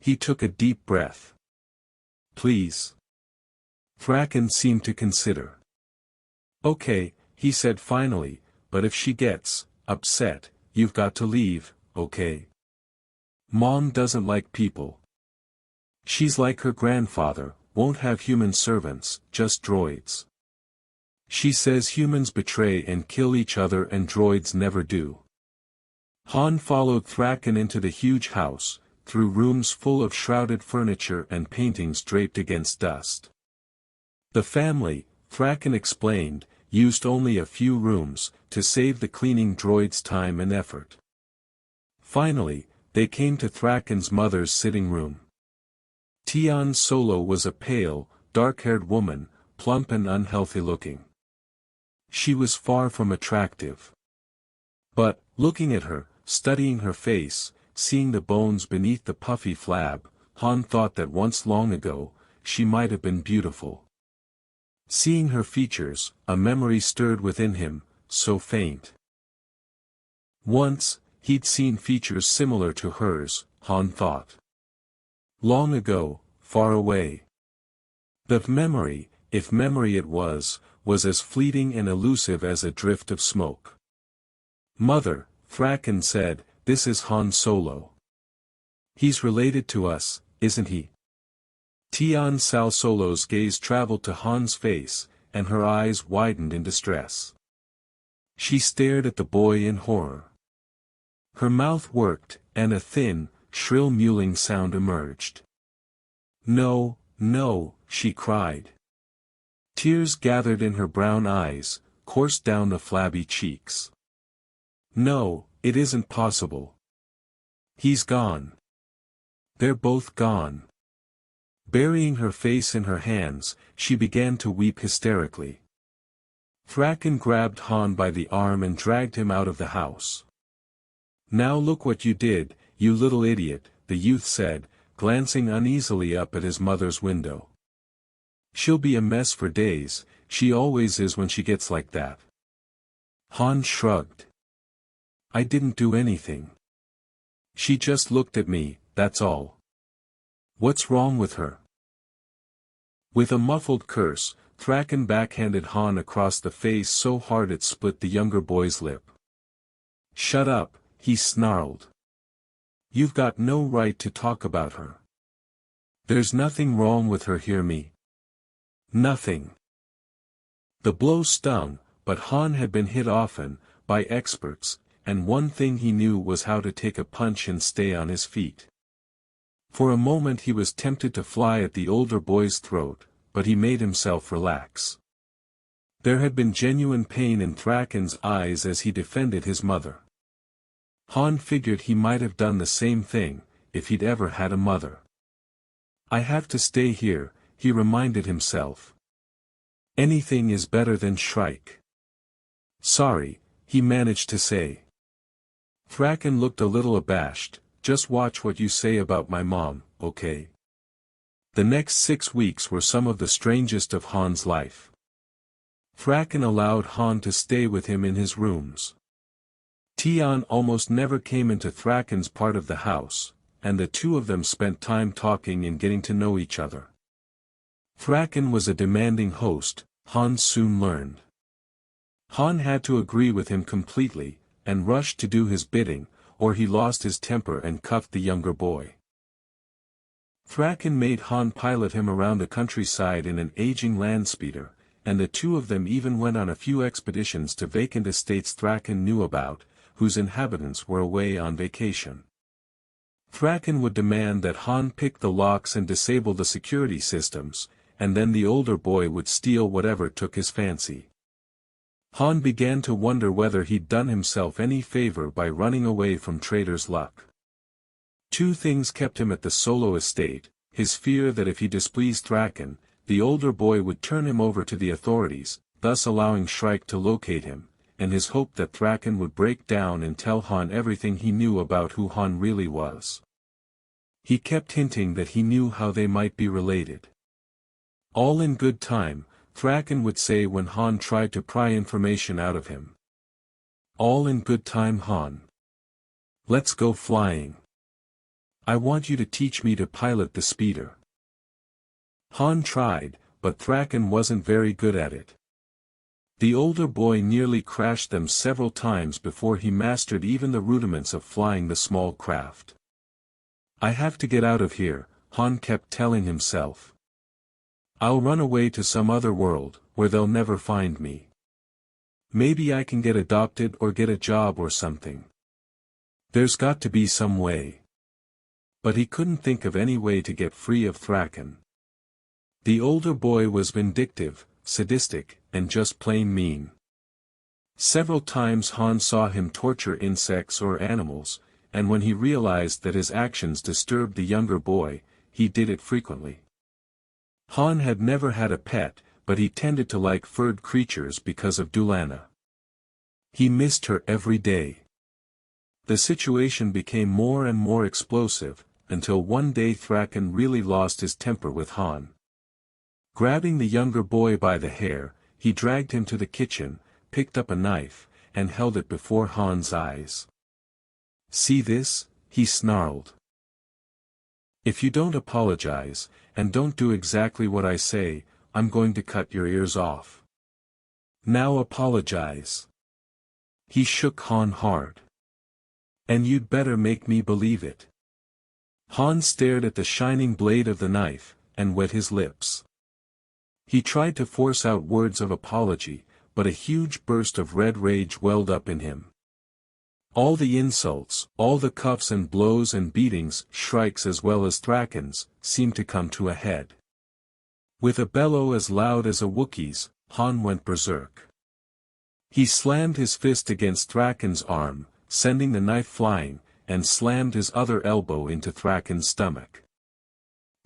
He took a deep breath. Please. Thraken seemed to consider. Okay, he said finally, but if she gets upset, you've got to leave, okay? Mom doesn't like people. She's like her grandfather, won't have human servants, just droids. She says humans betray and kill each other and droids never do. Han followed Thraken into the huge house, through rooms full of shrouded furniture and paintings draped against dust. The family, Thraken explained, used only a few rooms, to save the cleaning droids time and effort. Finally, they came to Thraken's mother's sitting room. Tian Solo was a pale, dark-haired woman, plump and unhealthy-looking. She was far from attractive. But, looking at her, studying her face, seeing the bones beneath the puffy flab, Han thought that once long ago, she might have been beautiful. Seeing her features, a memory stirred within him, so faint. Once, he'd seen features similar to hers, Han thought. Long ago, far away. The memory, if memory it was as fleeting and elusive as a drift of smoke. "Mother," Thraken said, "this is Han Solo. He's related to us, isn't he?" Tian Sal Solo's gaze traveled to Han's face, and her eyes widened in distress. She stared at the boy in horror. Her mouth worked, and a thin, shrill mewling sound emerged. "No, no," she cried. Tears gathered in her brown eyes, coursed down the flabby cheeks. "No, it isn't possible. He's gone. They're both gone." Burying her face in her hands, she began to weep hysterically. Thraken grabbed Han by the arm and dragged him out of the house. "Now look what you did, you little idiot," the youth said, glancing uneasily up at his mother's window. "She'll be a mess for days, she always is when she gets like that." Han shrugged. "I didn't do anything. She just looked at me, that's all. What's wrong with her?" With a muffled curse, Thraken backhanded Han across the face so hard it split the younger boy's lip. "Shut up," he snarled. "You've got no right to talk about her. There's nothing wrong with her, hear me? Nothing." The blow stung, but Han had been hit often, by experts, and one thing he knew was how to take a punch and stay on his feet. For a moment he was tempted to fly at the older boy's throat, but he made himself relax. There had been genuine pain in Thraken's eyes as he defended his mother. Han figured he might have done the same thing, if he'd ever had a mother. "I have to stay here," he reminded himself. "Anything is better than Shrike." "Sorry," he managed to say. Thraken looked a little abashed. "Just watch what you say about my mom, okay?" The next 6 weeks were some of the strangest of Han's life. Thraken allowed Han to stay with him in his rooms. Tian almost never came into Thraken's part of the house, and the two of them spent time talking and getting to know each other. Thraken was a demanding host, Han soon learned. Han had to agree with him completely, and rush to do his bidding, or he lost his temper and cuffed the younger boy. Thraken made Han pilot him around the countryside in an aging landspeeder, and the two of them even went on a few expeditions to vacant estates Thraken knew about, whose inhabitants were away on vacation. Thraken would demand that Han pick the locks and disable the security systems, and then the older boy would steal whatever took his fancy. Han began to wonder whether he'd done himself any favor by running away from Trader's luck. Two things kept him at the Solo estate: his fear that if he displeased Thraken, the older boy would turn him over to the authorities, thus allowing Shrike to locate him, and his hope that Thraken would break down and tell Han everything he knew about who Han really was. He kept hinting that he knew how they might be related. All in good time, Thraken would say when Han tried to pry information out of him. "All in good time, Han. Let's go flying. I want you to teach me to pilot the speeder." Han tried, but Thraken wasn't very good at it. The older boy nearly crashed them several times before he mastered even the rudiments of flying the small craft. "I have to get out of here," Han kept telling himself. "I'll run away to some other world, where they'll never find me. Maybe I can get adopted or get a job or something. There's got to be some way." But he couldn't think of any way to get free of Thraken. The older boy was vindictive, sadistic, and just plain mean. Several times Han saw him torture insects or animals, and when he realized that his actions disturbed the younger boy, he did it frequently. Han had never had a pet, but he tended to like furred creatures because of Dulana. He missed her every day. The situation became more and more explosive, until one day Thraken really lost his temper with Han. Grabbing the younger boy by the hair, he dragged him to the kitchen, picked up a knife, and held it before Han's eyes. "See this?" he snarled. "If you don't apologize, and don't do exactly what I say, I'm going to cut your ears off. Now apologize." He shook Han hard. "And you'd better make me believe it." Han stared at the shining blade of the knife, and wet his lips. He tried to force out words of apology, but a huge burst of red rage welled up in him. All the insults, all the cuffs and blows and beatings, Shrike's as well as Thraken's, seemed to come to a head. With a bellow as loud as a Wookiee's, Han went berserk. He slammed his fist against Thraken's arm, sending the knife flying, and slammed his other elbow into Thraken's stomach.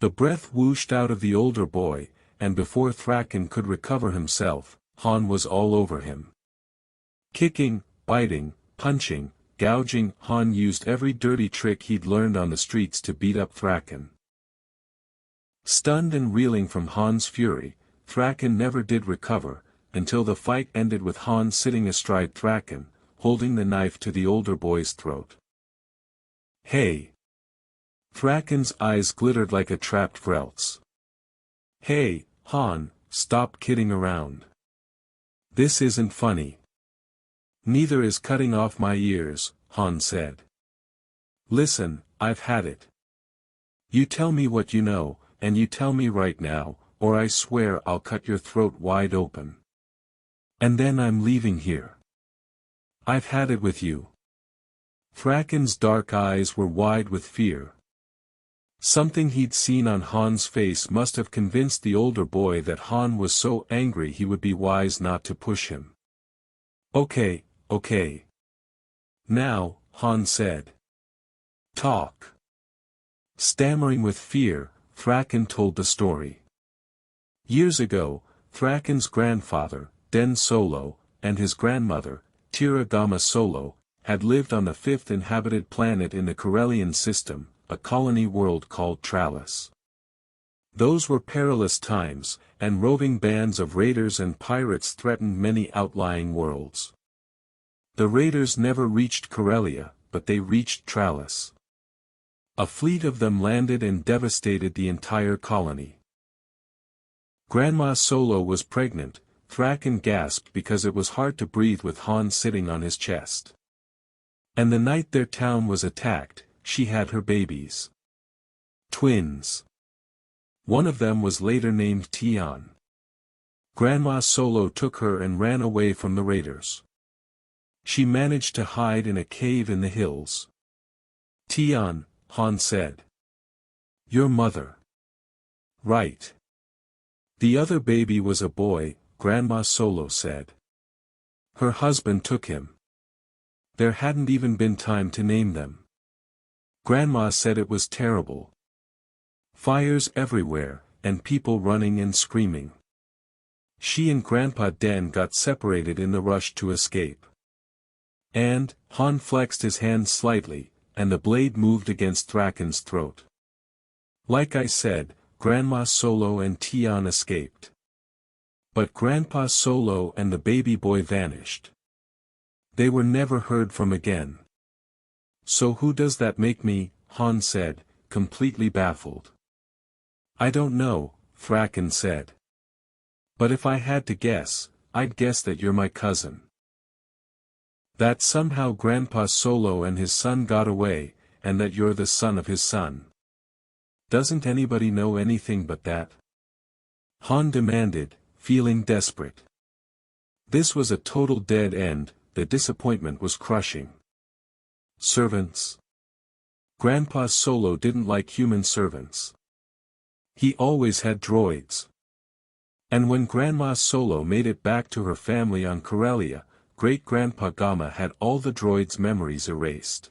The breath whooshed out of the older boy, and before Thraken could recover himself, Han was all over him. Kicking, biting, punching, gouging, Han used every dirty trick he'd learned on the streets to beat up Thraken. Stunned and reeling from Han's fury, Thraken never did recover, until the fight ended with Han sitting astride Thraken, holding the knife to the older boy's throat. "Hey!" Thraken's eyes glittered like a trapped Vrelt's. "Hey, Han, stop kidding around. This isn't funny." "Neither is cutting off my ears," Han said. "Listen, I've had it. You tell me what you know, and you tell me right now, or I swear I'll cut your throat wide open. And then I'm leaving here. I've had it with you." Thraken's dark eyes were wide with fear. Something he'd seen on Han's face must have convinced the older boy that Han was so angry he would be wise not to push him. Okay. Now," Han said. "Talk." Stammering with fear, Thraken told the story. Years ago, Thraken's grandfather, Den Solo, and his grandmother, Tira Gama Solo, had lived on the fifth inhabited planet in the Corellian system, a colony world called Tralis. Those were perilous times, and roving bands of raiders and pirates threatened many outlying worlds. The raiders never reached Corellia, but they reached Tralis. A fleet of them landed and devastated the entire colony. Grandma Solo was pregnant. Thraken gasped because it was hard to breathe with Han sitting on his chest. And the night their town was attacked, she had her babies. Twins. One of them was later named Tian. Grandma Solo took her and ran away from the raiders. She managed to hide in a cave in the hills. "Tian," Han said. "Your mother." "Right. The other baby was a boy," Grandma Solo said. "Her husband took him. There hadn't even been time to name them. Grandma said it was terrible. Fires everywhere, and people running and screaming. She and Grandpa Den got separated in the rush to escape." And, Han flexed his hand slightly, and the blade moved against Thraken's throat. "Like I said, Grandma Solo and Tian escaped. But Grandpa Solo and the baby boy vanished. They were never heard from again." "So who does that make me?" Han said, completely baffled. "I don't know," Thraken said. "But if I had to guess, I'd guess that you're my cousin. That somehow Grandpa Solo and his son got away, and that you're the son of his son. Doesn't anybody know anything but that?" Han demanded, feeling desperate. This was a total dead end, the disappointment was crushing. Servants. Grandpa Solo didn't like human servants. He always had droids. And when Grandma Solo made it back to her family on Corellia, Great-Grandpa Gama had all the droids' memories erased.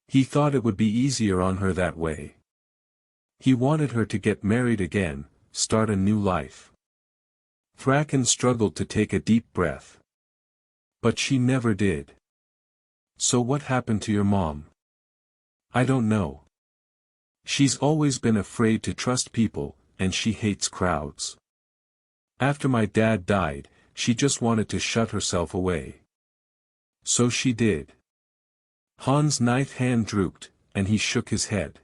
He thought it would be easier on her that way. He wanted her to get married again, start a new life. Thraken struggled to take a deep breath. But she never did. So what happened to your mom? I don't know. She's always been afraid to trust people, and she hates crowds. After my dad died, she just wanted to shut herself away. So she did. Han's knife hand drooped, and he shook his head.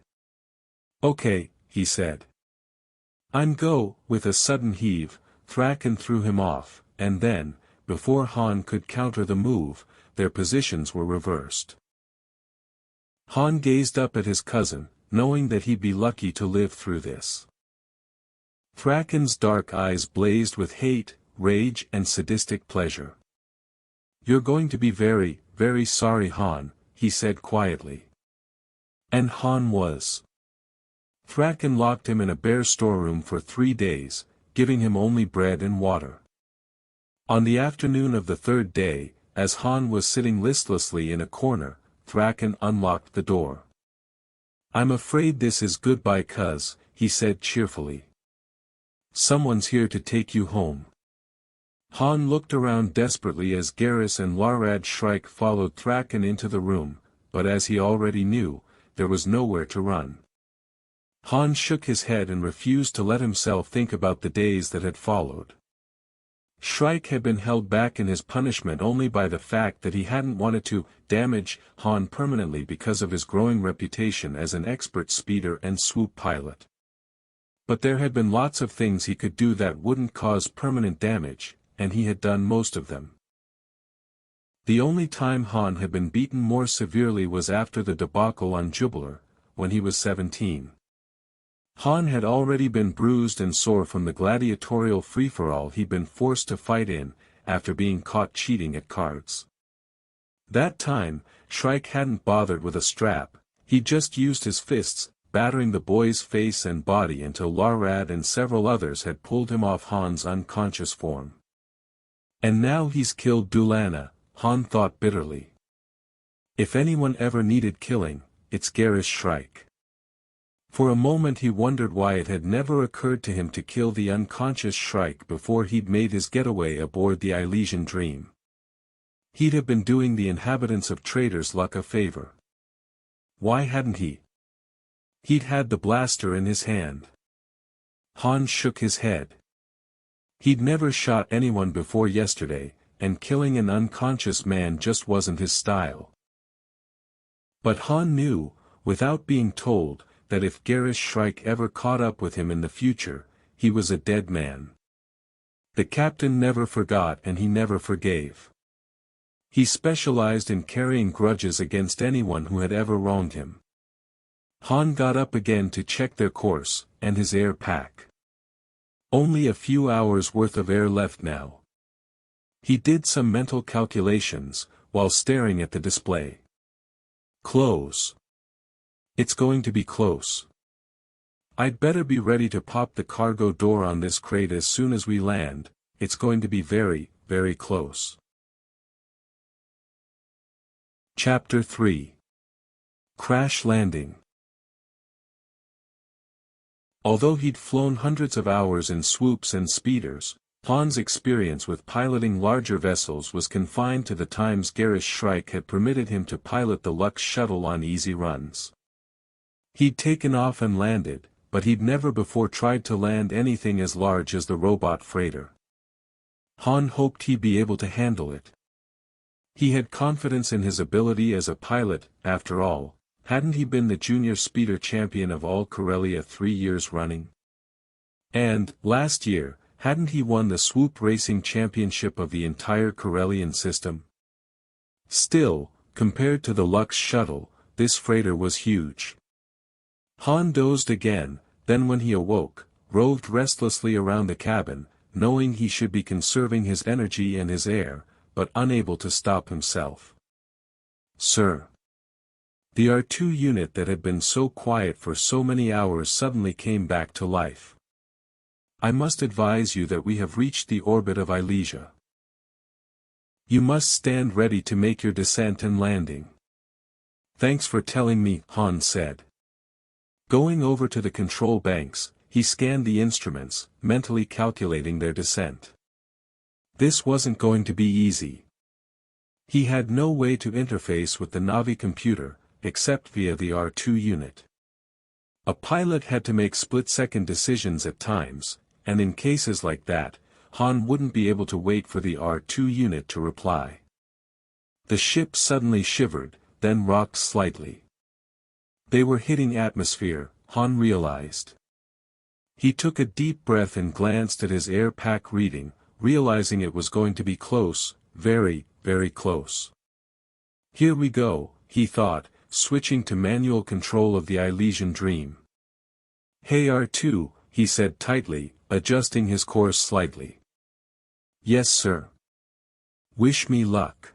Okay, he said. I'm go. With a sudden heave, Thraken threw him off, and then, before Han could counter the move, their positions were reversed. Han gazed up at his cousin, knowing that he'd be lucky to live through this. Thraken's dark eyes blazed with hate, rage and sadistic pleasure. You're going to be very, very sorry, Han, he said quietly. And Han was. Thraken locked him in a bare storeroom for 3 days, giving him only bread and water. On the afternoon of the 3rd day, as Han was sitting listlessly in a corner, Thraken unlocked the door. I'm afraid this is goodbye, cuz, he said cheerfully. Someone's here to take you home. Han looked around desperately as Garrus and Larad Shrike followed Thraken into the room, but as he already knew, there was nowhere to run. Han shook his head and refused to let himself think about the days that had followed. Shrike had been held back in his punishment only by the fact that he hadn't wanted to damage Han permanently because of his growing reputation as an expert speeder and swoop pilot. But there had been lots of things he could do that wouldn't cause permanent damage, and he had done most of them. The only time Han had been beaten more severely was after the debacle on Jubilar, when he was 17. Han had already been bruised and sore from the gladiatorial free-for-all he'd been forced to fight in, after being caught cheating at cards. That time, Shrike hadn't bothered with a strap, he'd just used his fists, battering the boy's face and body until Larad and several others had pulled him off Han's unconscious form. And now he's killed Dulana, Han thought bitterly. If anyone ever needed killing, it's Garrus Shrike. For a moment he wondered why it had never occurred to him to kill the unconscious Shrike before he'd made his getaway aboard the Elysian Dream. He'd have been doing the inhabitants of Trader's Luck a favor. Why hadn't he? He'd had the blaster in his hand. Han shook his head. He'd never shot anyone before yesterday, and killing an unconscious man just wasn't his style. But Han knew, without being told, that if Garrus Shrike ever caught up with him in the future, he was a dead man. The captain never forgot and he never forgave. He specialized in carrying grudges against anyone who had ever wronged him. Han got up again to check their course, and his air pack. Only a few hours worth of air left now. He did some mental calculations, while staring at the display. Close. It's going to be close. I'd better be ready to pop the cargo door on this crate as soon as we land, it's going to be very, very close. Chapter 3. Crash Landing. Although he'd flown hundreds of hours in swoops and speeders, Han's experience with piloting larger vessels was confined to the times Garrus Shrike had permitted him to pilot the Lux shuttle on easy runs. He'd taken off and landed, but he'd never before tried to land anything as large as the robot freighter. Han hoped he'd be able to handle it. He had confidence in his ability as a pilot, after all, hadn't he been the junior speeder champion of all Corellia 3 years running? And, last year, hadn't he won the swoop racing championship of the entire Corellian system? Still, compared to the Lux shuttle, this freighter was huge. Han dozed again, then when he awoke, roved restlessly around the cabin, knowing he should be conserving his energy and his air, but unable to stop himself. Sir. The R2 unit that had been so quiet for so many hours suddenly came back to life. I must advise you that we have reached the orbit of Elysia. You must stand ready to make your descent and landing. Thanks for telling me, Han said. Going over to the control banks, he scanned the instruments, mentally calculating their descent. This wasn't going to be easy. He had no way to interface with the Navi computer, except via the R2 unit. A pilot had to make split-second decisions at times, and in cases like that, Han wouldn't be able to wait for the R2 unit to reply. The ship suddenly shivered, then rocked slightly. They were hitting atmosphere, Han realized. He took a deep breath and glanced at his air pack reading, realizing it was going to be close, very, very close. Here we go, he thought, switching to manual control of the Elysian Dream. Hey R2, he said tightly, adjusting his course slightly. Yes sir. Wish me luck.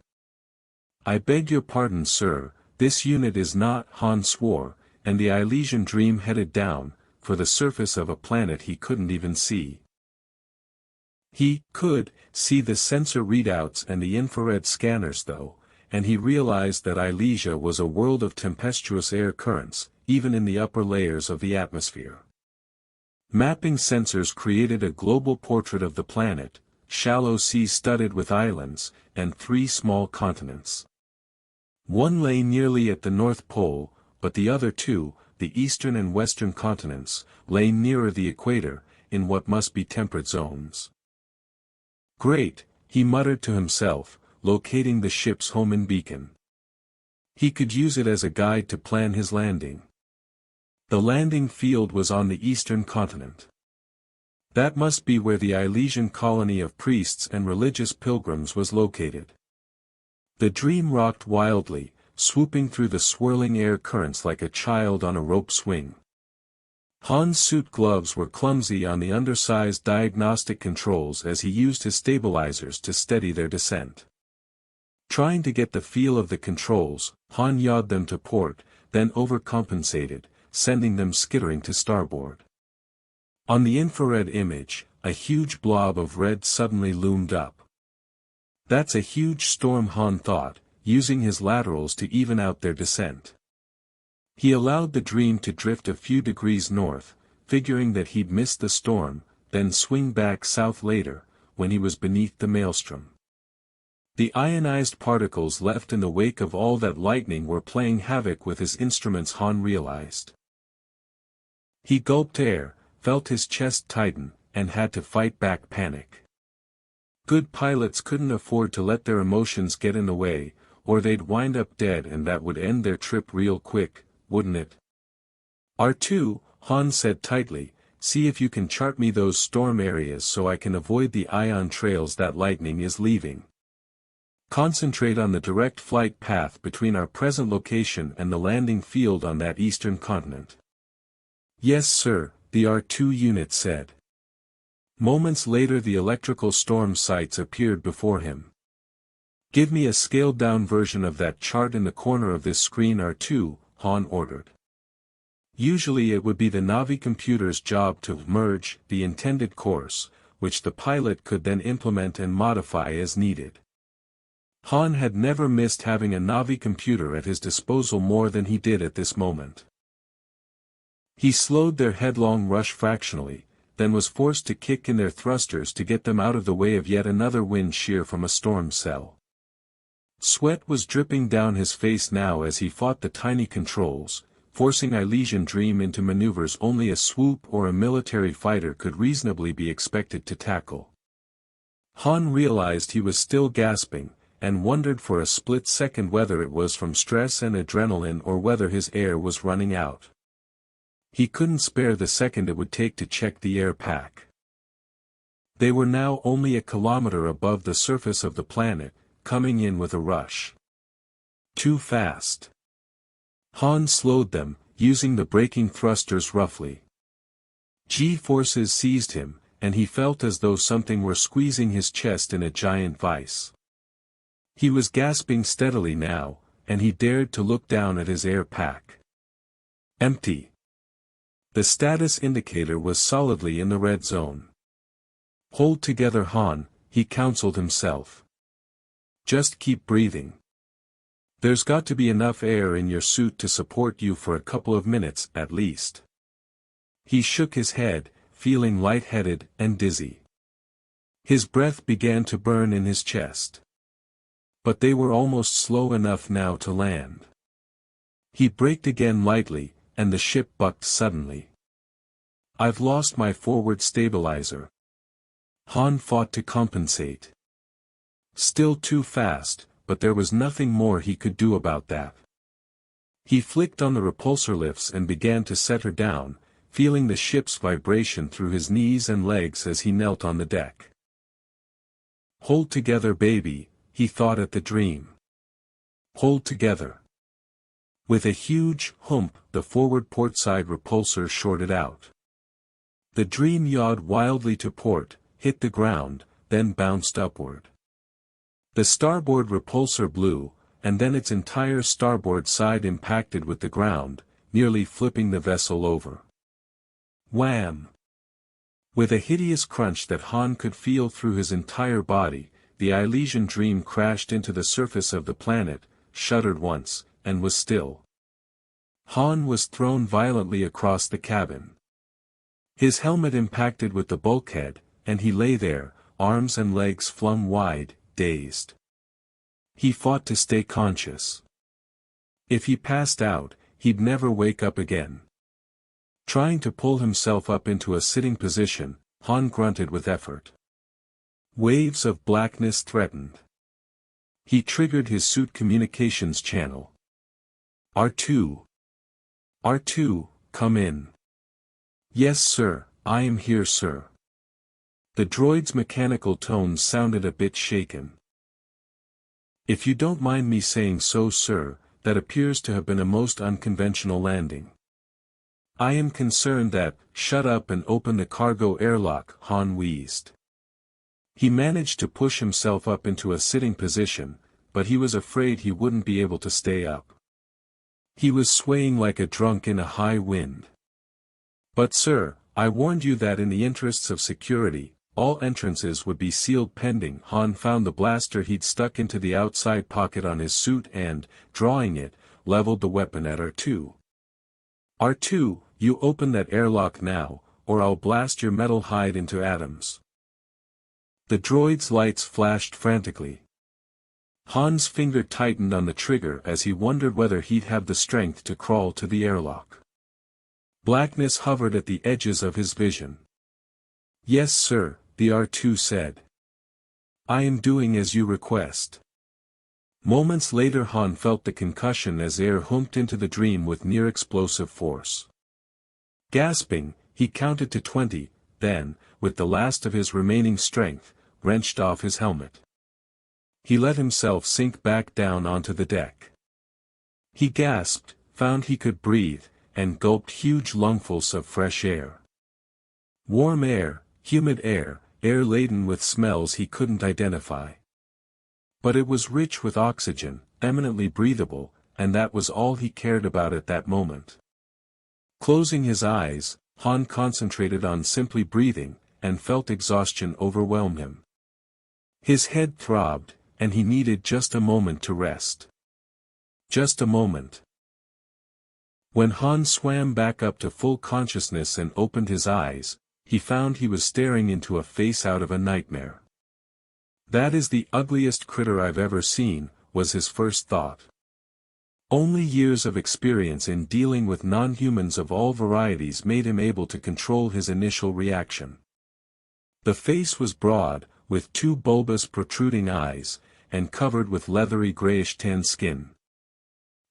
I beg your pardon sir, this unit is not, Han swore, and the Elysian Dream headed down, for the surface of a planet he couldn't even see. He could see the sensor readouts and the infrared scanners though, and he realized that Elysia was a world of tempestuous air currents, even in the upper layers of the atmosphere. Mapping sensors created a global portrait of the planet, shallow sea studded with islands, and 3 small continents. One lay nearly at the North Pole, but the other 2, the eastern and western continents, lay nearer the equator, in what must be temperate zones. Great, he muttered to himself, locating the ship's homing beacon. He could use it as a guide to plan his landing. The landing field was on the eastern continent. That must be where the Elysian colony of priests and religious pilgrims was located. The Dream rocked wildly, swooping through the swirling air currents like a child on a rope swing. Han's suit gloves were clumsy on the undersized diagnostic controls as he used his stabilizers to steady their descent. Trying to get the feel of the controls, Han yawed them to port, then overcompensated, sending them skittering to starboard. On the infrared image, a huge blob of red suddenly loomed up. That's a huge storm, Han thought, using his laterals to even out their descent. He allowed the Dream to drift a few degrees north, figuring that he'd miss the storm, then swing back south later, when he was beneath the maelstrom. The ionized particles left in the wake of all that lightning were playing havoc with his instruments, Han realized. He gulped air, felt his chest tighten, and had to fight back panic. Good pilots couldn't afford to let their emotions get in the way, or they'd wind up dead, and that would end their trip real quick, wouldn't it? R2, Han said tightly, see if you can chart me those storm areas so I can avoid the ion trails that lightning is leaving. Concentrate on the direct flight path between our present location and the landing field on that eastern continent. Yes sir, the R2 unit said. Moments later the electrical storm sights appeared before him. Give me a scaled-down version of that chart in the corner of this screen, R2, Han ordered. Usually it would be the Navi computer's job to merge the intended course, which the pilot could then implement and modify as needed. Han had never missed having a Navi computer at his disposal more than he did at this moment. He slowed their headlong rush fractionally, then was forced to kick in their thrusters to get them out of the way of yet another wind shear from a storm cell. Sweat was dripping down his face now as he fought the tiny controls, forcing Elysian Dream into maneuvers only a swoop or a military fighter could reasonably be expected to tackle. Han realized he was still gasping, and wondered for a split second whether it was from stress and adrenaline or whether his air was running out. He couldn't spare the second it would take to check the air pack. They were now only a kilometer above the surface of the planet, coming in with a rush. Too fast. Han slowed them, using the braking thrusters roughly. G-forces seized him, and he felt as though something were squeezing his chest in a giant vice. He was gasping steadily now, and he dared to look down at his air pack. Empty. The status indicator was solidly in the red zone. Hold together, Han, he counseled himself. Just keep breathing. There's got to be enough air in your suit to support you for a couple of minutes at least. He shook his head, feeling lightheaded and dizzy. His breath began to burn in his chest. But they were almost slow enough now to land. He braked again lightly, and the ship bucked suddenly. "I've lost my forward stabilizer." Han fought to compensate. Still too fast, but there was nothing more he could do about that. He flicked on the repulsor lifts and began to set her down, feeling the ship's vibration through his knees and legs as he knelt on the deck. "Hold together, baby," he thought at the dream. Hold together. With a huge hump, the forward portside repulsor shorted out. The dream yawed wildly to port, hit the ground, then bounced upward. The starboard repulsor blew, and then its entire starboard side impacted with the ground, nearly flipping the vessel over. Wham! With a hideous crunch that Han could feel through his entire body, the Elysian dream crashed into the surface of the planet, shuddered once, and was still. Han was thrown violently across the cabin. His helmet impacted with the bulkhead, and he lay there, arms and legs flung wide, dazed. He fought to stay conscious. If he passed out, he'd never wake up again. Trying to pull himself up into a sitting position, Han grunted with effort. Waves of blackness threatened. He triggered his suit communications channel. R2. R2, come in. Yes sir, I am here sir. The droid's mechanical tones sounded a bit shaken. If you don't mind me saying so sir, that appears to have been a most unconventional landing. I am concerned that, shut up and open the cargo airlock, Han wheezed. He managed to push himself up into a sitting position, but he was afraid he wouldn't be able to stay up. He was swaying like a drunk in a high wind. But sir, I warned you that in the interests of security, all entrances would be sealed pending. Han found the blaster he'd stuck into the outside pocket on his suit and, drawing it, leveled the weapon at R2. R2, you open that airlock now, or I'll blast your metal hide into atoms. The droid's lights flashed frantically. Han's finger tightened on the trigger as he wondered whether he'd have the strength to crawl to the airlock. Blackness hovered at the edges of his vision. Yes sir, the R2 said. I am doing as you request. Moments later Han felt the concussion as air humped into the dream with near-explosive force. Gasping, he counted to 20, then, with the last of his remaining strength, wrenched off his helmet. He let himself sink back down onto the deck. He gasped, found he could breathe, and gulped huge lungfuls of fresh air. Warm air, humid air, air laden with smells he couldn't identify. But it was rich with oxygen, eminently breathable, and that was all he cared about at that moment. Closing his eyes, Han concentrated on simply breathing, and felt exhaustion overwhelm him. His head throbbed, and he needed just a moment to rest. Just a moment. When Han swam back up to full consciousness and opened his eyes, he found he was staring into a face out of a nightmare. That is the ugliest critter I've ever seen, was his first thought. Only years of experience in dealing with non-humans of all varieties made him able to control his initial reaction. The face was broad, with two bulbous protruding eyes, and covered with leathery grayish-tan skin.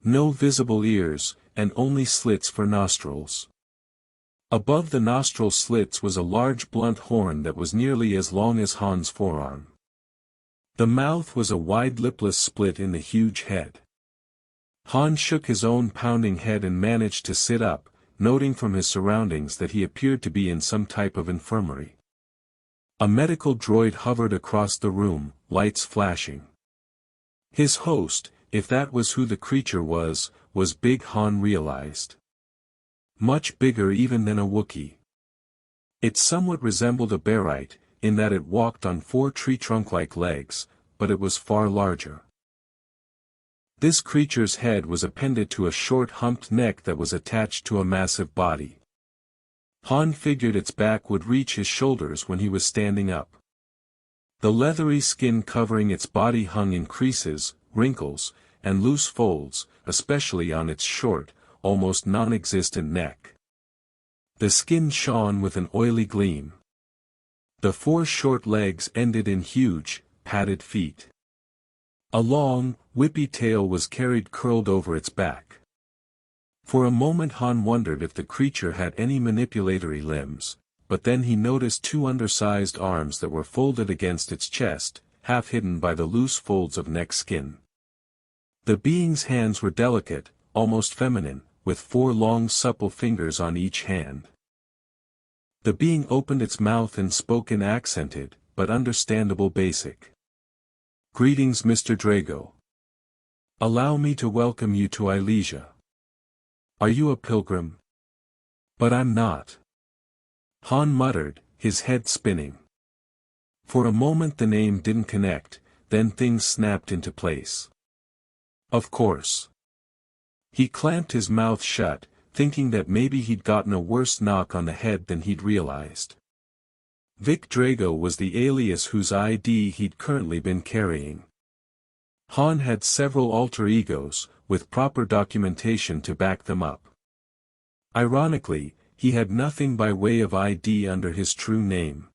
No visible ears, and only slits for nostrils. Above the nostril slits was a large blunt horn that was nearly as long as Han's forearm. The mouth was a wide lipless split in the huge head. Han shook his own pounding head and managed to sit up, noting from his surroundings that he appeared to be in some type of infirmary. A medical droid hovered across the room, lights flashing. His host, if that was who the creature was big. Han realized. Much bigger even than a Wookiee. It somewhat resembled a Barite, in that it walked on 4 tree-trunk-like legs, but it was far larger. This creature's head was appended to a short humped neck that was attached to a massive body. Han figured its back would reach his shoulders when he was standing up. The leathery skin covering its body hung in creases, wrinkles, and loose folds, especially on its short, almost non-existent neck. The skin shone with an oily gleam. The 4 short legs ended in huge, padded feet. A long, whippy tail was carried curled over its back. For a moment Han wondered if the creature had any manipulatory limbs, but then he noticed 2 undersized arms that were folded against its chest, half hidden by the loose folds of neck skin. The being's hands were delicate, almost feminine, with 4 long supple fingers on each hand. The being opened its mouth and spoke in accented, but understandable basic. "Greetings, Mr. Drago. Allow me to welcome you to Ilesia. Are you a pilgrim?" "But I'm not." Han muttered, his head spinning. For a moment the name didn't connect, then things snapped into place. Of course. He clamped his mouth shut, thinking that maybe he'd gotten a worse knock on the head than he'd realized. Vic Drago was the alias whose ID he'd currently been carrying. Han had several alter egos, with proper documentation to back them up. Ironically, he had nothing by way of ID under his true name.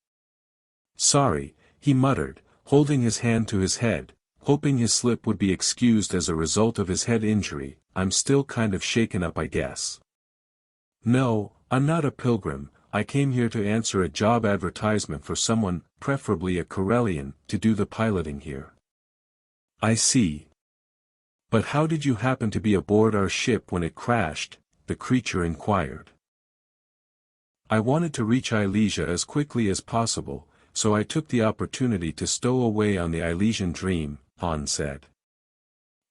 "Sorry," he muttered, holding his hand to his head, hoping his slip would be excused as a result of his head injury. "I'm still kind of shaken up, I guess." "No, I'm not a pilgrim. I came here to answer a job advertisement for someone, preferably a Corellian, to do the piloting here." "I see. But how did you happen to be aboard our ship when it crashed?" the creature inquired. "I wanted to reach Ilesia as quickly as possible, so I took the opportunity to stow away on the Ilesian Dream," Han said.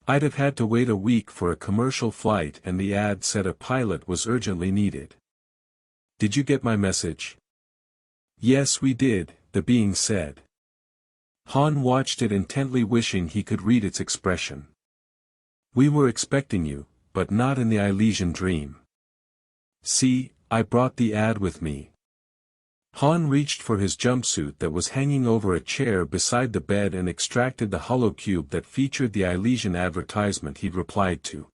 "I'd have had to wait a week for a commercial flight and the ad said a pilot was urgently needed. Did you get my message?" "Yes, we did," the being said. Han watched it intently, wishing he could read its expression. "We were expecting you, but not in the Ilesian Dream. See, I brought the ad with me." Han reached for his jumpsuit that was hanging over a chair beside the bed and extracted the hollow cube that featured the Ilesian advertisement he'd replied to.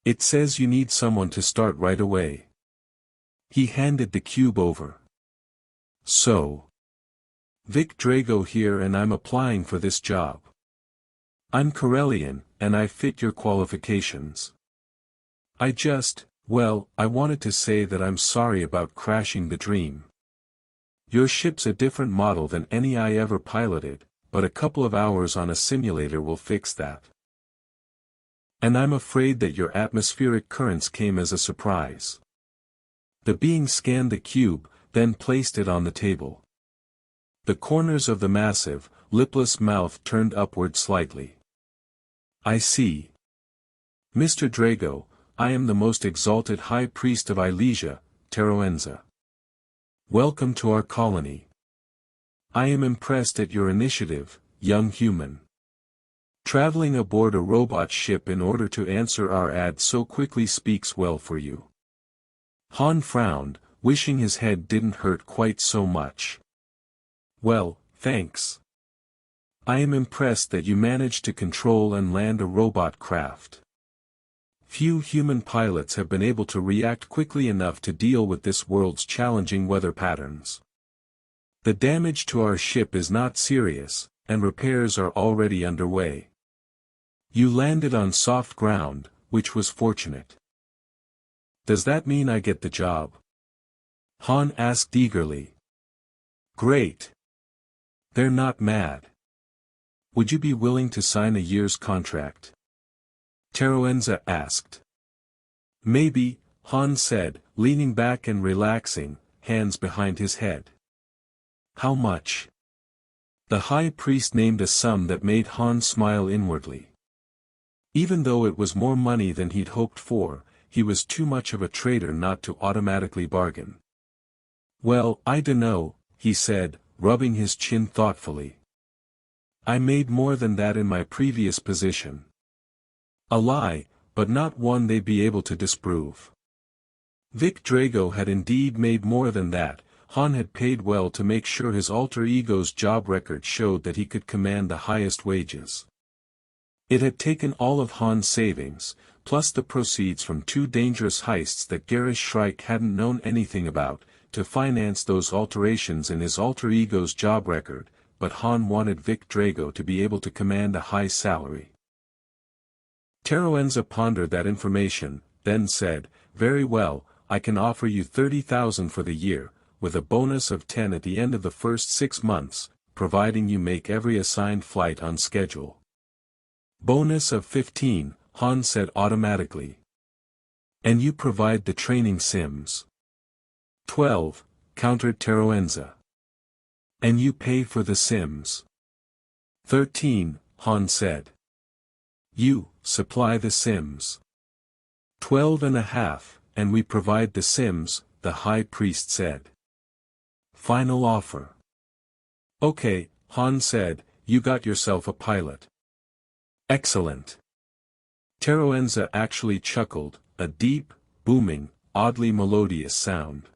"It says you need someone to start right away." He handed the cube over. "So. Vic Drago here and I'm applying for this job. I'm Corellian, and I fit your qualifications. I wanted to say that I'm sorry about crashing the Dream. Your ship's a different model than any I ever piloted, but a couple of hours on a simulator will fix that. And I'm afraid that your atmospheric currents came as a surprise." The being scanned the cube, then placed it on the table. The corners of the massive, lipless mouth turned upward slightly. "I see. Mr. Drago, I am the most exalted High Priest of Ilesia, Teroenza. Welcome to our colony. I am impressed at your initiative, young human. Traveling aboard a robot ship in order to answer our ad so quickly speaks well for you." Han frowned, wishing his head didn't hurt quite so much. "Well, thanks. I am impressed that you managed to control and land a robot craft. Few human pilots have been able to react quickly enough to deal with this world's challenging weather patterns. The damage to our ship is not serious, and repairs are already underway. You landed on soft ground, which was fortunate. Does that mean I get the job?" Han asked eagerly. "Great. They're not mad. Would you be willing to sign a year's contract?" Teroenza asked. "Maybe," Han said, leaning back and relaxing, hands behind his head. "How much?" The High Priest named a sum that made Han smile inwardly. Even though it was more money than he'd hoped for, he was too much of a traitor not to automatically bargain. "Well, I dunno," he said, rubbing his chin thoughtfully. "I made more than that in my previous position." A lie, but not one they'd be able to disprove. Vic Drago had indeed made more than that, Han had paid well to make sure his alter ego's job record showed that he could command the highest wages. It had taken all of Han's savings, plus the proceeds from 2 dangerous heists that Garish Shrike hadn't known anything about, to finance those alterations in his alter ego's job record, but Han wanted Vic Drago to be able to command a high salary. Teroenza pondered that information, then said, "Very well, I can offer you 30,000 for the year, with a bonus of 10 at the end of the first 6 months, providing you make every assigned flight on schedule." "Bonus of 15, Han said automatically. "And you provide the training sims." 12, countered Teroenza. "And you pay for the sims." 13, Han said. "You supply the sims." 12.5, "And we provide the sims," the high priest said. "Final offer." "Okay," Han said, "you got yourself a pilot." "Excellent." Teroenza actually chuckled, a deep, booming, oddly melodious sound.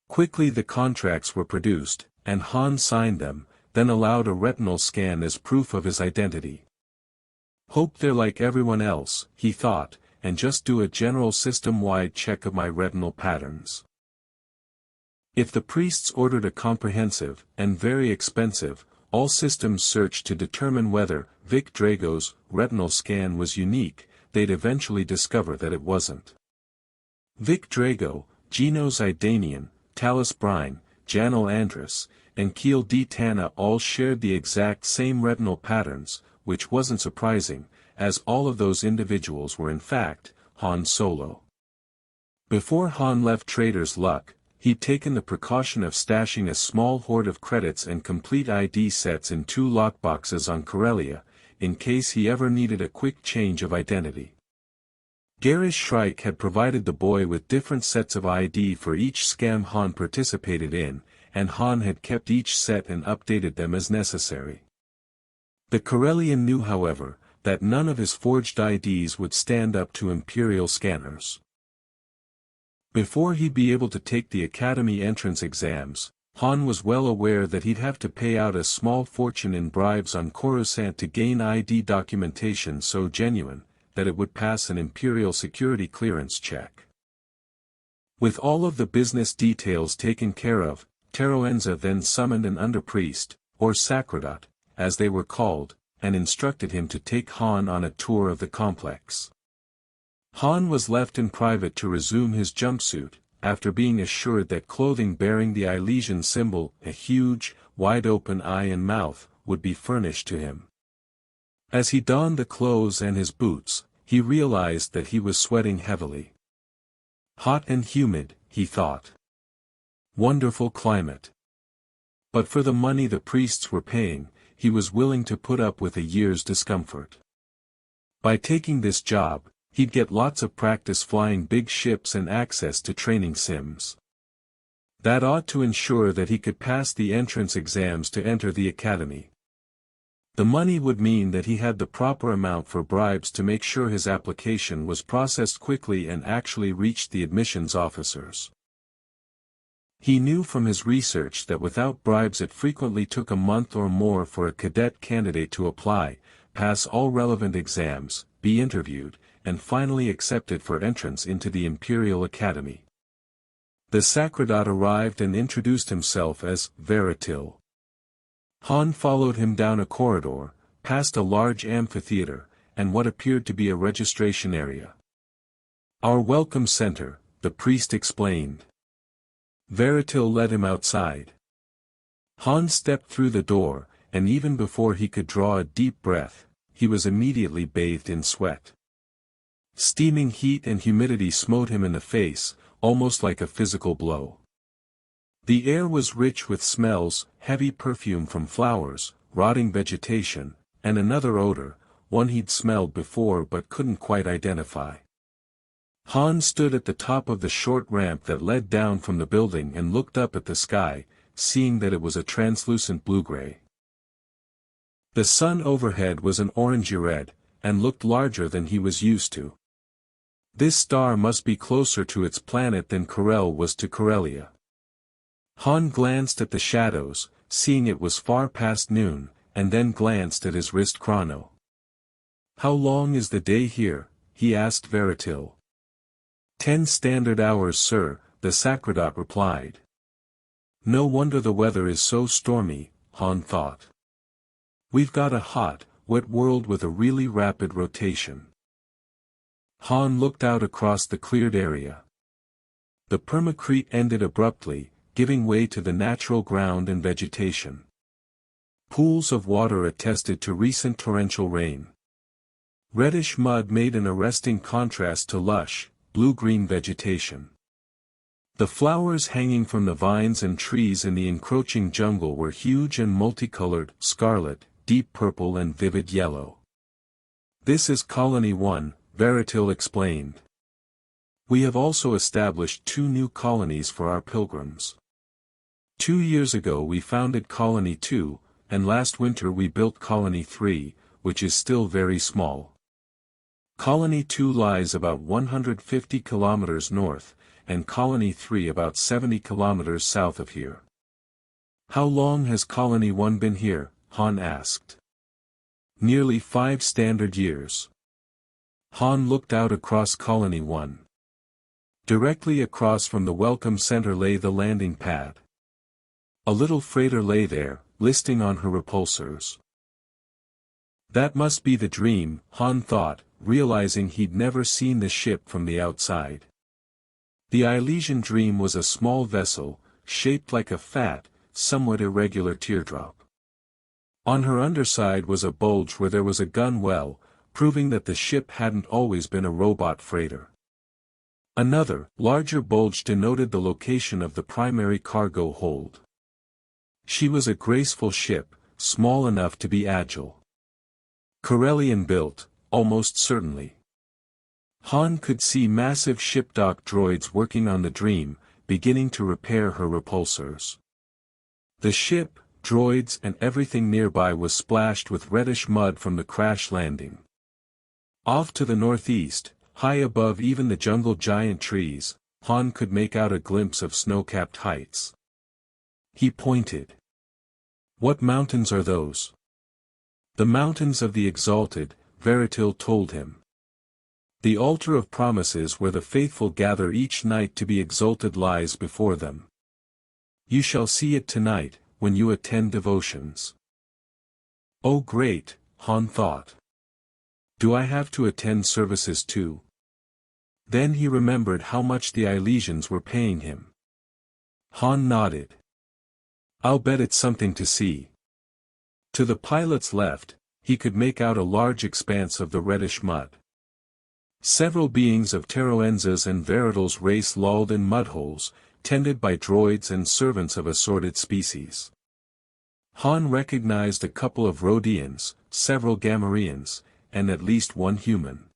Quickly the contracts were produced, and Han signed them, then allowed a retinal scan as proof of his identity. "Hope they're like everyone else," he thought, "and just do a general system-wide check of my retinal patterns." If the priests ordered a comprehensive, and very expensive, all-systems search to determine whether Vic Drago's retinal scan was unique, they'd eventually discover that it wasn't. Vic Drago, Genos Idanian, Talus Brine, Janel Andrus, and Keel D. Tana all shared the exact same retinal patterns, which wasn't surprising, as all of those individuals were in fact, Han Solo. Before Han left Trader's Luck, he'd taken the precaution of stashing a small hoard of credits and complete ID sets in 2 lockboxes on Corellia, in case he ever needed a quick change of identity. Garish Shrike had provided the boy with different sets of ID for each scam Han participated in, and Han had kept each set and updated them as necessary. The Corellian knew however, that none of his forged IDs would stand up to Imperial scanners. Before he'd be able to take the Academy entrance exams, Han was well aware that he'd have to pay out a small fortune in bribes on Coruscant to gain ID documentation so genuine, that it would pass an Imperial security clearance check. With all of the business details taken care of, Teroenza then summoned an underpriest, or Sacerdot, as they were called, and instructed him to take Han on a tour of the complex. Han was left in private to resume his jumpsuit, after being assured that clothing bearing the Elysian symbol, a huge, wide-open eye and mouth, would be furnished to him. As he donned the clothes and his boots, he realized that he was sweating heavily. Hot and humid, he thought. Wonderful climate. But for the money the priests were paying, he was willing to put up with a year's discomfort. By taking this job, he'd get lots of practice flying big ships and access to training sims. That ought to ensure that he could pass the entrance exams to enter the academy. The money would mean that he had the proper amount for bribes to make sure his application was processed quickly and actually reached the admissions officers. He knew from his research that without bribes it frequently took a month or more for a cadet candidate to apply, pass all relevant exams, be interviewed, and finally accepted for entrance into the Imperial Academy. The Sacerdot arrived and introduced himself as Veritil. Han followed him down a corridor, past a large amphitheater, and what appeared to be a registration area. "Our welcome center," the priest explained. Veritil led him outside. Han stepped through the door, and even before he could draw a deep breath, he was immediately bathed in sweat. Steaming heat and humidity smote him in the face, almost like a physical blow. The air was rich with smells, heavy perfume from flowers, rotting vegetation, and another odor, one he'd smelled before but couldn't quite identify. Han stood at the top of the short ramp that led down from the building and looked up at the sky, seeing that it was a translucent blue-gray. The sun overhead was an orangey red, and looked larger than he was used to. This star must be closer to its planet than Corel was to Corellia. Han glanced at the shadows, seeing it was far past noon, and then glanced at his wrist chrono. "How long is the day here?" he asked Veritil. 10 standard hours, sir," the Sacredot replied. No wonder the weather is so stormy, Han thought. We've got a hot, wet world with a really rapid rotation. Han looked out across the cleared area. The permacrete ended abruptly, giving way to the natural ground and vegetation. Pools of water attested to recent torrential rain. Reddish mud made an arresting contrast to lush, blue-green vegetation. The flowers hanging from the vines and trees in the encroaching jungle were huge and multicolored, scarlet, deep purple and vivid yellow. "This is Colony 1, Veritil explained. "We have also established 2 new colonies for our pilgrims. 2 years ago we founded Colony 2, and last winter we built Colony 3, which is still very small. Colony 2 lies about 150 kilometers north, and Colony 3 about 70 kilometers south of here." "How long has Colony 1 been here?" Han asked. "Nearly 5 standard years." Han looked out across Colony 1. Directly across from the welcome center lay the landing pad. A little freighter lay there, listing on her repulsors. That must be the Dream, Han thought, realizing he'd never seen the ship from the outside. The Elysian Dream was a small vessel, shaped like a fat, somewhat irregular teardrop. On her underside was a bulge where there was a gun well, proving that the ship hadn't always been a robot freighter. Another, larger bulge denoted the location of the primary cargo hold. She was a graceful ship, small enough to be agile. Corellian built, almost certainly. Han could see massive shipdock droids working on the Dream, beginning to repair her repulsors. The ship, droids and everything nearby was splashed with reddish mud from the crash landing. Off to the northeast, high above even the jungle giant trees, Han could make out a glimpse of snow-capped heights. He pointed. "What mountains are those?" "The mountains of the Exalted," Veritil told him. "The altar of promises where the faithful gather each night to be exalted lies before them. You shall see it tonight, when you attend devotions." "Oh great," Han thought. "Do I have to attend services too?" Then he remembered how much the Elysians were paying him. Han nodded. "I'll bet it's something to see." To the pilot's left, he could make out a large expanse of the reddish mud. Several beings of Teroenza's and Veritil's race lolled in mudholes, tended by droids and servants of assorted species. Han recognized a couple of Rhodians, several Gamorreans, and at least one human.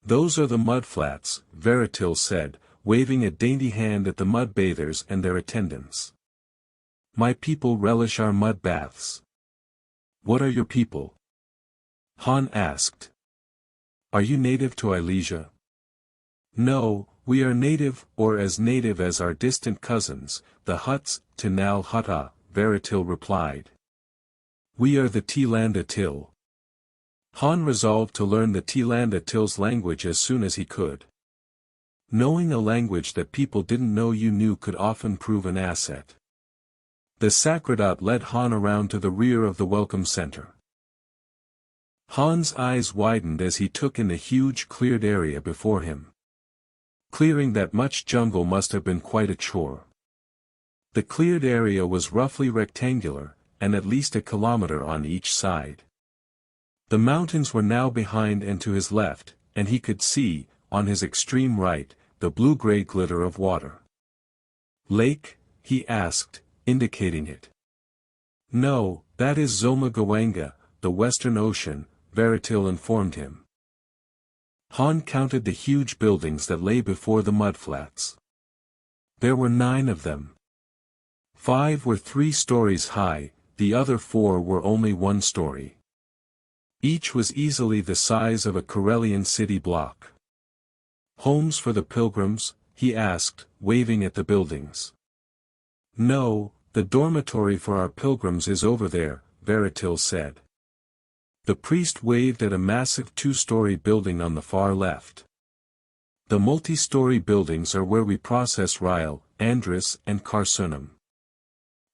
"Those are the mudflats," Veritil said, waving a dainty hand at the mud bathers and their attendants. "My people relish our mud baths." "What are your people?" Han asked. "Are you native to Elysia?" "No, we are native or as native as our distant cousins, the Hutts, Tinal Hutta," Veritil replied. "We are the Tilanda Til." Han resolved to learn the Tilanda Til's language as soon as he could. Knowing a language that people didn't know you knew could often prove an asset. The Sacredot led Han around to the rear of the welcome center. Han's eyes widened as he took in the huge cleared area before him. Clearing that much jungle must have been quite a chore. The cleared area was roughly rectangular, and at least a kilometer on each side. The mountains were now behind and to his left, and he could see, on his extreme right, the blue-gray glitter of water. "Lake?" he asked, indicating it. "No, that is Zomagawanga, the Western Ocean," Veritil informed him. Han counted the huge buildings that lay before the mudflats. There were 9 of them. 5 were 3 stories high, the other 4 were only 1 story. Each was easily the size of a Corellian city block. "Homes for the pilgrims?" he asked, waving at the buildings. No, the dormitory for our pilgrims is over there, Veritil said. The priest waved at a massive two-story building on the far left. The multi-story buildings are where we process ryle, andris and carsunum.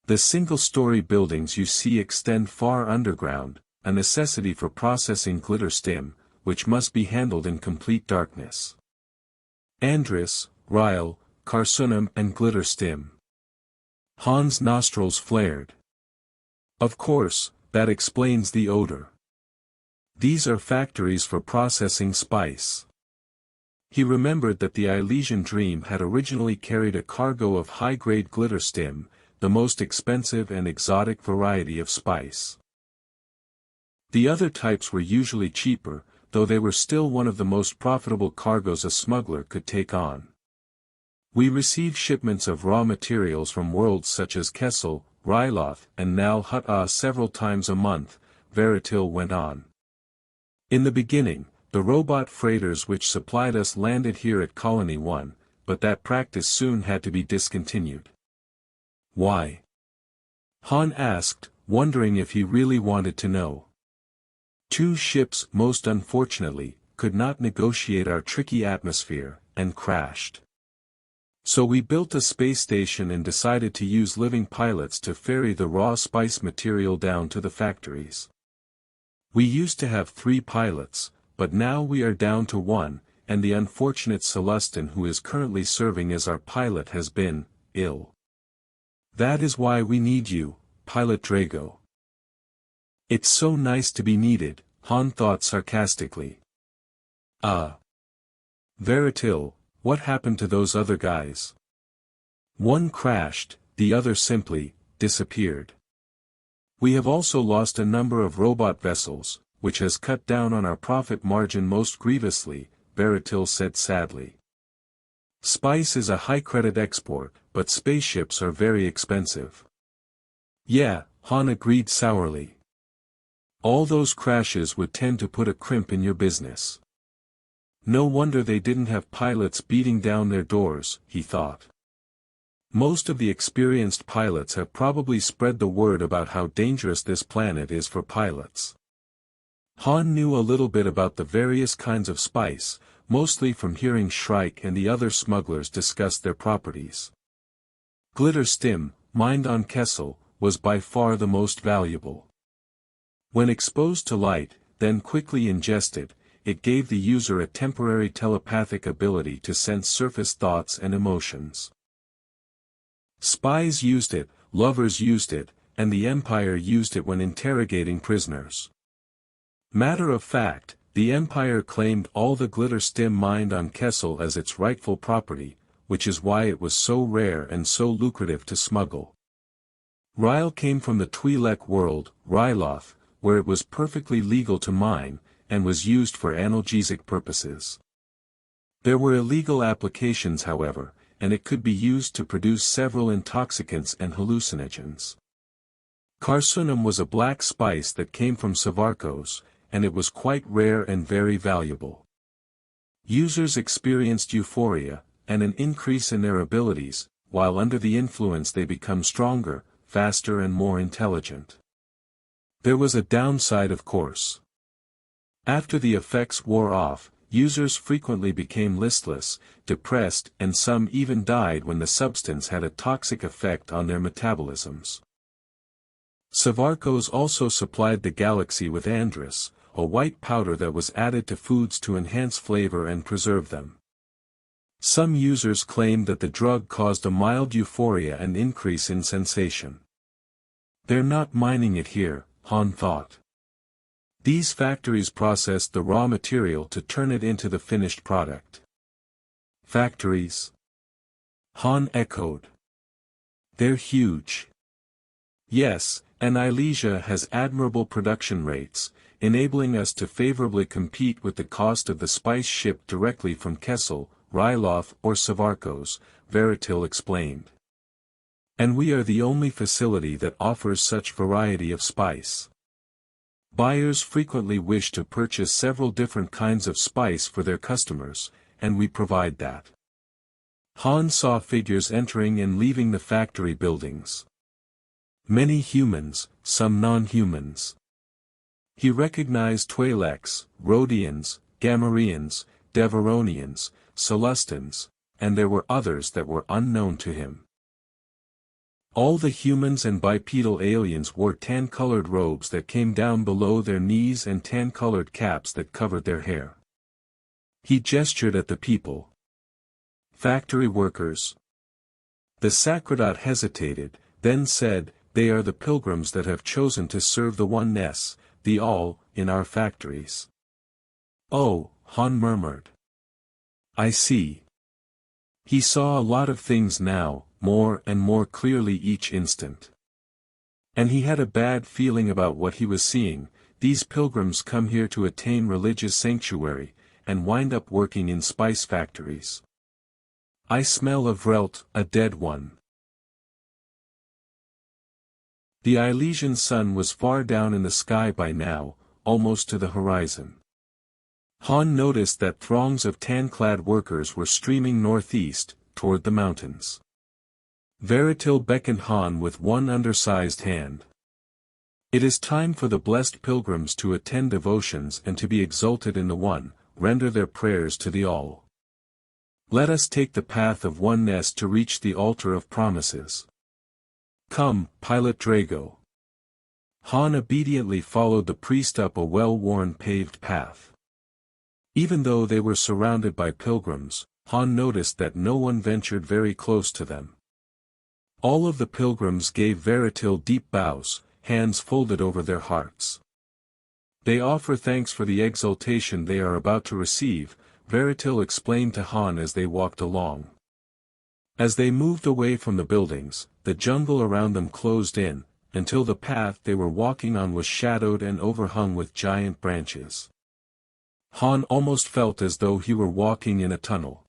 The single-story buildings you see extend far underground, a necessity for processing glitter stim, which must be handled in complete darkness. Andris, ryle, carsunum and glitter stim. Han's nostrils flared. Of course, that explains the odor. These are factories for processing spice. He remembered that the Elysian Dream had originally carried a cargo of high-grade glitter stim, the most expensive and exotic variety of spice. The other types were usually cheaper, though they were still one of the most profitable cargoes a smuggler could take on. We receive shipments of raw materials from worlds such as Kessel, Ryloth and Nal Hutta several times a month, Veritil went on. In the beginning, the robot freighters which supplied us landed here at Colony 1, but that practice soon had to be discontinued. Why? Han asked, wondering if he really wanted to know. Two ships, most unfortunately, could not negotiate our tricky atmosphere, and crashed. So we built a space station and decided to use living pilots to ferry the raw spice material down to the factories. We used to have 3 pilots, but now we are down to 1, and the unfortunate Celestin who is currently serving as our pilot has been ill. That is why we need you, Pilot Drago. It's so nice to be needed, Han thought sarcastically. Veritil, what happened to those other guys? One crashed, the other simply disappeared. We have also lost a number of robot vessels, which has cut down on our profit margin most grievously, Veritil said sadly. Spice is a high-credit export, but spaceships are very expensive. Yeah, Han agreed sourly. All those crashes would tend to put a crimp in your business. No wonder they didn't have pilots beating down their doors, he thought. Most of the experienced pilots have probably spread the word about how dangerous this planet is for pilots. Han knew a little bit about the various kinds of spice, mostly from hearing Shrike and the other smugglers discuss their properties. Glitter stim, mined on Kessel, was by far the most valuable. When exposed to light, then quickly ingested, it gave the user a temporary telepathic ability to sense surface thoughts and emotions. Spies used it, lovers used it, and the Empire used it when interrogating prisoners. Matter of fact, the Empire claimed all the glitter stim mined on Kessel as its rightful property, which is why it was so rare and so lucrative to smuggle. Ryle came from the Twi'lek world, Ryloth, where it was perfectly legal to mine, and was used for analgesic purposes. There were illegal applications however, and it could be used to produce several intoxicants and hallucinogens. Carsunum was a black spice that came from Savarkos, and it was quite rare and very valuable. Users experienced euphoria, and an increase in their abilities, while under the influence they become stronger, faster and more intelligent. There was a downside of course. After the effects wore off, users frequently became listless, depressed and some even died when the substance had a toxic effect on their metabolisms. Savarkos also supplied the galaxy with andris, a white powder that was added to foods to enhance flavor and preserve them. Some users claimed that the drug caused a mild euphoria and increase in sensation. They're not mining it here, Han thought. These factories processed the raw material to turn it into the finished product. Factories? Han echoed. They're huge. Yes, and Ilesia has admirable production rates, enabling us to favorably compete with the cost of the spice shipped directly from Kessel, Ryloth or Savarkos, Veritil explained. And we are the only facility that offers such variety of spice. Buyers frequently wish to purchase several different kinds of spice for their customers, and we provide that. Han saw figures entering and leaving the factory buildings. Many humans, some non-humans. He recognized Twi'leks, Rhodians, Gamorreans, Devaronians, Celestins, and there were others that were unknown to him. All the humans and bipedal aliens wore tan-colored robes that came down below their knees and tan-colored caps that covered their hair. He gestured at the people. Factory workers. The Sacredot hesitated, then said, "They are the pilgrims that have chosen to serve the Oneness, the All, in our factories." "Oh," Han murmured. "I see." He saw a lot of things now, more and more clearly each instant. And he had a bad feeling about what he was seeing. These pilgrims come here to attain religious sanctuary, and wind up working in spice factories. "I smell a Vrelt, a dead one." The Elysian sun was far down in the sky by now, almost to the horizon. Han noticed that throngs of tan-clad workers were streaming northeast, toward the mountains. Veritil beckoned Han with one undersized hand. "It is time for the blessed pilgrims to attend devotions and to be exalted in the One, render their prayers to the All. Let us take the path of oneness to reach the altar of promises. Come, Pilot Drago." Han obediently followed the priest up a well-worn paved path. Even though they were surrounded by pilgrims, Han noticed that no one ventured very close to them. All of the pilgrims gave Veritil deep bows, hands folded over their hearts. "They offer thanks for the exaltation they are about to receive," Veritil explained to Han as they walked along. As they moved away from the buildings, the jungle around them closed in, until the path they were walking on was shadowed and overhung with giant branches. Han almost felt as though he were walking in a tunnel.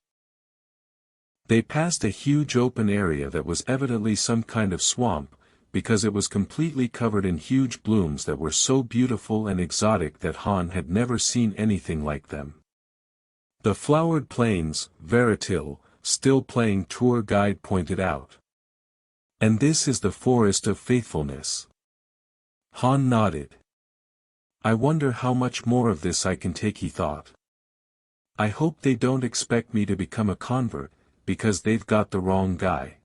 They passed a huge open area that was evidently some kind of swamp, because it was completely covered in huge blooms that were so beautiful and exotic that Han had never seen anything like them. "The flowered plains," Veritil, still playing tour guide, pointed out. "And this is the forest of faithfulness." Han nodded. "I wonder how much more of this I can take," he thought. "I hope they don't expect me to become a convert, because they've got the wrong guy."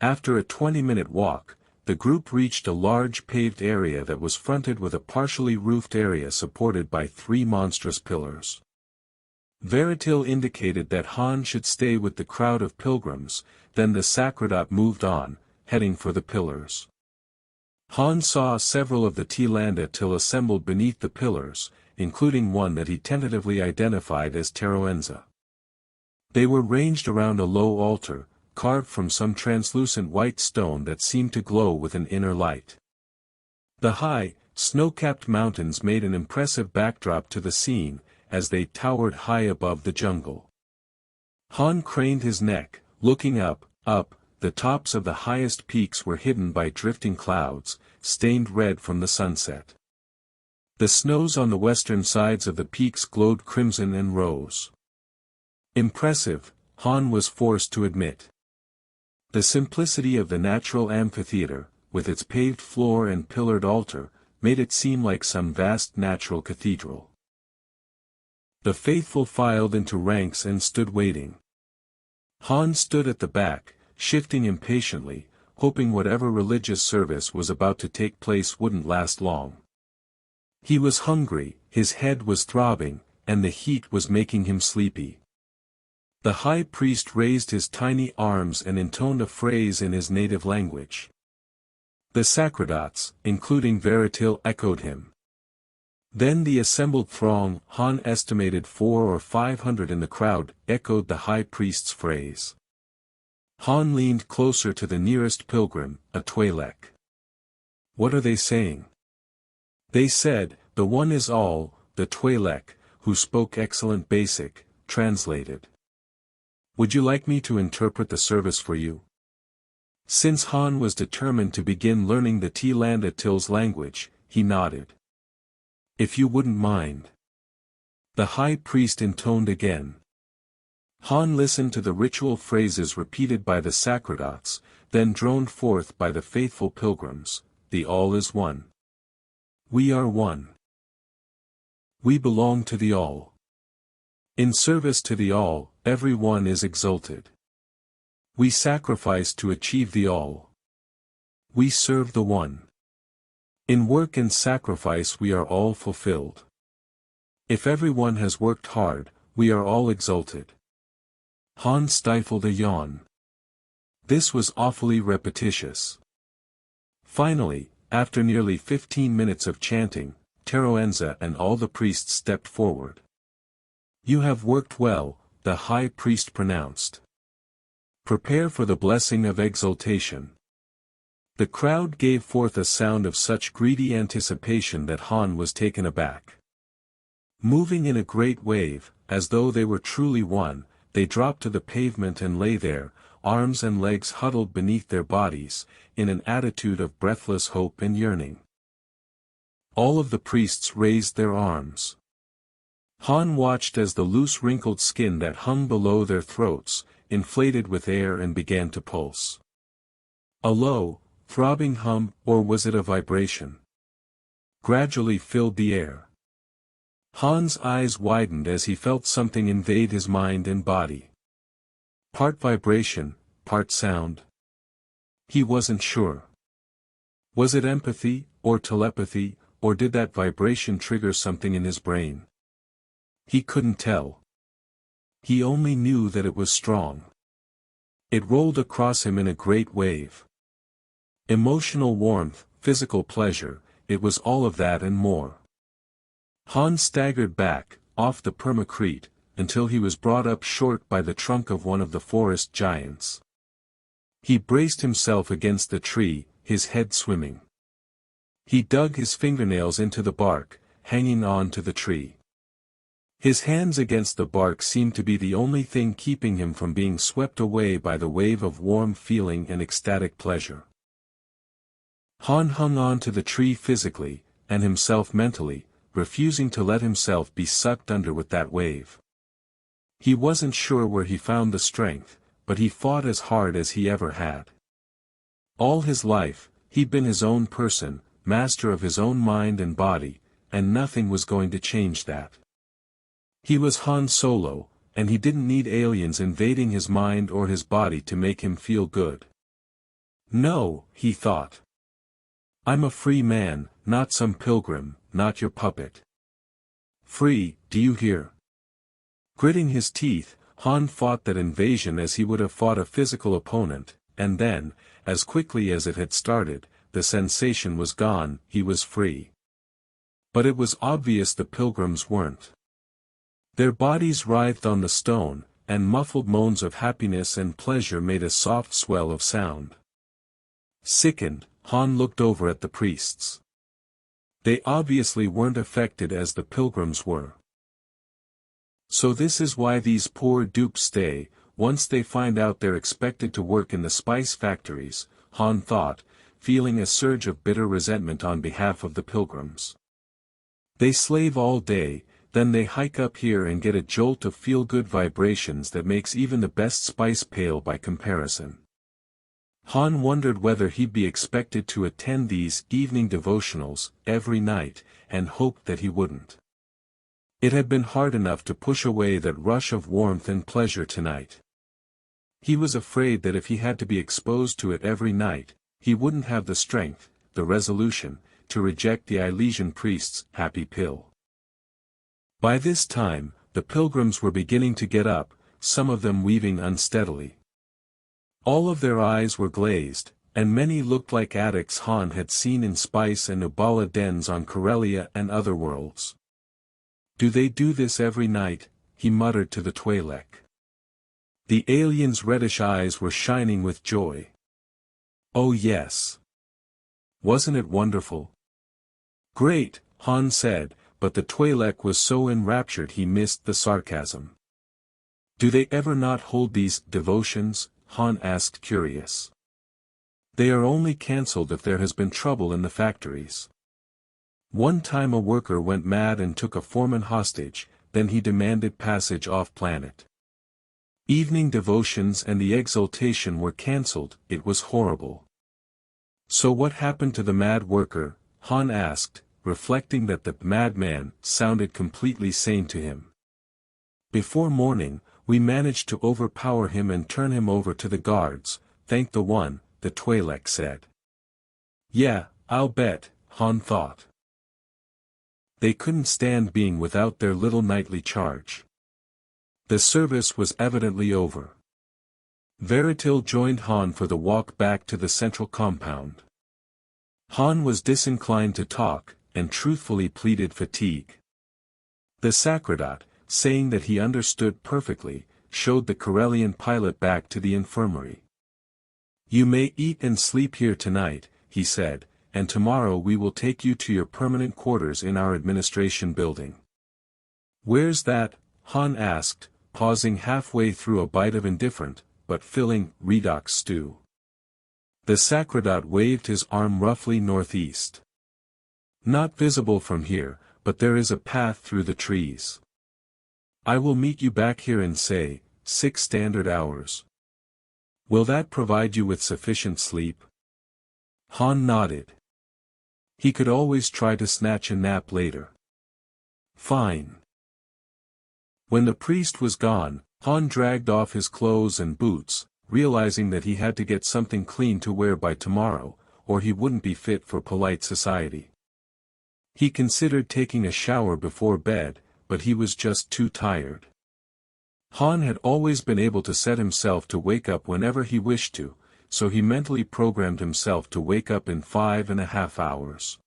After a 20-minute walk, the group reached a large paved area that was fronted with a partially roofed area supported by 3 monstrous pillars. Veritil indicated that Han should stay with the crowd of pilgrims, then the Sacredot moved on, heading for the pillars. Han saw several of the Tlandil assembled beneath the pillars, including one that he tentatively identified as Teroenza. They were ranged around a low altar, carved from some translucent white stone that seemed to glow with an inner light. The high, snow-capped mountains made an impressive backdrop to the scene, as they towered high above the jungle. Han craned his neck, looking up. The tops of the highest peaks were hidden by drifting clouds, stained red from the sunset. The snows on the western sides of the peaks glowed crimson and rose. Impressive, Han was forced to admit. The simplicity of the natural amphitheater, with its paved floor and pillared altar, made it seem like some vast natural cathedral. The faithful filed into ranks and stood waiting. Han stood at the back, shifting impatiently, hoping whatever religious service was about to take place wouldn't last long. He was hungry, his head was throbbing, and the heat was making him sleepy. The high priest raised his tiny arms and intoned a phrase in his native language. The Sacredots, including Veritil, echoed him. Then the assembled throng, Han estimated 400 or 500 in the crowd, echoed the high priest's phrase. Han leaned closer to the nearest pilgrim, a Twi'lek. "What are they saying?" "They said, 'The One is All,'" the Twi'lek, who spoke excellent Basic, translated. "Would you like me to interpret the service for you?" Since Han was determined to begin learning the Tlandil's language, he nodded. "If you wouldn't mind." The high priest intoned again. Han listened to the ritual phrases repeated by the sacerdotes, then droned forth by the faithful pilgrims, "The All is one. We are one. We belong to the All. In service to the All, every one is exalted. We sacrifice to achieve the All. We serve the One. In work and sacrifice we are all fulfilled. If everyone has worked hard, we are all exalted." Han stifled a yawn. This was awfully repetitious. Finally, after nearly 15 minutes of chanting, Teroenza and all the priests stepped forward. "You have worked well," the high priest pronounced. "Prepare for the blessing of exaltation." The crowd gave forth a sound of such greedy anticipation that Han was taken aback. Moving in a great wave, as though they were truly one, they dropped to the pavement and lay there, arms and legs huddled beneath their bodies, in an attitude of breathless hope and yearning. All of the priests raised their arms. Han watched as the loose wrinkled skin that hung below their throats, inflated with air and began to pulse. A low, throbbing hum, or was it a vibration, gradually filled the air. Han's eyes widened as he felt something invade his mind and body. Part vibration, part sound. He wasn't sure. Was it empathy, or telepathy, or did that vibration trigger something in his brain? He couldn't tell. He only knew that it was strong. It rolled across him in a great wave. Emotional warmth, physical pleasure, it was all of that and more. Han staggered back, off the permacrete, until he was brought up short by the trunk of one of the forest giants. He braced himself against the tree, his head swimming. He dug his fingernails into the bark, hanging on to the tree. His hands against the bark seemed to be the only thing keeping him from being swept away by the wave of warm feeling and ecstatic pleasure. Han hung on to the tree physically, and himself mentally, refusing to let himself be sucked under with that wave. He wasn't sure where he found the strength, but he fought as hard as he ever had. All his life, he'd been his own person, master of his own mind and body, and nothing was going to change that. He was Han Solo, and he didn't need aliens invading his mind or his body to make him feel good. No, he thought. I'm a free man, not some pilgrim, not your puppet. Free, do you hear? Gritting his teeth, Han fought that invasion as he would have fought a physical opponent, and then, as quickly as it had started, the sensation was gone, he was free. But it was obvious the pilgrims weren't. Their bodies writhed on the stone, and muffled moans of happiness and pleasure made a soft swell of sound. Sickened, Han looked over at the priests. They obviously weren't affected as the pilgrims were. So this is why these poor dupes stay, once they find out they're expected to work in the spice factories, Han thought, feeling a surge of bitter resentment on behalf of the pilgrims. They slave all day, then they hike up here and get a jolt of feel-good vibrations that makes even the best spice pale by comparison. Han wondered whether he'd be expected to attend these evening devotionals every night, and hoped that he wouldn't. It had been hard enough to push away that rush of warmth and pleasure tonight. He was afraid that if he had to be exposed to it every night, he wouldn't have the strength, the resolution, to reject the Elysian priest's happy pill. By this time, the pilgrims were beginning to get up, some of them weaving unsteadily. All of their eyes were glazed, and many looked like addicts Han had seen in spice and Nubbala dens on Corellia and other worlds. Do they do this every night? He muttered to the Twi'lek. The alien's reddish eyes were shining with joy. Oh yes. Wasn't it wonderful? Great, Han said, but the Twi'lek was so enraptured he missed the sarcasm. Do they ever not hold these devotions? Han asked curious. They are only cancelled if there has been trouble in the factories. One time a worker went mad and took a foreman hostage, then he demanded passage off-planet. Evening devotions and the exaltation were cancelled. It was horrible. So what happened to the mad worker? Han asked, reflecting that the madman sounded completely sane to him. Before morning, we managed to overpower him and turn him over to the guards, thank the one, the Twi'lek said. Yeah, I'll bet, Han thought. They couldn't stand being without their little nightly charge. The service was evidently over. Veritil joined Han for the walk back to the central compound. Han was disinclined to talk, and truthfully pleaded fatigue. The Sacerdot, saying that he understood perfectly, showed the Corellian pilot back to the infirmary. You may eat and sleep here tonight, he said, and tomorrow we will take you to your permanent quarters in our administration building. Where's that? Han asked, pausing halfway through a bite of indifferent, but filling, redox stew. The Sacerdot waved his arm roughly northeast. Not visible from here, but there is a path through the trees. I will meet you back here in say, 6 standard hours. Will that provide you with sufficient sleep? Han nodded. He could always try to snatch a nap later. Fine. When the priest was gone, Han dragged off his clothes and boots, realizing that he had to get something clean to wear by tomorrow, or he wouldn't be fit for polite society. He considered taking a shower before bed, but he was just too tired. Han had always been able to set himself to wake up whenever he wished to, so he mentally programmed himself to wake up in 5.5 hours.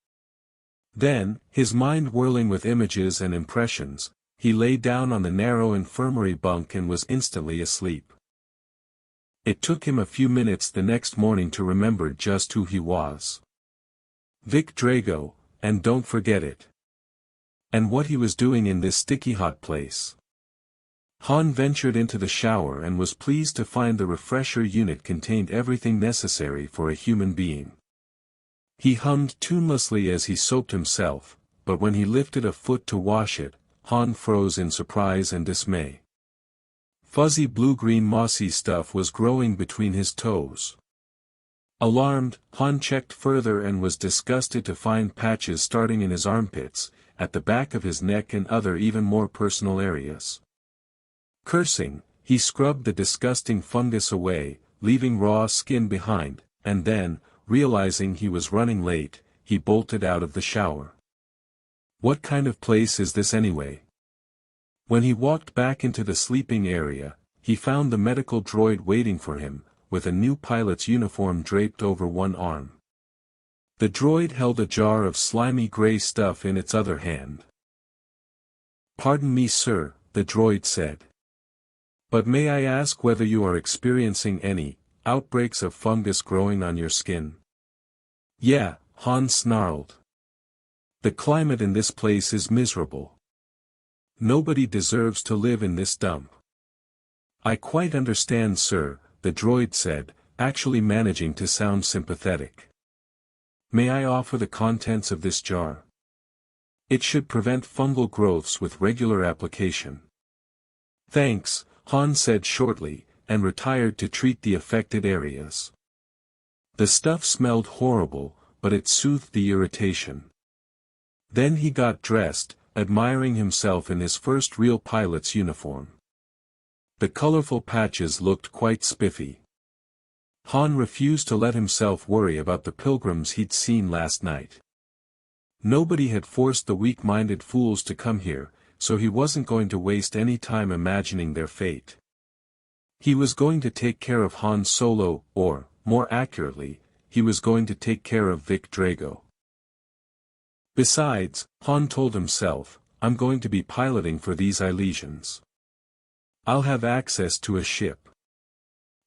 Then, his mind whirling with images and impressions, he lay down on the narrow infirmary bunk and was instantly asleep. It took him a few minutes the next morning to remember just who he was. Vic Drago, and don't forget it. And what he was doing in this sticky hot place. Han ventured into the shower and was pleased to find the refresher unit contained everything necessary for a human being. He hummed tunelessly as he soaped himself, but when he lifted a foot to wash it, Han froze in surprise and dismay. Fuzzy blue-green mossy stuff was growing between his toes. Alarmed, Han checked further and was disgusted to find patches starting in his armpits, at the back of his neck and other even more personal areas. Cursing, he scrubbed the disgusting fungus away, leaving raw skin behind, and then, realizing he was running late, he bolted out of the shower. What kind of place is this anyway? When he walked back into the sleeping area, he found the medical droid waiting for him, with a new pilot's uniform draped over one arm. The droid held a jar of slimy gray stuff in its other hand. Pardon me, sir, the droid said. But may I ask whether you are experiencing any outbreaks of fungus growing on your skin? Yeah, Han snarled. The climate in this place is miserable. Nobody deserves to live in this dump. I quite understand, sir, the droid said, actually managing to sound sympathetic. May I offer the contents of this jar? It should prevent fungal growths with regular application. Thanks, Han said shortly, and retired to treat the affected areas. The stuff smelled horrible, but it soothed the irritation. Then he got dressed, admiring himself in his first real pilot's uniform. The colorful patches looked quite spiffy. Han refused to let himself worry about the pilgrims he'd seen last night. Nobody had forced the weak-minded fools to come here, so he wasn't going to waste any time imagining their fate. He was going to take care of Han Solo, or, more accurately, he was going to take care of Vic Drago. Besides, Han told himself, I'm going to be piloting for these Ilesians. I'll have access to a ship.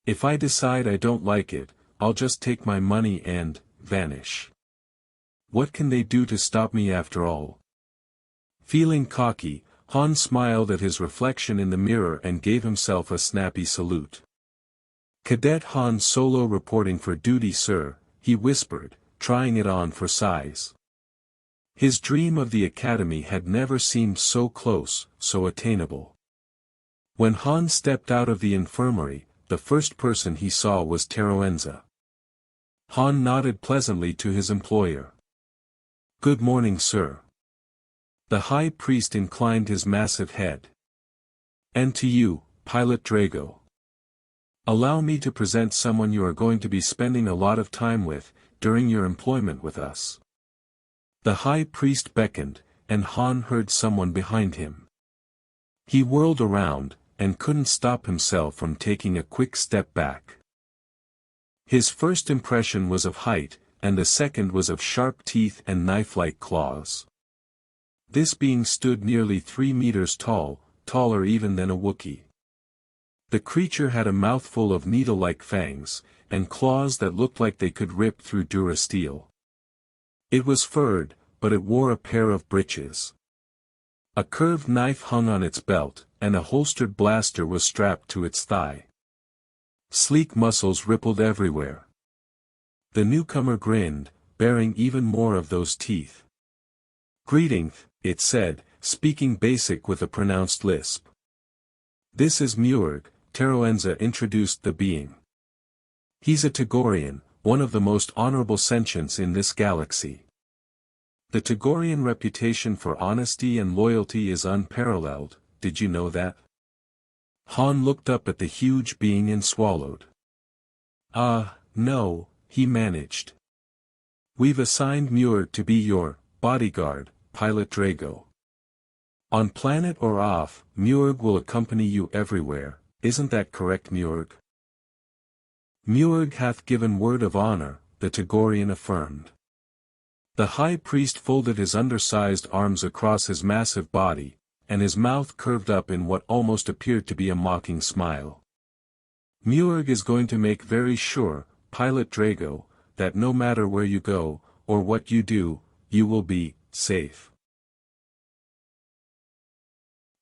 If I decide I don't like it, I'll just take my money and vanish. What can they do to stop me after all? Feeling cocky, Han smiled at his reflection in the mirror and gave himself a snappy salute. Cadet Han Solo reporting for duty, sir, he whispered, trying it on for size. His dream of the academy had never seemed so close, so attainable. When Han stepped out of the infirmary, the first person he saw was Teroenza. Han nodded pleasantly to his employer. "Good morning, sir." The high priest inclined his massive head. "And to you, Pilot Drago. Allow me to present someone you are going to be spending a lot of time with, during your employment with us." The high priest beckoned, and Han heard someone behind him. He whirled around, and couldn't stop himself from taking a quick step back. His first impression was of height, and the second was of sharp teeth and knife-like claws. This being stood nearly 3 meters tall, taller even than a Wookiee. The creature had a mouthful of needle-like fangs, and claws that looked like they could rip through durasteel. It was furred, but it wore a pair of breeches. A curved knife hung on its belt, and a holstered blaster was strapped to its thigh. Sleek muscles rippled everywhere. The newcomer grinned, bearing even more of those teeth. "Greetings," it said, speaking basic with a pronounced lisp. "This is Muurg," Teroenza introduced the being. "He's a Togorian, one of the most honorable sentients in this galaxy. The Togorian reputation for honesty and loyalty is unparalleled, did you know that?" Han looked up at the huge being and swallowed. No," he managed. "We've assigned Muurg to be your bodyguard, Pilot Drago. On planet or off, Muurg will accompany you everywhere, isn't that correct, Muurg?" "Muurg hath given word of honor," the Togorian affirmed. The high priest folded his undersized arms across his massive body, and his mouth curved up in what almost appeared to be a mocking smile. "Muurg is going to make very sure, Pilot Drago, that no matter where you go, or what you do, you will be safe."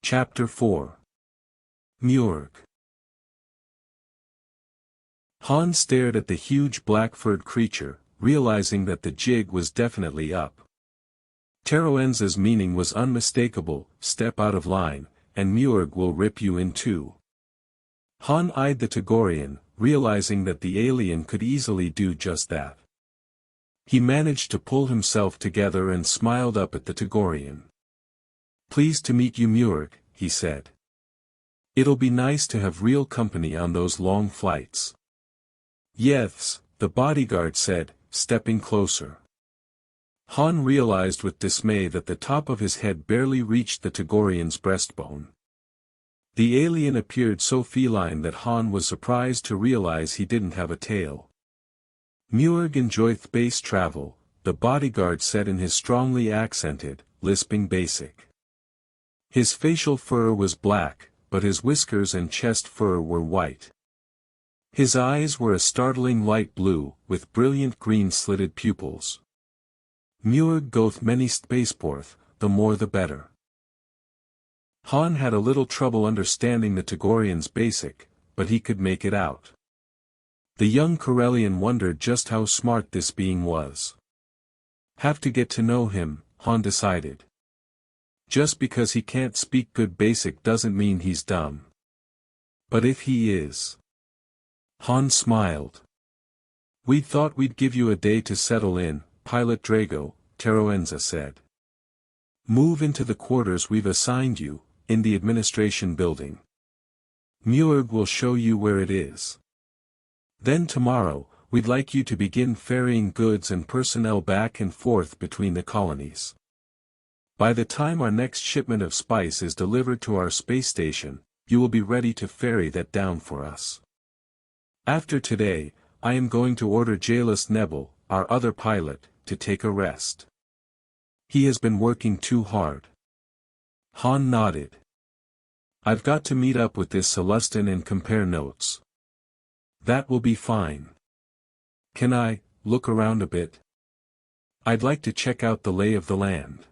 Chapter 4. Muurg. Han stared at the huge black-furred creature, realizing that the jig was definitely up. Teroenza's meaning was unmistakable: step out of line, and Muurg will rip you in two. Han eyed the Togorian, realizing that the alien could easily do just that. He managed to pull himself together and smiled up at the Togorian. "Pleased to meet you, Muurg," he said. "It'll be nice to have real company on those long flights." "Yes," the bodyguard said, stepping closer. Han realized with dismay that the top of his head barely reached the Togorian's breastbone. The alien appeared so feline that Han was surprised to realize he didn't have a tail. "Muurg enjoyeth space travel," the bodyguard said in his strongly accented, lisping basic. His facial fur was black, but his whiskers and chest fur were white. His eyes were a startling light blue, with brilliant green slitted pupils. "Muurg goeth many spaceporth, the more the better." Han had a little trouble understanding the Togorian's basic, but he could make it out. The young Corellian wondered just how smart this being was. Have to get to know him, Han decided. Just because he can't speak good basic doesn't mean he's dumb. But if he is... Han smiled. "We thought we'd give you a day to settle in, Pilot Drago," Teroenza said. "Move into the quarters we've assigned you, in the administration building. Muurg will show you where it is. Then tomorrow, we'd like you to begin ferrying goods and personnel back and forth between the colonies. By the time our next shipment of spice is delivered to our space station, you will be ready to ferry that down for us. After today, I am going to order Jaelus Nebel, our other pilot, to take a rest. He has been working too hard." Han nodded. "I've got to meet up with this Celestin and compare notes." "That will be fine. Can I look around a bit? I'd like to check out the lay of the land."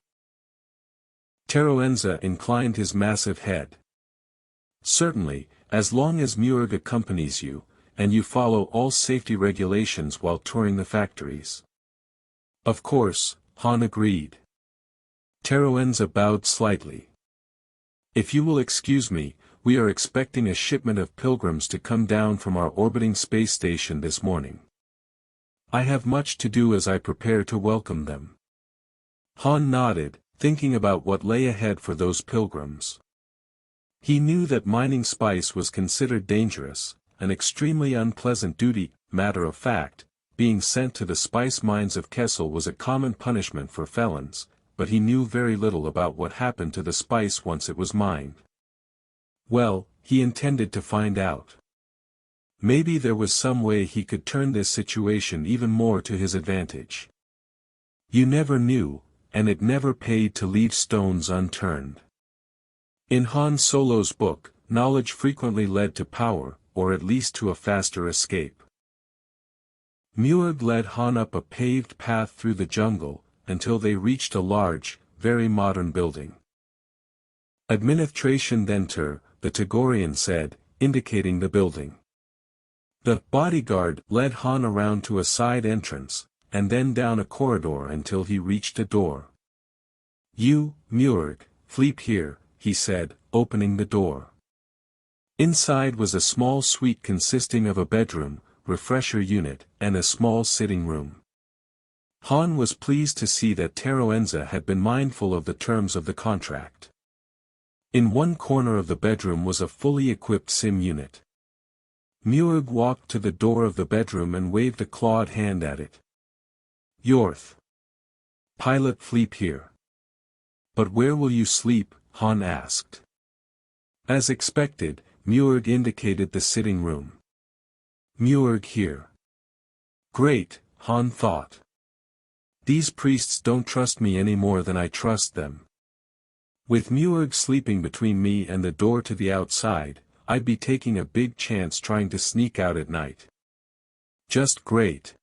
Teroenza inclined his massive head. "Certainly, as long as Muurg accompanies you, and you follow all safety regulations while touring the factories." "Of course," Han agreed. Teroenza bowed slightly. "If you will excuse me, we are expecting a shipment of pilgrims to come down from our orbiting space station this morning. I have much to do as I prepare to welcome them." Han nodded, thinking about what lay ahead for those pilgrims. He knew that mining spice was considered dangerous, an extremely unpleasant duty. Matter of fact, being sent to the spice mines of Kessel was a common punishment for felons, but he knew very little about what happened to the spice once it was mined. Well, he intended to find out. Maybe there was some way he could turn this situation even more to his advantage. You never knew, and it never paid to leave stones unturned. In Han Solo's book, knowledge frequently led to power, or at least to a faster escape. Muag led Han up a paved path through the jungle, until they reached a large, very modern building. "Administration Center," the Tagorian said, indicating the building. The bodyguard led Han around to a side entrance, and then down a corridor until he reached a door. "You, Muag, sleep here," he said, opening the door. Inside was a small suite consisting of a bedroom, refresher unit, and a small sitting room. Han was pleased to see that Teroenza had been mindful of the terms of the contract. In one corner of the bedroom was a fully equipped sim unit. Muag walked to the door of the bedroom and waved a clawed hand at it. "Yorth. Pilot sleep here." "But where will you sleep?" Han asked. As expected, Muag indicated the sitting room. "Muag here." Great, Han thought. These priests don't trust me any more than I trust them. With Muag sleeping between me and the door to the outside, I'd be taking a big chance trying to sneak out at night. Just great.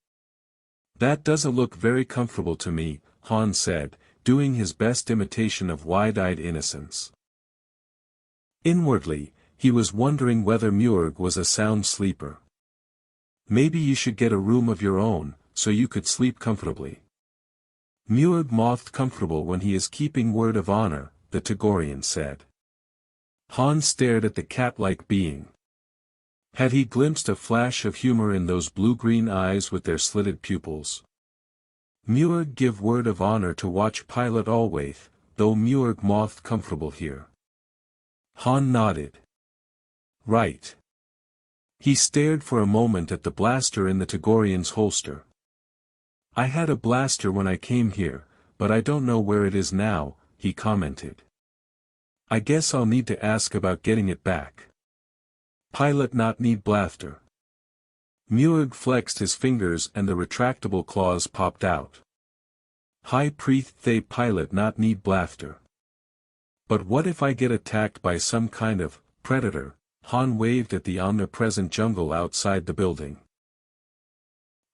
"That doesn't look very comfortable to me," Han said, doing his best imitation of wide-eyed innocence. Inwardly, he was wondering whether Muag was a sound sleeper. "Maybe you should get a room of your own, so you could sleep comfortably." "Muag mouthed comfortable when he is keeping word of honor," the Tagorian said. Han stared at the cat-like being. Had he glimpsed a flash of humor in those blue-green eyes with their slitted pupils? "Muag give word of honor to watch pilot always, though Muag mouthed comfortable here." Han nodded. "Right." He stared for a moment at the blaster in the Tagorian's holster. "I had a blaster when I came here, but I don't know where it is now," he commented. "I guess I'll need to ask about getting it back." "Pilot not need blaster." Muag flexed his fingers and the retractable claws popped out. "High priest they pilot not need blaster." "But what if I get attacked by some kind of predator?" Han waved at the omnipresent jungle outside the building.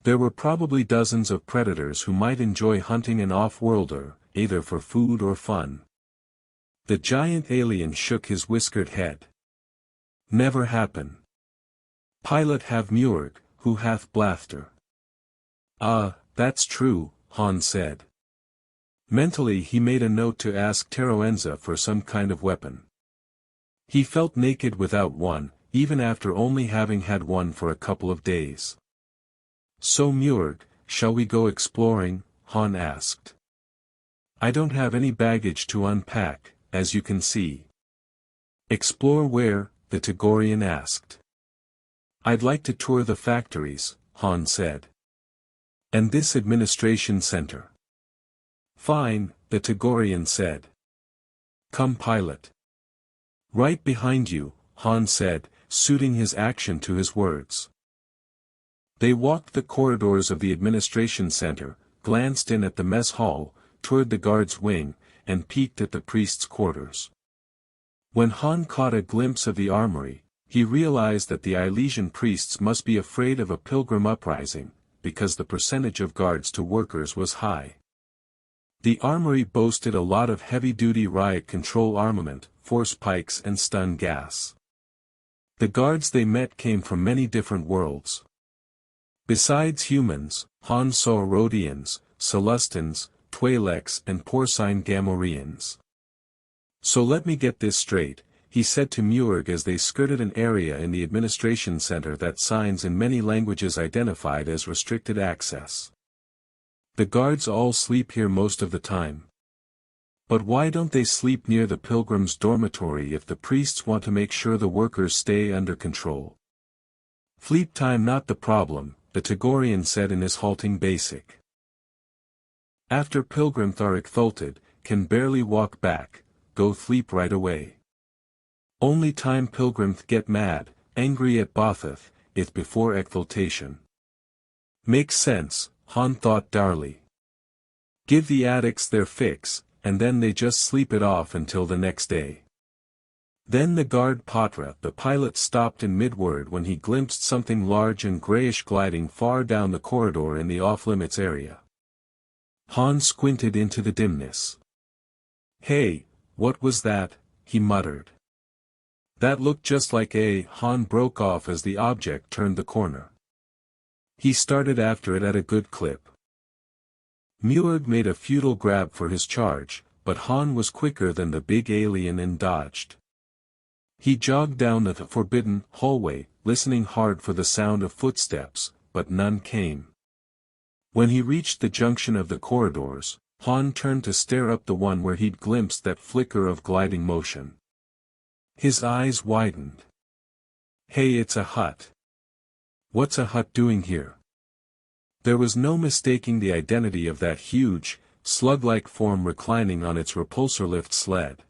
There were probably dozens of predators who might enjoy hunting an off-worlder, either for food or fun. The giant alien shook his whiskered head. "Never happen. Pilot have Muag, who hath blaster." That's true," Han said. Mentally he made a note to ask Teroenza for some kind of weapon. He felt naked without one, even after only having had one for a couple of days. "So Muag, shall we go exploring?" Han asked. "I don't have any baggage to unpack, as you can see." "Explore where?" the Tagorian asked. "I'd like to tour the factories," Han said. "And this administration center." "Fine," the Tagorian said. "Come pilot." "Right behind you," Han said, suiting his action to his words. They walked the corridors of the administration center, glanced in at the mess hall, toured the guard's wing, and peeked at the priest's quarters. When Han caught a glimpse of the armory, he realized that the Ilesian priests must be afraid of a pilgrim uprising, because the percentage of guards to workers was high. The armory boasted a lot of heavy-duty riot control armament, force pikes and stun gas. The guards they met came from many different worlds. Besides humans, Han saw Rhodians, Celestins, Twi'leks and porcine Gamorreans. "So let me get this straight," he said to Muirg as they skirted an area in the administration center that signs in many languages identified as restricted access. The guards all sleep here most of the time. But why don't they sleep near the pilgrims' dormitory if the priests want to make sure the workers stay under control? Sleep time not the problem, the Tagorian said in his halting basic. After Pilgrim Tharik Thulted, can barely walk back, go sleep right away. Only time Pilgrim get mad, angry at Bothath, it before exultation. Makes sense, Han thought darly. Give the addicts their fix, and then they just sleep it off until the next day. Then the guard Patra the pilot stopped in mid-word when he glimpsed something large and grayish gliding far down the corridor in the off-limits area. Han squinted into the dimness. Hey, what was that? He muttered. That looked just like a. Han broke off as the object turned the corner. He started after it at a good clip. Muirg made a futile grab for his charge, but Han was quicker than the big alien and dodged. He jogged down the forbidden hallway, listening hard for the sound of footsteps, but none came. When he reached the junction of the corridors, Han turned to stare up the one where he'd glimpsed that flicker of gliding motion. His eyes widened. Hey, it's a hut. What's a hut doing here? There was no mistaking the identity of that huge, slug-like form reclining on its repulsor lift sled.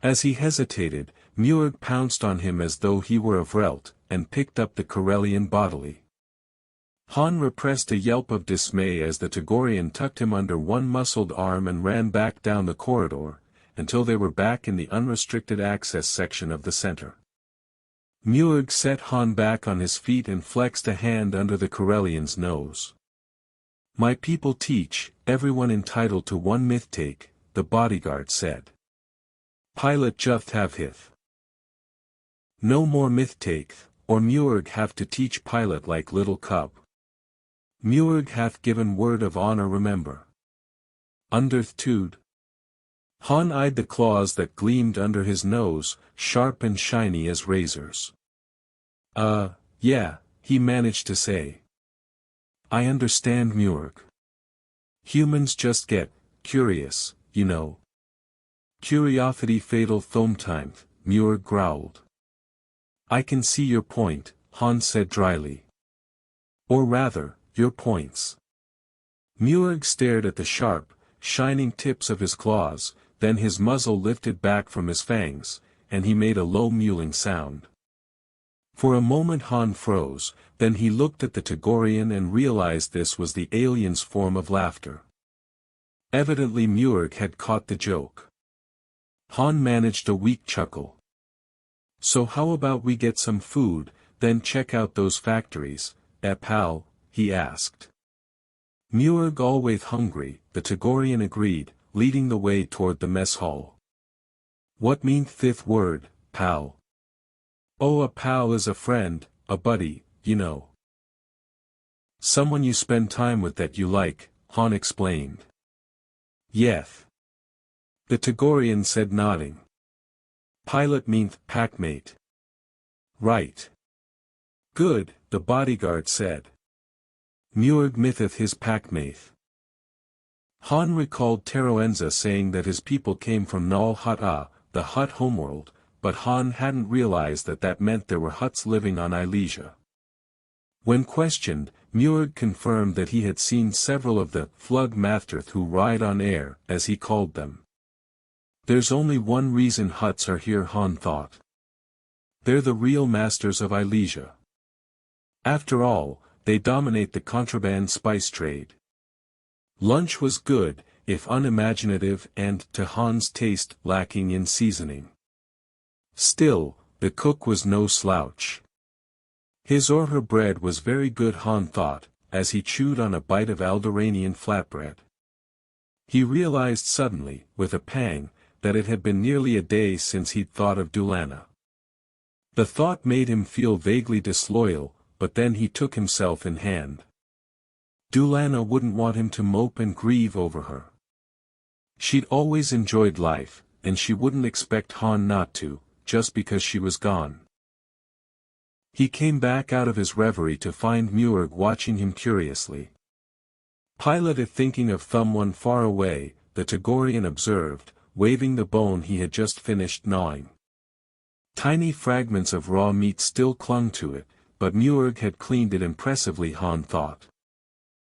As he hesitated, Muirg pounced on him as though he were a Vrelt, and picked up the Corellian bodily. Han repressed a yelp of dismay as the Tagorian tucked him under one muscled arm and ran back down the corridor, until they were back in the unrestricted access section of the center. Muirg set Han back on his feet and flexed a hand under the Corellian's nose. My people teach, everyone entitled to one myth take, the bodyguard said. Pilot just have hith. No more myth take, or Muirg have to teach pilot like little cub. Muirg hath given word of honor remember. Understood. Han eyed the claws that gleamed under his nose, sharp and shiny as razors. Yeah, he managed to say. I understand Muirg. Humans just get curious, you know. Curiosity fatal thomtime, Muirg growled. I can see your point, Han said dryly. Or rather, your points. Muirg stared at the sharp, shining tips of his claws, then his muzzle lifted back from his fangs, and he made a low mewling sound. For a moment Han froze, then he looked at the Tagorian and realized this was the alien's form of laughter. Evidently Muirg had caught the joke. Han managed a weak chuckle. So how about we get some food, then check out those factories, pal, he asked. Muirg always hungry, the Tagorian agreed, leading the way toward the mess hall. What mean fifth word, pal? Oh, a pal is a friend, a buddy, you know. Someone you spend time with that you like, Han explained. Yeth. The Tagorian said nodding. Pilot means packmate. Right. Good, the bodyguard said. Muirg mitheth his packmate. Han recalled Teroenza saying that his people came from Nal Hut the hut homeworld, but Han hadn't realized that that meant there were huts living on Ilesia. When questioned, Muirg confirmed that he had seen several of the Flug Mathterth who ride on air, as he called them. There's only one reason huts are here, Han thought. They're the real masters of Ilesia. After all, they dominate the contraband spice trade. Lunch was good, if unimaginative and, to Han's taste, lacking in seasoning. Still, the cook was no slouch. His or her bread was very good, Han thought, as he chewed on a bite of Alderaanian flatbread. He realized suddenly, with a pang, that it had been nearly a day since he'd thought of Dulana. The thought made him feel vaguely disloyal, but then he took himself in hand. Dulana wouldn't want him to mope and grieve over her. She'd always enjoyed life, and she wouldn't expect Han not to, just because she was gone. He came back out of his reverie to find Muir watching him curiously. Pilot thinking of someone far away, the Tagorian observed, waving the bone he had just finished gnawing. Tiny fragments of raw meat still clung to it, but Muir had cleaned it impressively, Han thought.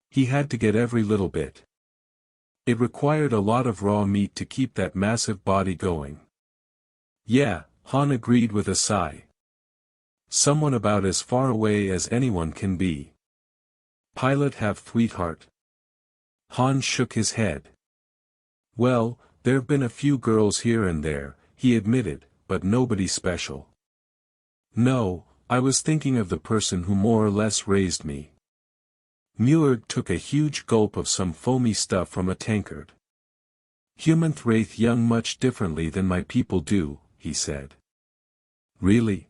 He had to get every little bit. It required a lot of raw meat to keep that massive body going. Yeah, Han agreed with a sigh. Someone about as far away as anyone can be. Pilot have sweetheart. Han shook his head. Well, there've been a few girls here and there, he admitted, but nobody special. No, I was thinking of the person who more or less raised me. Muir took a huge gulp of some foamy stuff from a tankard. Humans wraith young much differently than my people do, he said. Really?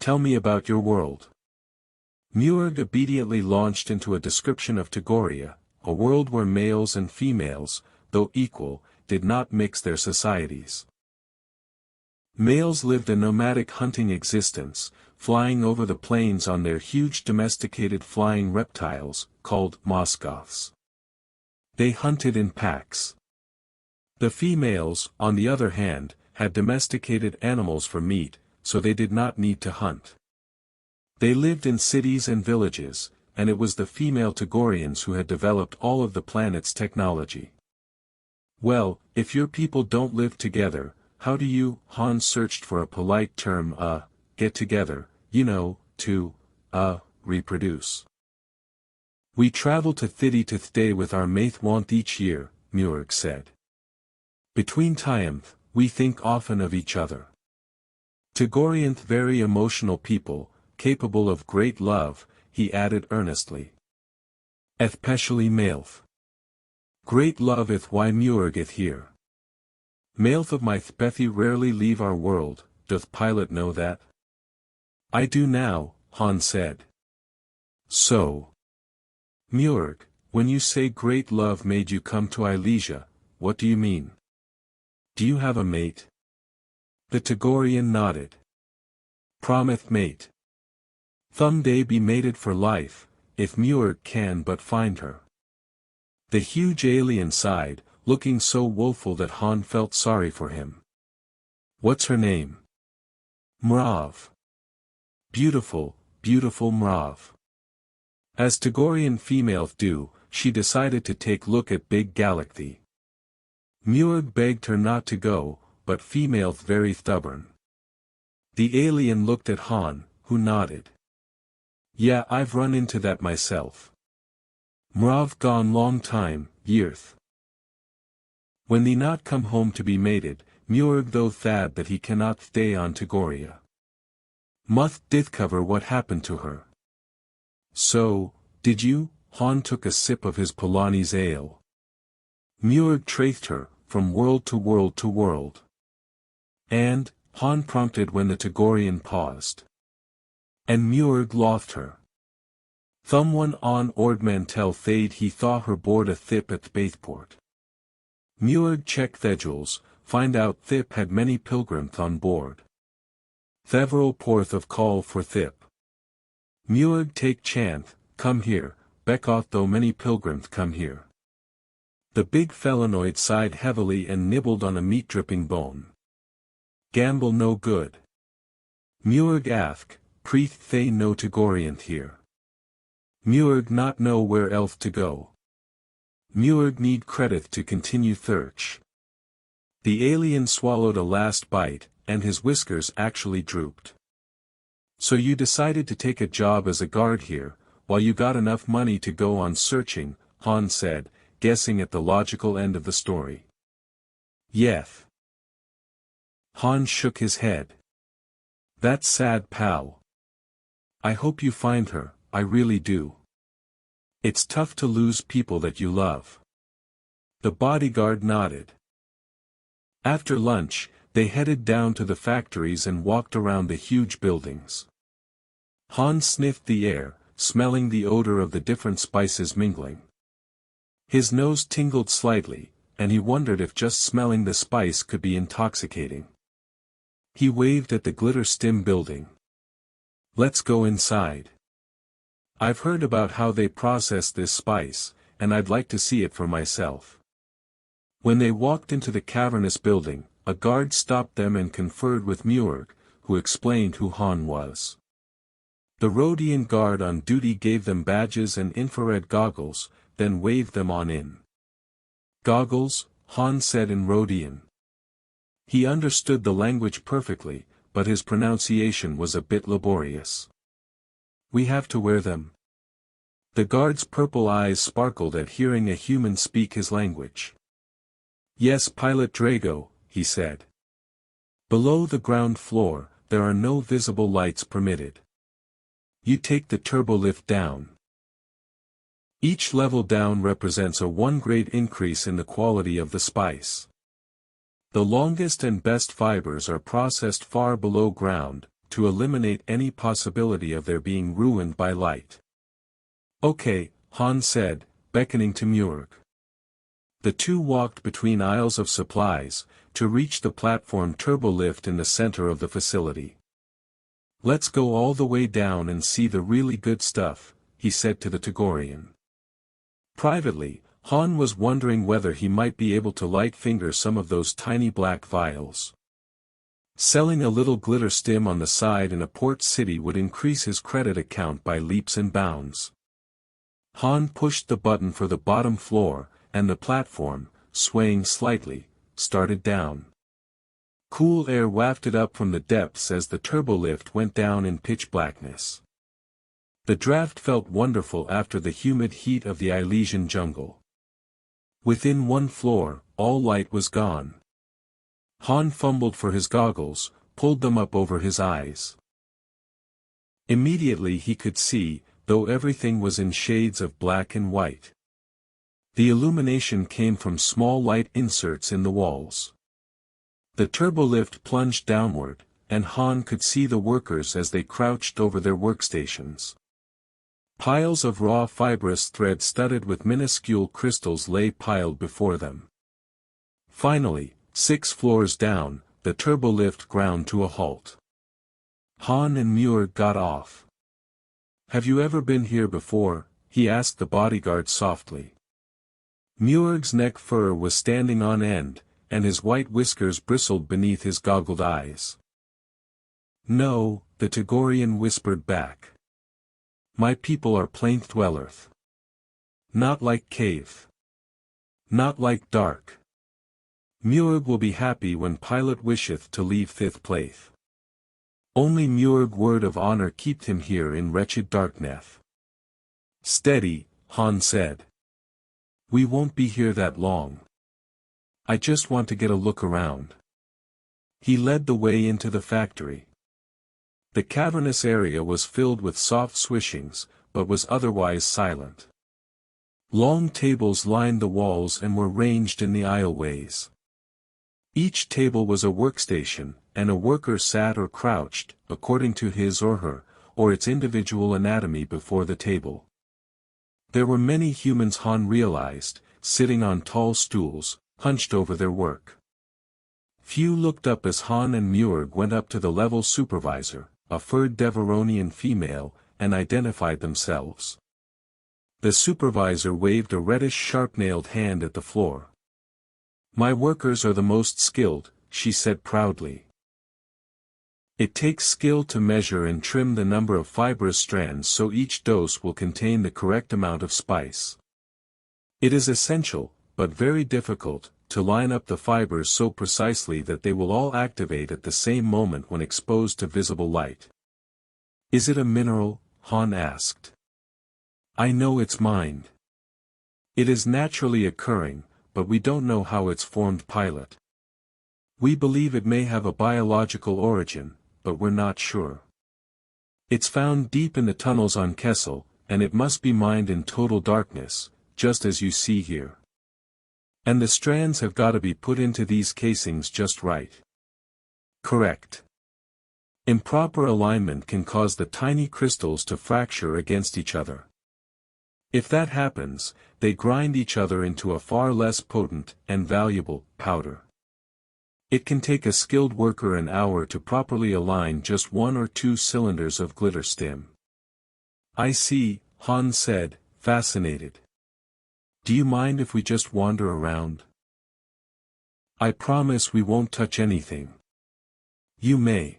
Tell me about your world. Muir obediently launched into a description of Tagoria, a world where males and females, though equal, did not mix their societies. Males lived a nomadic hunting existence, flying over the plains on their huge domesticated flying reptiles, called moskoths. They hunted in packs. The females, on the other hand, had domesticated animals for meat, so they did not need to hunt. They lived in cities and villages, and it was the female Tagorians who had developed all of the planet's technology. Well, if your people don't live together, how do you, Han searched for a polite term, get together, to, reproduce. We travel to Thidi to stay with our maithwant each year, Muir said. Between times, we think often of each other. Tagorian very emotional people, capable of great love, he added earnestly. Especially Maelth. Great love ith why Muirgith here. Maelth of my Thpethi rarely leave our world, doth Pilot know that? I do now, Han said. So. Muirg, when you say great love made you come to Ilesia, what do you mean? Do you have a mate? The Tagorian nodded. Prometh mate. Someday be mated for life, if Muir can but find her. The huge alien sighed, looking so woeful that Han felt sorry for him. What's her name? Mrav. Beautiful, beautiful Mrav. As Tagorian females do, she decided to take look at Big Galaxy. Muir begged her not to go, but females very stubborn. The alien looked at Han, who nodded. Yeah, I've run into that myself. Mrav gone long time, years. When thee not come home to be mated, Muir though thad that he cannot stay on Tagoria. Must discover what happened to her. So, did you? Han took a sip of his Polani's ale. Muir traced her, from world to world to world. And, Han prompted when the Tagorian paused. And Muir lost her. Someone on Ordmantel thade he thought her board a thip at Spaceport. Muir checked schedules, find out Thip had many pilgrims on board. Several porth of call for Thip. Muir take chance, come here, Beckoth though many pilgrims come here. The big felinoid sighed heavily and nibbled on a meat-dripping bone. Gamble no good. Muir ask, Preeth they no Tagorian here. Muir not know where else to go. Muir need credit to continue search. The alien swallowed a last bite, and his whiskers actually drooped. So you decided to take a job as a guard here, while you got enough money to go on searching, Han said, guessing at the logical end of the story. Yes. Han shook his head. That's sad, pal. I hope you find her, I really do. It's tough to lose people that you love. The bodyguard nodded. After lunch, they headed down to the factories and walked around the huge buildings. Han sniffed the air, smelling the odor of the different spices mingling. His nose tingled slightly, and he wondered if just smelling the spice could be intoxicating. He waved at the glitter stim building. Let's go inside. I've heard about how they process this spice, and I'd like to see it for myself. When they walked into the cavernous building, a guard stopped them and conferred with Muir, who explained who Han was. The Rhodian guard on duty gave them badges and infrared goggles, then waved them on in. Goggles, Han said in Rhodian. He understood the language perfectly, but his pronunciation was a bit laborious. We have to wear them. The guard's purple eyes sparkled at hearing a human speak his language. Yes, Pilot Drago, he said. Below the ground floor, there are no visible lights permitted. You take the turbolift down. Each level down represents a 1 grade increase in the quality of the spice. The longest and best fibers are processed far below ground, to eliminate any possibility of their being ruined by light. Okay, Han said, beckoning to Muir. The two walked between aisles of supplies, to reach the platform turbolift in the center of the facility. Let's go all the way down and see the really good stuff, he said to the Togorian. Privately, Han was wondering whether he might be able to light finger some of those tiny black vials. Selling a little glitter stim on the side in a port city would increase his credit account by leaps and bounds. Han pushed the button for the bottom floor, and the platform, swaying slightly, started down. Cool air wafted up from the depths as the turbolift went down in pitch blackness. The draft felt wonderful after the humid heat of the Elysian jungle. Within one floor, all light was gone. Han fumbled for his goggles, pulled them up over his eyes. Immediately he could see, though everything was in shades of black and white. The illumination came from small light inserts in the walls. The turbolift plunged downward, and Han could see the workers as they crouched over their workstations. Piles of raw fibrous thread studded with minuscule crystals lay piled before them. Finally, 6 floors down, the turbolift ground to a halt. Han and Muir got off. Have you ever been here before? He asked the bodyguard softly. Muir's neck fur was standing on end, and his white whiskers bristled beneath his goggled eyes. No, the Togorian whispered back. My people are plain dwellers. Not like cave. Not like dark. Muir will be happy when Pilot wisheth to leave 5th place. Only Muir word of honor kept him here in wretched darkness. Steady, Han said. We won't be here that long. I just want to get a look around. He led the way into the factory. The cavernous area was filled with soft swishings, but was otherwise silent. Long tables lined the walls and were ranged in the aisleways. Each table was a workstation, and a worker sat or crouched, according to his or her, or its individual anatomy before the table. There were many humans Han realized, sitting on tall stools, hunched over their work. Few looked up as Han and Muir went up to the level supervisor, a furred Deveronian female, and identified themselves. The supervisor waved a reddish sharp-nailed hand at the floor. My workers are the most skilled, she said proudly. It takes skill to measure and trim the number of fibrous strands so each dose will contain the correct amount of spice. It is essential, but very difficult, to line up the fibers so precisely that they will all activate at the same moment when exposed to visible light. Is it a mineral? Han asked. I know its mind. It is naturally occurring, but we don't know how it's formed. Pilot. We believe it may have a biological origin, but we're not sure. It's found deep in the tunnels on Kessel, and it must be mined in total darkness, just as you see here. And the strands have got to be put into these casings just right. Correct. Improper alignment can cause the tiny crystals to fracture against each other. If that happens, they grind each other into a far less potent and valuable powder. It can take a skilled worker an hour to properly align just one or two cylinders of glitter stim. I see, Han said, fascinated. Do you mind if we just wander around? I promise we won't touch anything. You may.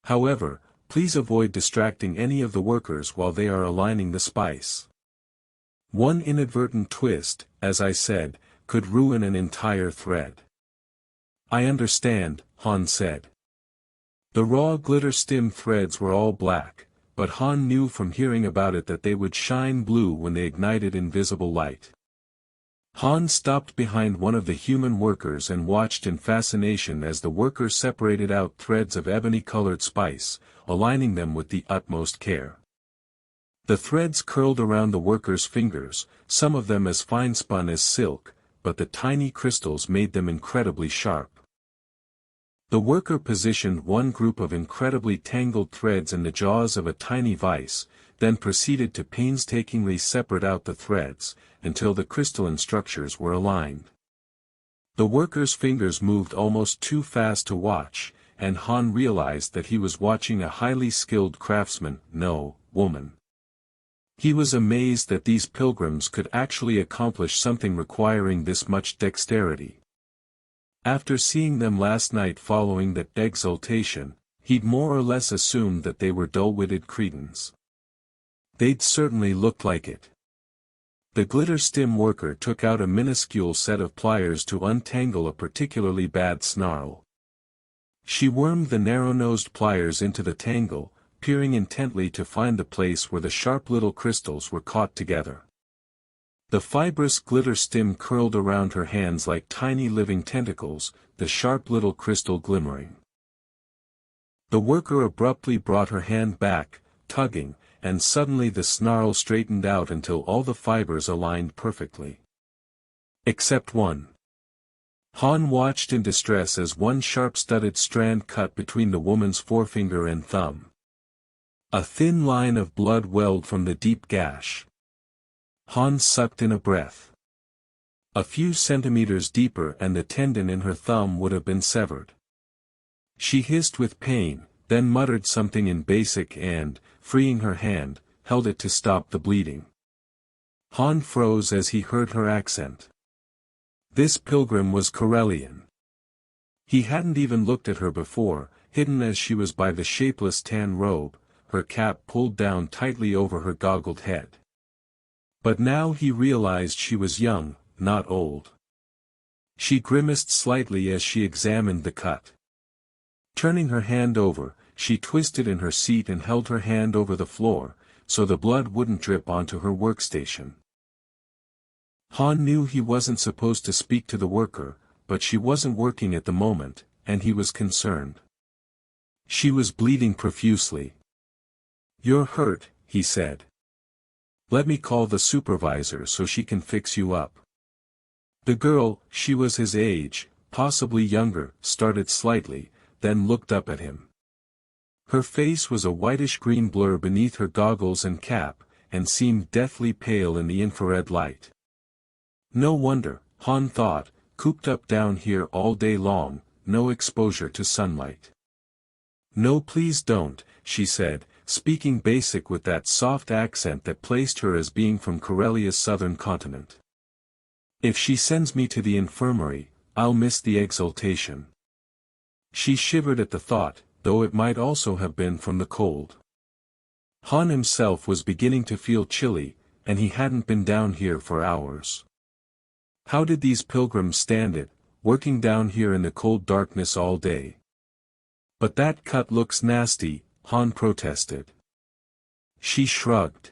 However, please avoid distracting any of the workers while they are aligning the spice. One inadvertent twist, as I said, could ruin an entire thread. I understand, Han said. The raw glitter stim threads were all black, but Han knew from hearing about it that they would shine blue when they ignited invisible light. Han stopped behind one of the human workers and watched in fascination as the worker separated out threads of ebony-colored spice, aligning them with the utmost care. The threads curled around the worker's fingers, some of them as fine-spun as silk, but the tiny crystals made them incredibly sharp. The worker positioned one group of incredibly tangled threads in the jaws of a tiny vise, then proceeded to painstakingly separate out the threads, until the crystalline structures were aligned. The worker's fingers moved almost too fast to watch, and Han realized that he was watching a highly skilled craftsman, no, woman. He was amazed that these pilgrims could actually accomplish something requiring this much dexterity. After seeing them last night following that exaltation, he'd more or less assumed that they were dull-witted cretins. They'd certainly looked like it. The glitter stim worker took out a minuscule set of pliers to untangle a particularly bad snarl. She wormed the narrow-nosed pliers into the tangle, peering intently to find the place where the sharp little crystals were caught together. The fibrous glitter stim curled around her hands like tiny living tentacles, the sharp little crystal glimmering. The worker abruptly brought her hand back, tugging, and suddenly the snarl straightened out until all the fibers aligned perfectly. Except one. Han watched in distress as one sharp-studded strand cut between the woman's forefinger and thumb. A thin line of blood welled from the deep gash. Han sucked in a breath. A few centimeters deeper and the tendon in her thumb would have been severed. She hissed with pain, then muttered something in basic and, freeing her hand, held it to stop the bleeding. Han froze as he heard her accent. This pilgrim was Corellian. He hadn't even looked at her before, hidden as she was by the shapeless tan robe, her cap pulled down tightly over her goggled head. But now he realized she was young, not old. She grimaced slightly as she examined the cut. Turning her hand over, she twisted in her seat and held her hand over the floor, so the blood wouldn't drip onto her workstation. Han knew he wasn't supposed to speak to the worker, but she wasn't working at the moment, and he was concerned. She was bleeding profusely. "You're hurt," he said. "Let me call the supervisor so she can fix you up." The girl, she was his age, possibly younger, started slightly, then looked up at him. Her face was a whitish-green blur beneath her goggles and cap, and seemed deathly pale in the infrared light. No wonder, Han thought, cooped up down here all day long, no exposure to sunlight. "No, please don't," she said, speaking basic with that soft accent that placed her as being from Corellia's southern continent. "If she sends me to the infirmary, I'll miss the exaltation." She shivered at the thought, though it might also have been from the cold. Han himself was beginning to feel chilly, and he hadn't been down here for hours. How did these pilgrims stand it, working down here in the cold darkness all day? "But that cut looks nasty," Han protested. She shrugged.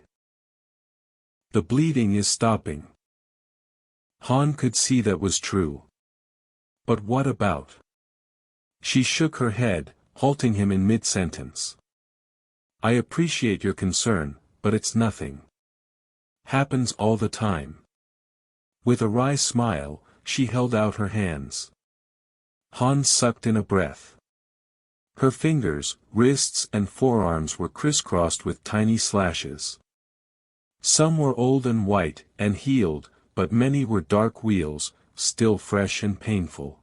"The bleeding is stopping." Han could see that was true. "But what about?" She shook her head, halting him in mid-sentence. "I appreciate your concern, but it's nothing. Happens all the time." With a wry smile, she held out her hands. Han sucked in a breath. Her fingers, wrists and forearms were crisscrossed with tiny slashes. Some were old and white, and healed, but many were dark wheals, still fresh and painful.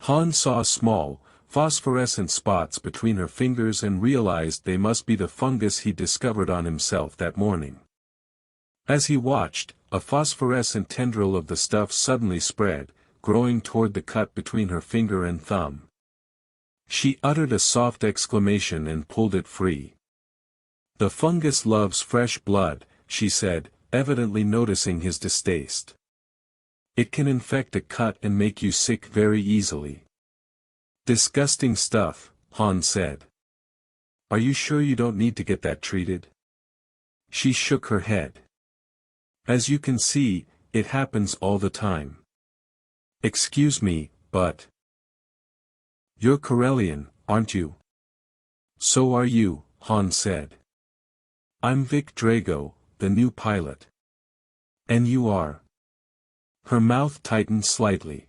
Han saw small, phosphorescent spots between her fingers and realized they must be the fungus he discovered on himself that morning. As he watched, a phosphorescent tendril of the stuff suddenly spread, growing toward the cut between her finger and thumb. She uttered a soft exclamation and pulled it free. "The fungus loves fresh blood," she said, evidently noticing his distaste. "It can infect a cut and make you sick very easily." "Disgusting stuff," Han said. "Are you sure you don't need to get that treated?" She shook her head. "As you can see, it happens all the time." "Excuse me, but... You're Corellian, aren't you?" "So are you," Han said. "I'm Vic Drago, the new pilot." "And you are?" Her mouth tightened slightly.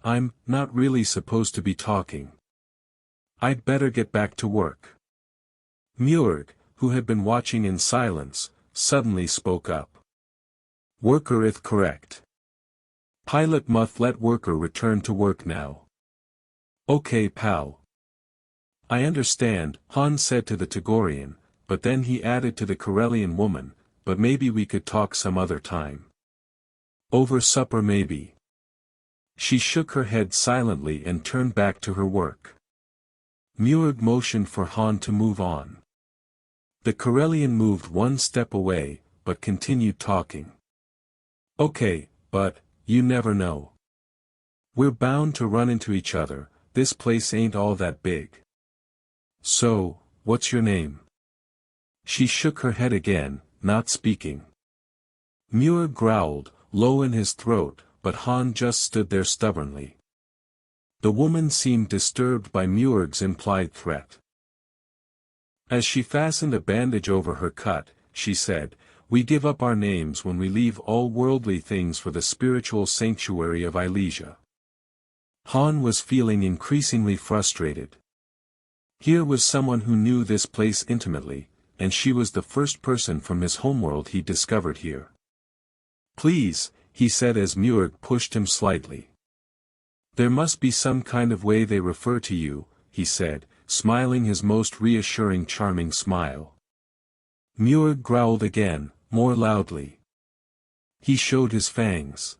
"I'm not really supposed to be talking. I'd better get back to work." Muirg, who had been watching in silence, suddenly spoke up. "Worker ith correct. Pilot must let worker return to work now." "Okay, pal." "I understand," Han said to the Tagorian, but then he added to the Corellian woman, "but maybe we could talk some other time. Over supper maybe." She shook her head silently and turned back to her work. Muirg motioned for Han to move on. The Corellian moved one step away, but continued talking. "Okay, but, you never know. We're bound to run into each other, this place ain't all that big. So, what's your name?" She shook her head again, not speaking. Muir growled, low in his throat, but Han just stood there stubbornly. The woman seemed disturbed by Muirg's implied threat. As she fastened a bandage over her cut, she said, "We give up our names when we leave all worldly things for the spiritual sanctuary of Ilesia." Han was feeling increasingly frustrated. Here was someone who knew this place intimately, and she was the first person from his homeworld he discovered here. "Please," he said as Muirg pushed him slightly. "There must be some kind of way they refer to you," he said, smiling his most reassuring charming smile. Muirg growled again, more loudly. He showed his fangs.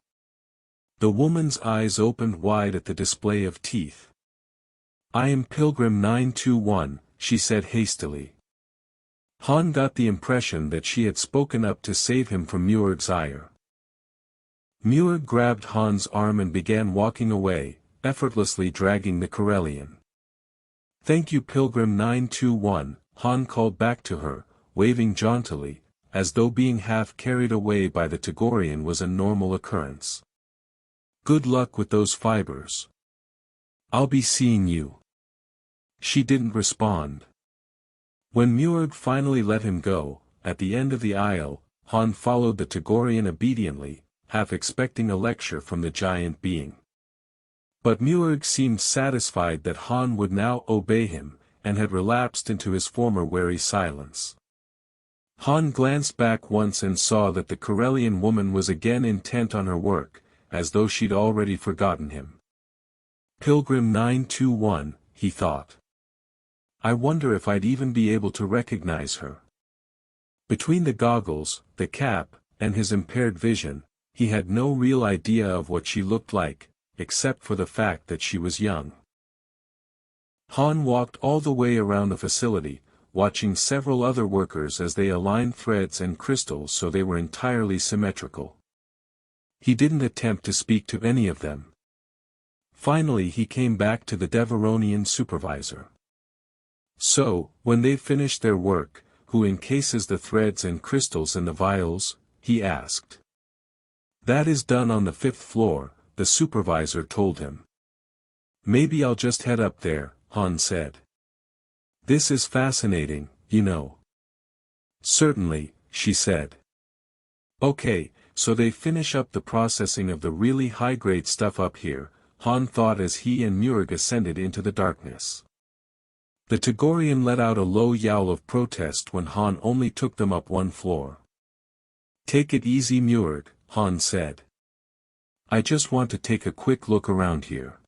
The woman's eyes opened wide at the display of teeth. "I am Pilgrim 921, she said hastily. Han got the impression that she had spoken up to save him from Muirg's ire. Muirg grabbed Han's arm and began walking away, effortlessly dragging the Corellian. "Thank you, Pilgrim 921, Han called back to her, waving jauntily, as though being half carried away by the Tagorian was a normal occurrence. "Good luck with those fibers. I'll be seeing you." She didn't respond. When Muirg finally let him go, at the end of the aisle, Han followed the Tagorian obediently, half expecting a lecture from the giant being. But Muirg seemed satisfied that Han would now obey him, and had relapsed into his former wary silence. Han glanced back once and saw that the Corellian woman was again intent on her work, as though she'd already forgotten him. Pilgrim 921, he thought. I wonder if I'd even be able to recognize her. Between the goggles, the cap, and his impaired vision, he had no real idea of what she looked like, except for the fact that she was young. Han walked all the way around the facility, watching several other workers as they aligned threads and crystals so they were entirely symmetrical. He didn't attempt to speak to any of them. Finally he came back to the Deveronian supervisor. "So, when they've finished their work, who encases the threads and crystals in the vials?" he asked. "That is done on the 5th floor, the supervisor told him. "Maybe I'll just head up there," Han said. "This is fascinating, you know." "Certainly," she said. "Okay, so they finish up the processing of the really high-grade stuff up here," Han thought as he and Muirg ascended into the darkness. The Tagorian let out a low yowl of protest when Han only took them up one floor. "Take it easy, Muirg," Han said. "I just want to take a quick look around here."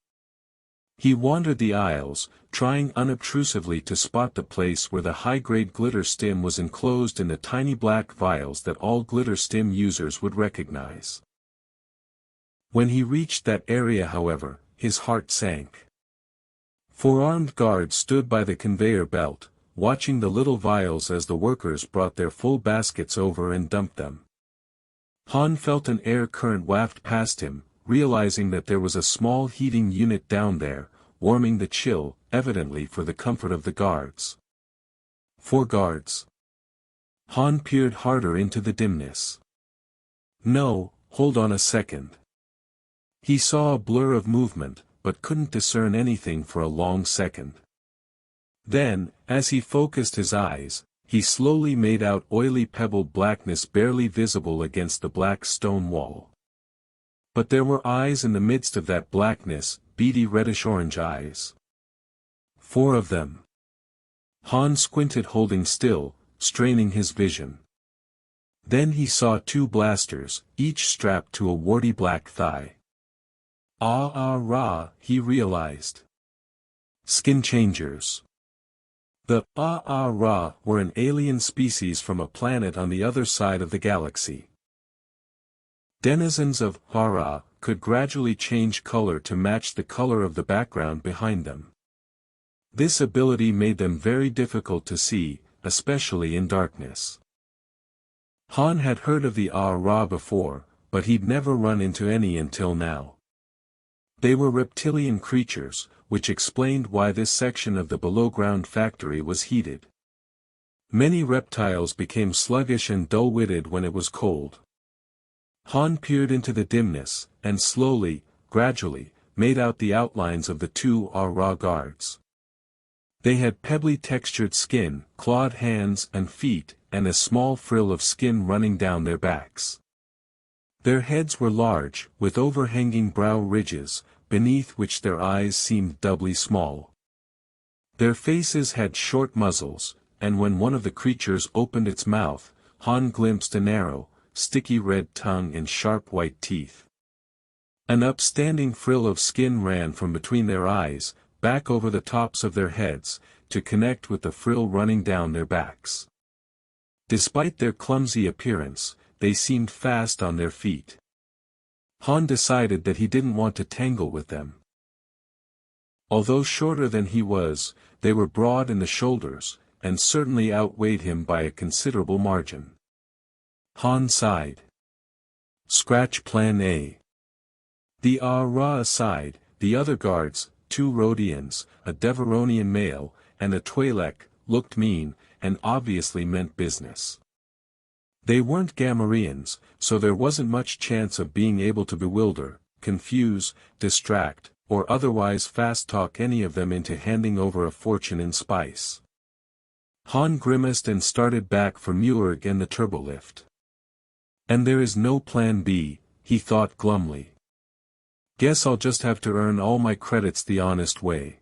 He wandered the aisles, trying unobtrusively to spot the place where the high-grade glitter stim was enclosed in the tiny black vials that all glitter stim users would recognize. When he reached that area, however, his heart sank. 4 armed guards stood by the conveyor belt, watching the little vials as the workers brought their full baskets over and dumped them. Han felt an air current waft past him, realizing that there was a small heating unit down there, warming the chill, evidently for the comfort of the guards. 4 guards. Han peered harder into the dimness. No, hold on a second. He saw a blur of movement, but couldn't discern anything for a long second. Then, as he focused his eyes, he slowly made out oily pebbled blackness barely visible against the black stone wall. But there were eyes in the midst of that blackness, beady reddish-orange eyes. 4 of them. Han squinted, holding still, straining his vision. Then he saw 2 blasters, each strapped to a warty black thigh. Ah-ah-rah, he realized. Skin changers. The ah-ah-rah were an alien species from a planet on the other side of the galaxy. Denizens of Hara could gradually change color to match the color of the background behind them. This ability made them very difficult to see, especially in darkness. Han had heard of the Ah-Ra before, but he'd never run into any until now. They were reptilian creatures, which explained why this section of the below-ground factory was heated. Many reptiles became sluggish and dull-witted when it was cold. Han peered into the dimness, and slowly, gradually, made out the outlines of the 2 Ah-Ra guards. They had pebbly-textured skin, clawed hands and feet, and a small frill of skin running down their backs. Their heads were large, with overhanging brow ridges, beneath which their eyes seemed doubly small. Their faces had short muzzles, and when one of the creatures opened its mouth, Han glimpsed a narrow, sticky red tongue and sharp white teeth. An upstanding frill of skin ran from between their eyes, back over the tops of their heads, to connect with the frill running down their backs. Despite their clumsy appearance, they seemed fast on their feet. Han decided that he didn't want to tangle with them. Although shorter than he was, they were broad in the shoulders, and certainly outweighed him by a considerable margin. Han sighed. Scratch Plan A. The Ah-Ra aside, the other guards, 2 Rhodians, a Deveronian male, and a Twi'lek, looked mean, and obviously meant business. They weren't Gamorreans, so there wasn't much chance of being able to bewilder, confuse, distract, or otherwise fast-talk any of them into handing over a fortune in spice. Han grimaced and started back for Muurg and the turbolift. And there is no plan B, he thought glumly. Guess I'll just have to earn all my credits the honest way.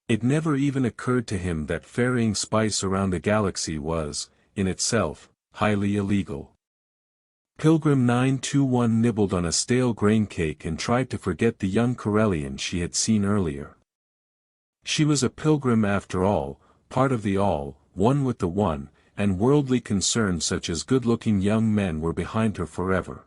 It never even occurred to him that ferrying spice around the galaxy was, in itself, highly illegal. Pilgrim 921 nibbled on a stale grain cake and tried to forget the young Corellian she had seen earlier. She was a pilgrim after all, part of the all, one with the one, and worldly concerns such as good-looking young men were behind her forever.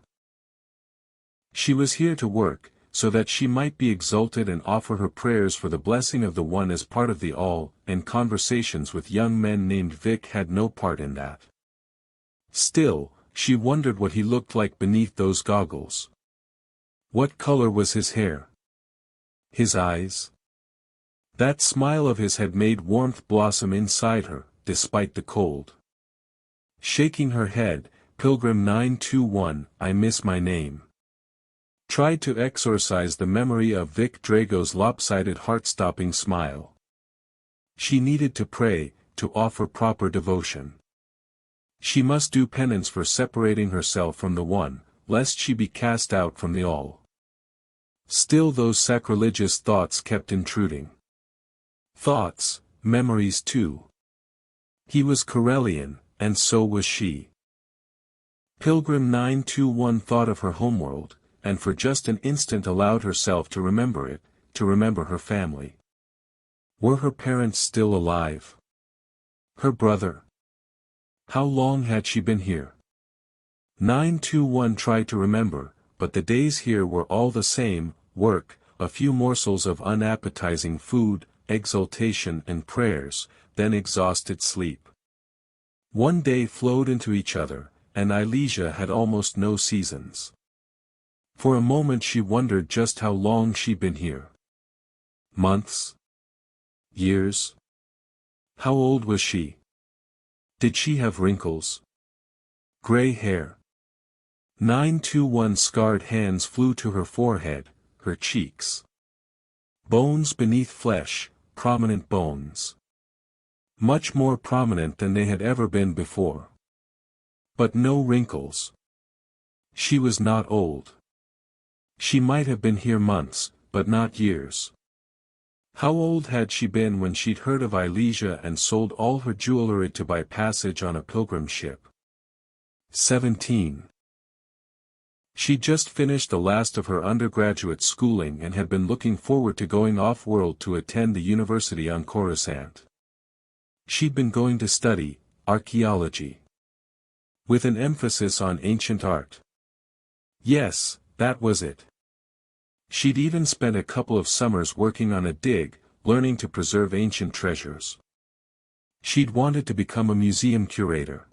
She was here to work, so that she might be exalted and offer her prayers for the blessing of the one as part of the all, and conversations with young men named Vic had no part in that. Still, she wondered what he looked like beneath those goggles. What color was his hair? His eyes? That smile of his had made warmth blossom inside her, despite the cold. Shaking her head, Pilgrim 921, I miss my name, tried to exorcise the memory of Vic Drago's lopsided heart-stopping smile. She needed to pray, to offer proper devotion. She must do penance for separating herself from the one, lest she be cast out from the all. Still those sacrilegious thoughts kept intruding. Thoughts, memories too. He was Corellian, and so was she. Pilgrim 921 thought of her homeworld, and for just an instant allowed herself to remember it, to remember her family. Were her parents still alive? Her brother? How long had she been here? 921 tried to remember, but the days here were all the same: work, a few morsels of unappetizing food, exultation and prayers, then exhausted sleep. One day flowed into each other, and Ilesia had almost no seasons. For a moment she wondered just how long she'd been here. Months? Years? How old was she? Did she have wrinkles? Gray hair? 921's scarred hands flew to her forehead, her cheeks. Bones beneath flesh, prominent bones. Much more prominent than they had ever been before. But no wrinkles. She was not old. She might have been here months, but not years. How old had she been when she'd heard of Ilesia and sold all her jewelry to buy passage on a pilgrim ship? 17. She'd just finished the last of her undergraduate schooling and had been looking forward to going off-world to attend the university on Coruscant. She'd been going to study archaeology, with an emphasis on ancient art. Yes, that was it. She'd even spent a couple of summers working on a dig, learning to preserve ancient treasures. She'd wanted to become a museum curator.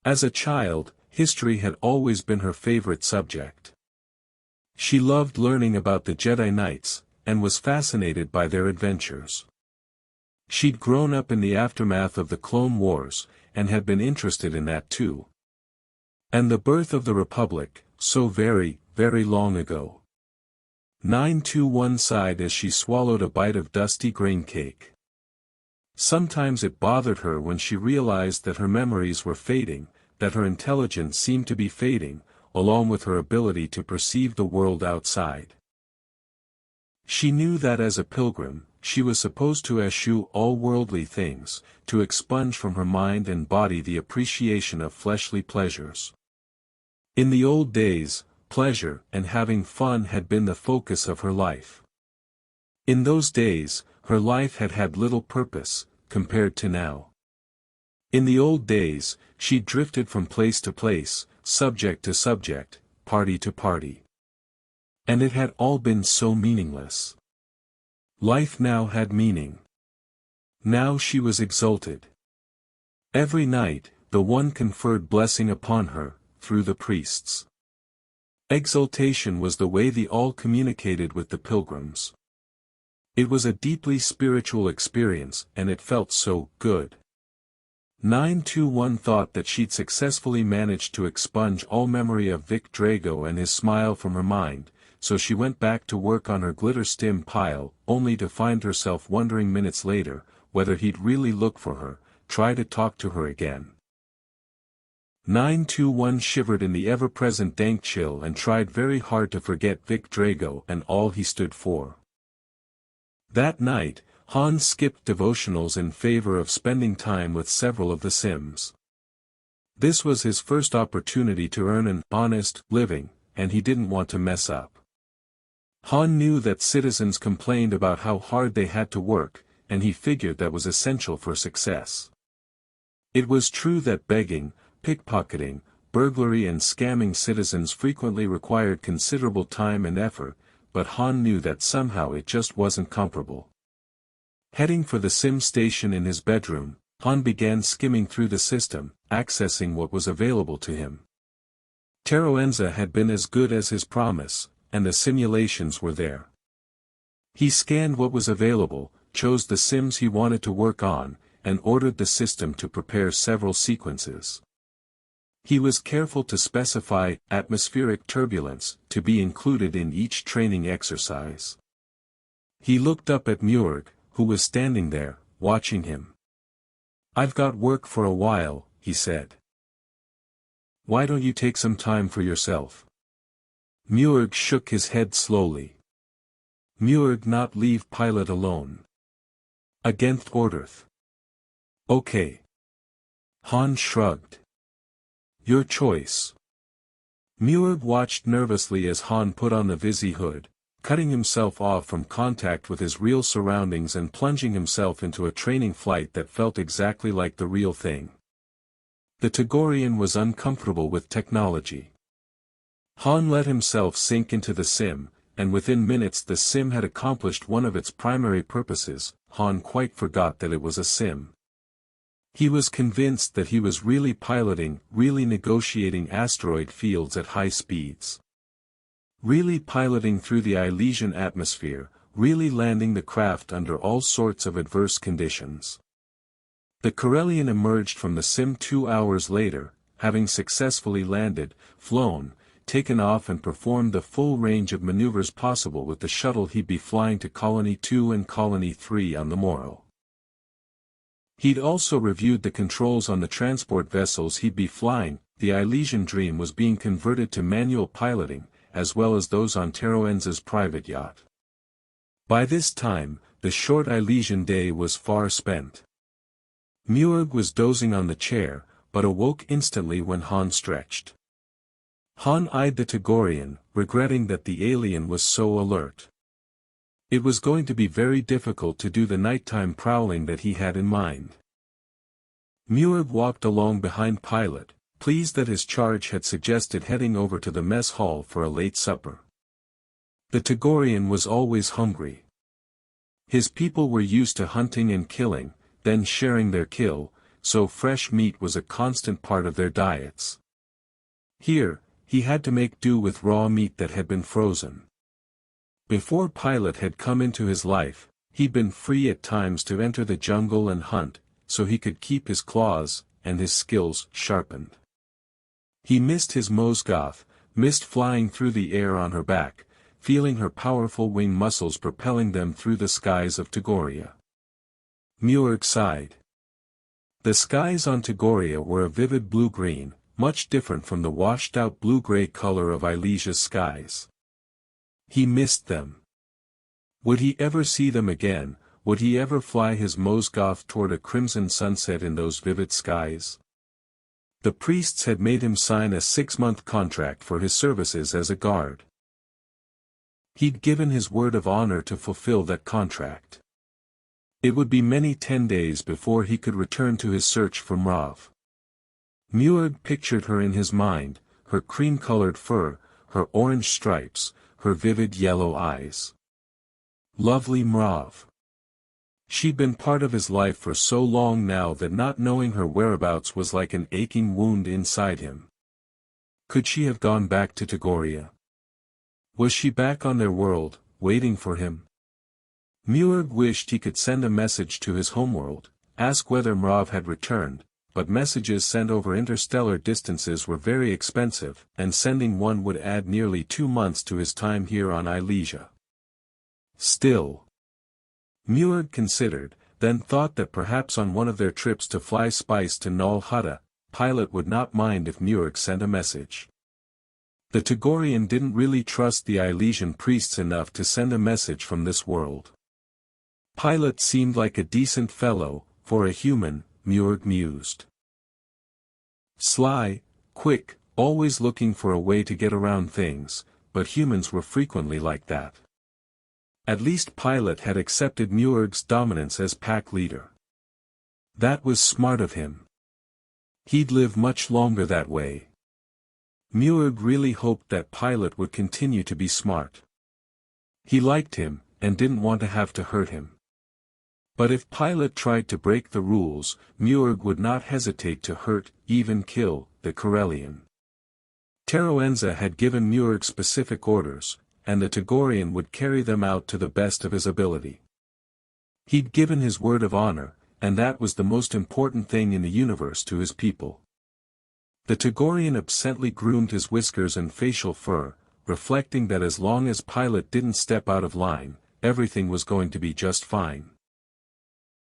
As a child, history had always been her favorite subject. She loved learning about the Jedi Knights, and was fascinated by their adventures. She'd grown up in the aftermath of the Clone Wars, and had been interested in that too. And the birth of the Republic, so very, very long ago. 921 sighed as she swallowed a bite of dusty grain cake. Sometimes it bothered her when she realized that her memories were fading, that her intelligence seemed to be fading, along with her ability to perceive the world outside. She knew that as a pilgrim, she was supposed to eschew all worldly things, to expunge from her mind and body the appreciation of fleshly pleasures. In the old days, pleasure and having fun had been the focus of her life. In those days, her life had had little purpose, compared to now. In the old days, she drifted from place to place, subject to subject, party to party. And it had all been so meaningless. Life now had meaning. Now she was exalted. Every night, the One conferred blessing upon her, through the priests. Exaltation was the way the All communicated with the pilgrims. It was a deeply spiritual experience, and it felt so good. 921 thought that she'd successfully managed to expunge all memory of Vic Drago and his smile from her mind, so she went back to work on her glitter stim pile, only to find herself wondering minutes later, whether he'd really look for her, try to talk to her again. 921 shivered in the ever-present dank chill and tried very hard to forget Vic Drago and all he stood for. That night, Han skipped devotionals in favor of spending time with several of the Sims. This was his first opportunity to earn an honest living, and he didn't want to mess up. Han knew that citizens complained about how hard they had to work, and he figured that was essential for success. It was true that begging, pickpocketing, burglary and scamming citizens frequently required considerable time and effort, but Han knew that somehow it just wasn't comparable. Heading for the Sim station in his bedroom, Han began skimming through the system, accessing what was available to him. Teroenza had been as good as his promise, and the simulations were there. He scanned what was available, chose the Sims he wanted to work on, and ordered the system to prepare several sequences. He was careful to specify atmospheric turbulence to be included in each training exercise. He looked up at Murg, who was standing there, watching him. "I've got work for a while," he said. "Why don't you take some time for yourself?" Murg shook his head slowly. "Murg not leave pilot alone. Against orders." "Okay." Han shrugged. "Your choice." Murg watched nervously as Han put on the Visi hood, cutting himself off from contact with his real surroundings and plunging himself into a training flight that felt exactly like the real thing. The Tagorian was uncomfortable with technology. Han let himself sink into the sim, and within minutes the sim had accomplished one of its primary purposes. Han quite forgot that it was a sim. He was convinced that he was really piloting, really negotiating asteroid fields at high speeds. Really piloting through the Elysian atmosphere, really landing the craft under all sorts of adverse conditions. The Corellian emerged from the sim 2 hours later, having successfully landed, flown, taken off and performed the full range of maneuvers possible with the shuttle he'd be flying to Colony 2 and Colony 3 on the morrow. He'd also reviewed the controls on the transport vessels he'd be flying. The Elysian Dream was being converted to manual piloting, as well as those on Teroenza's private yacht. By this time, the short Elysian day was far spent. Muig was dozing on the chair, but awoke instantly when Han stretched. Han eyed the Tagorian, regretting that the alien was so alert. It was going to be very difficult to do the nighttime prowling that he had in mind. Muig walked along behind Pilot, pleased that his charge had suggested heading over to the mess hall for a late supper. The Tagorian was always hungry. His people were used to hunting and killing, then sharing their kill, so fresh meat was a constant part of their diets. Here, he had to make do with raw meat that had been frozen. Before Pilot had come into his life, he'd been free at times to enter the jungle and hunt, so he could keep his claws and his skills sharpened. He missed his Mosgoth, missed flying through the air on her back, feeling her powerful wing muscles propelling them through the skies of Tagoria. Muig sighed. The skies on Tagoria were a vivid blue-green, much different from the washed-out blue-gray color of Elysia's skies. He missed them. Would he ever see them again? Would he ever fly his Mosgoth toward a crimson sunset in those vivid skies? The priests had made him sign a 6-month contract for his services as a guard. He'd given his word of honor to fulfill that contract. It would be many 10 days before he could return to his search for Mrav. Muig pictured her in his mind, her cream-colored fur, her orange stripes, her vivid yellow eyes. Lovely Mrav. She'd been part of his life for so long now that not knowing her whereabouts was like an aching wound inside him. Could she have gone back to Tagoria? Was she back on their world, waiting for him? Muig wished he could send a message to his homeworld, ask whether Mrav had returned, but messages sent over interstellar distances were very expensive, and sending one would add nearly 2 months to his time here on Elysia. Still, Muig considered, then thought that perhaps on one of their trips to fly spice to Nal Hutta, Pilot would not mind if Muig sent a message. The Tagorian didn't really trust the Elysian priests enough to send a message from this world. Pilot seemed like a decent fellow, for a human, Muig mused. Sly, quick, always looking for a way to get around things, but humans were frequently like that. At least Pilot had accepted Muig's dominance as pack leader. That was smart of him. He'd live much longer that way. Muig really hoped that Pilot would continue to be smart. He liked him, and didn't want to have to hurt him. But if Pilot tried to break the rules, Muig would not hesitate to hurt, even kill, the Corellian. Teroenza had given Muig specific orders, and the Tagorian would carry them out to the best of his ability. He'd given his word of honor, and that was the most important thing in the universe to his people. The Tagorian absently groomed his whiskers and facial fur, reflecting that as long as Pilot didn't step out of line, everything was going to be just fine.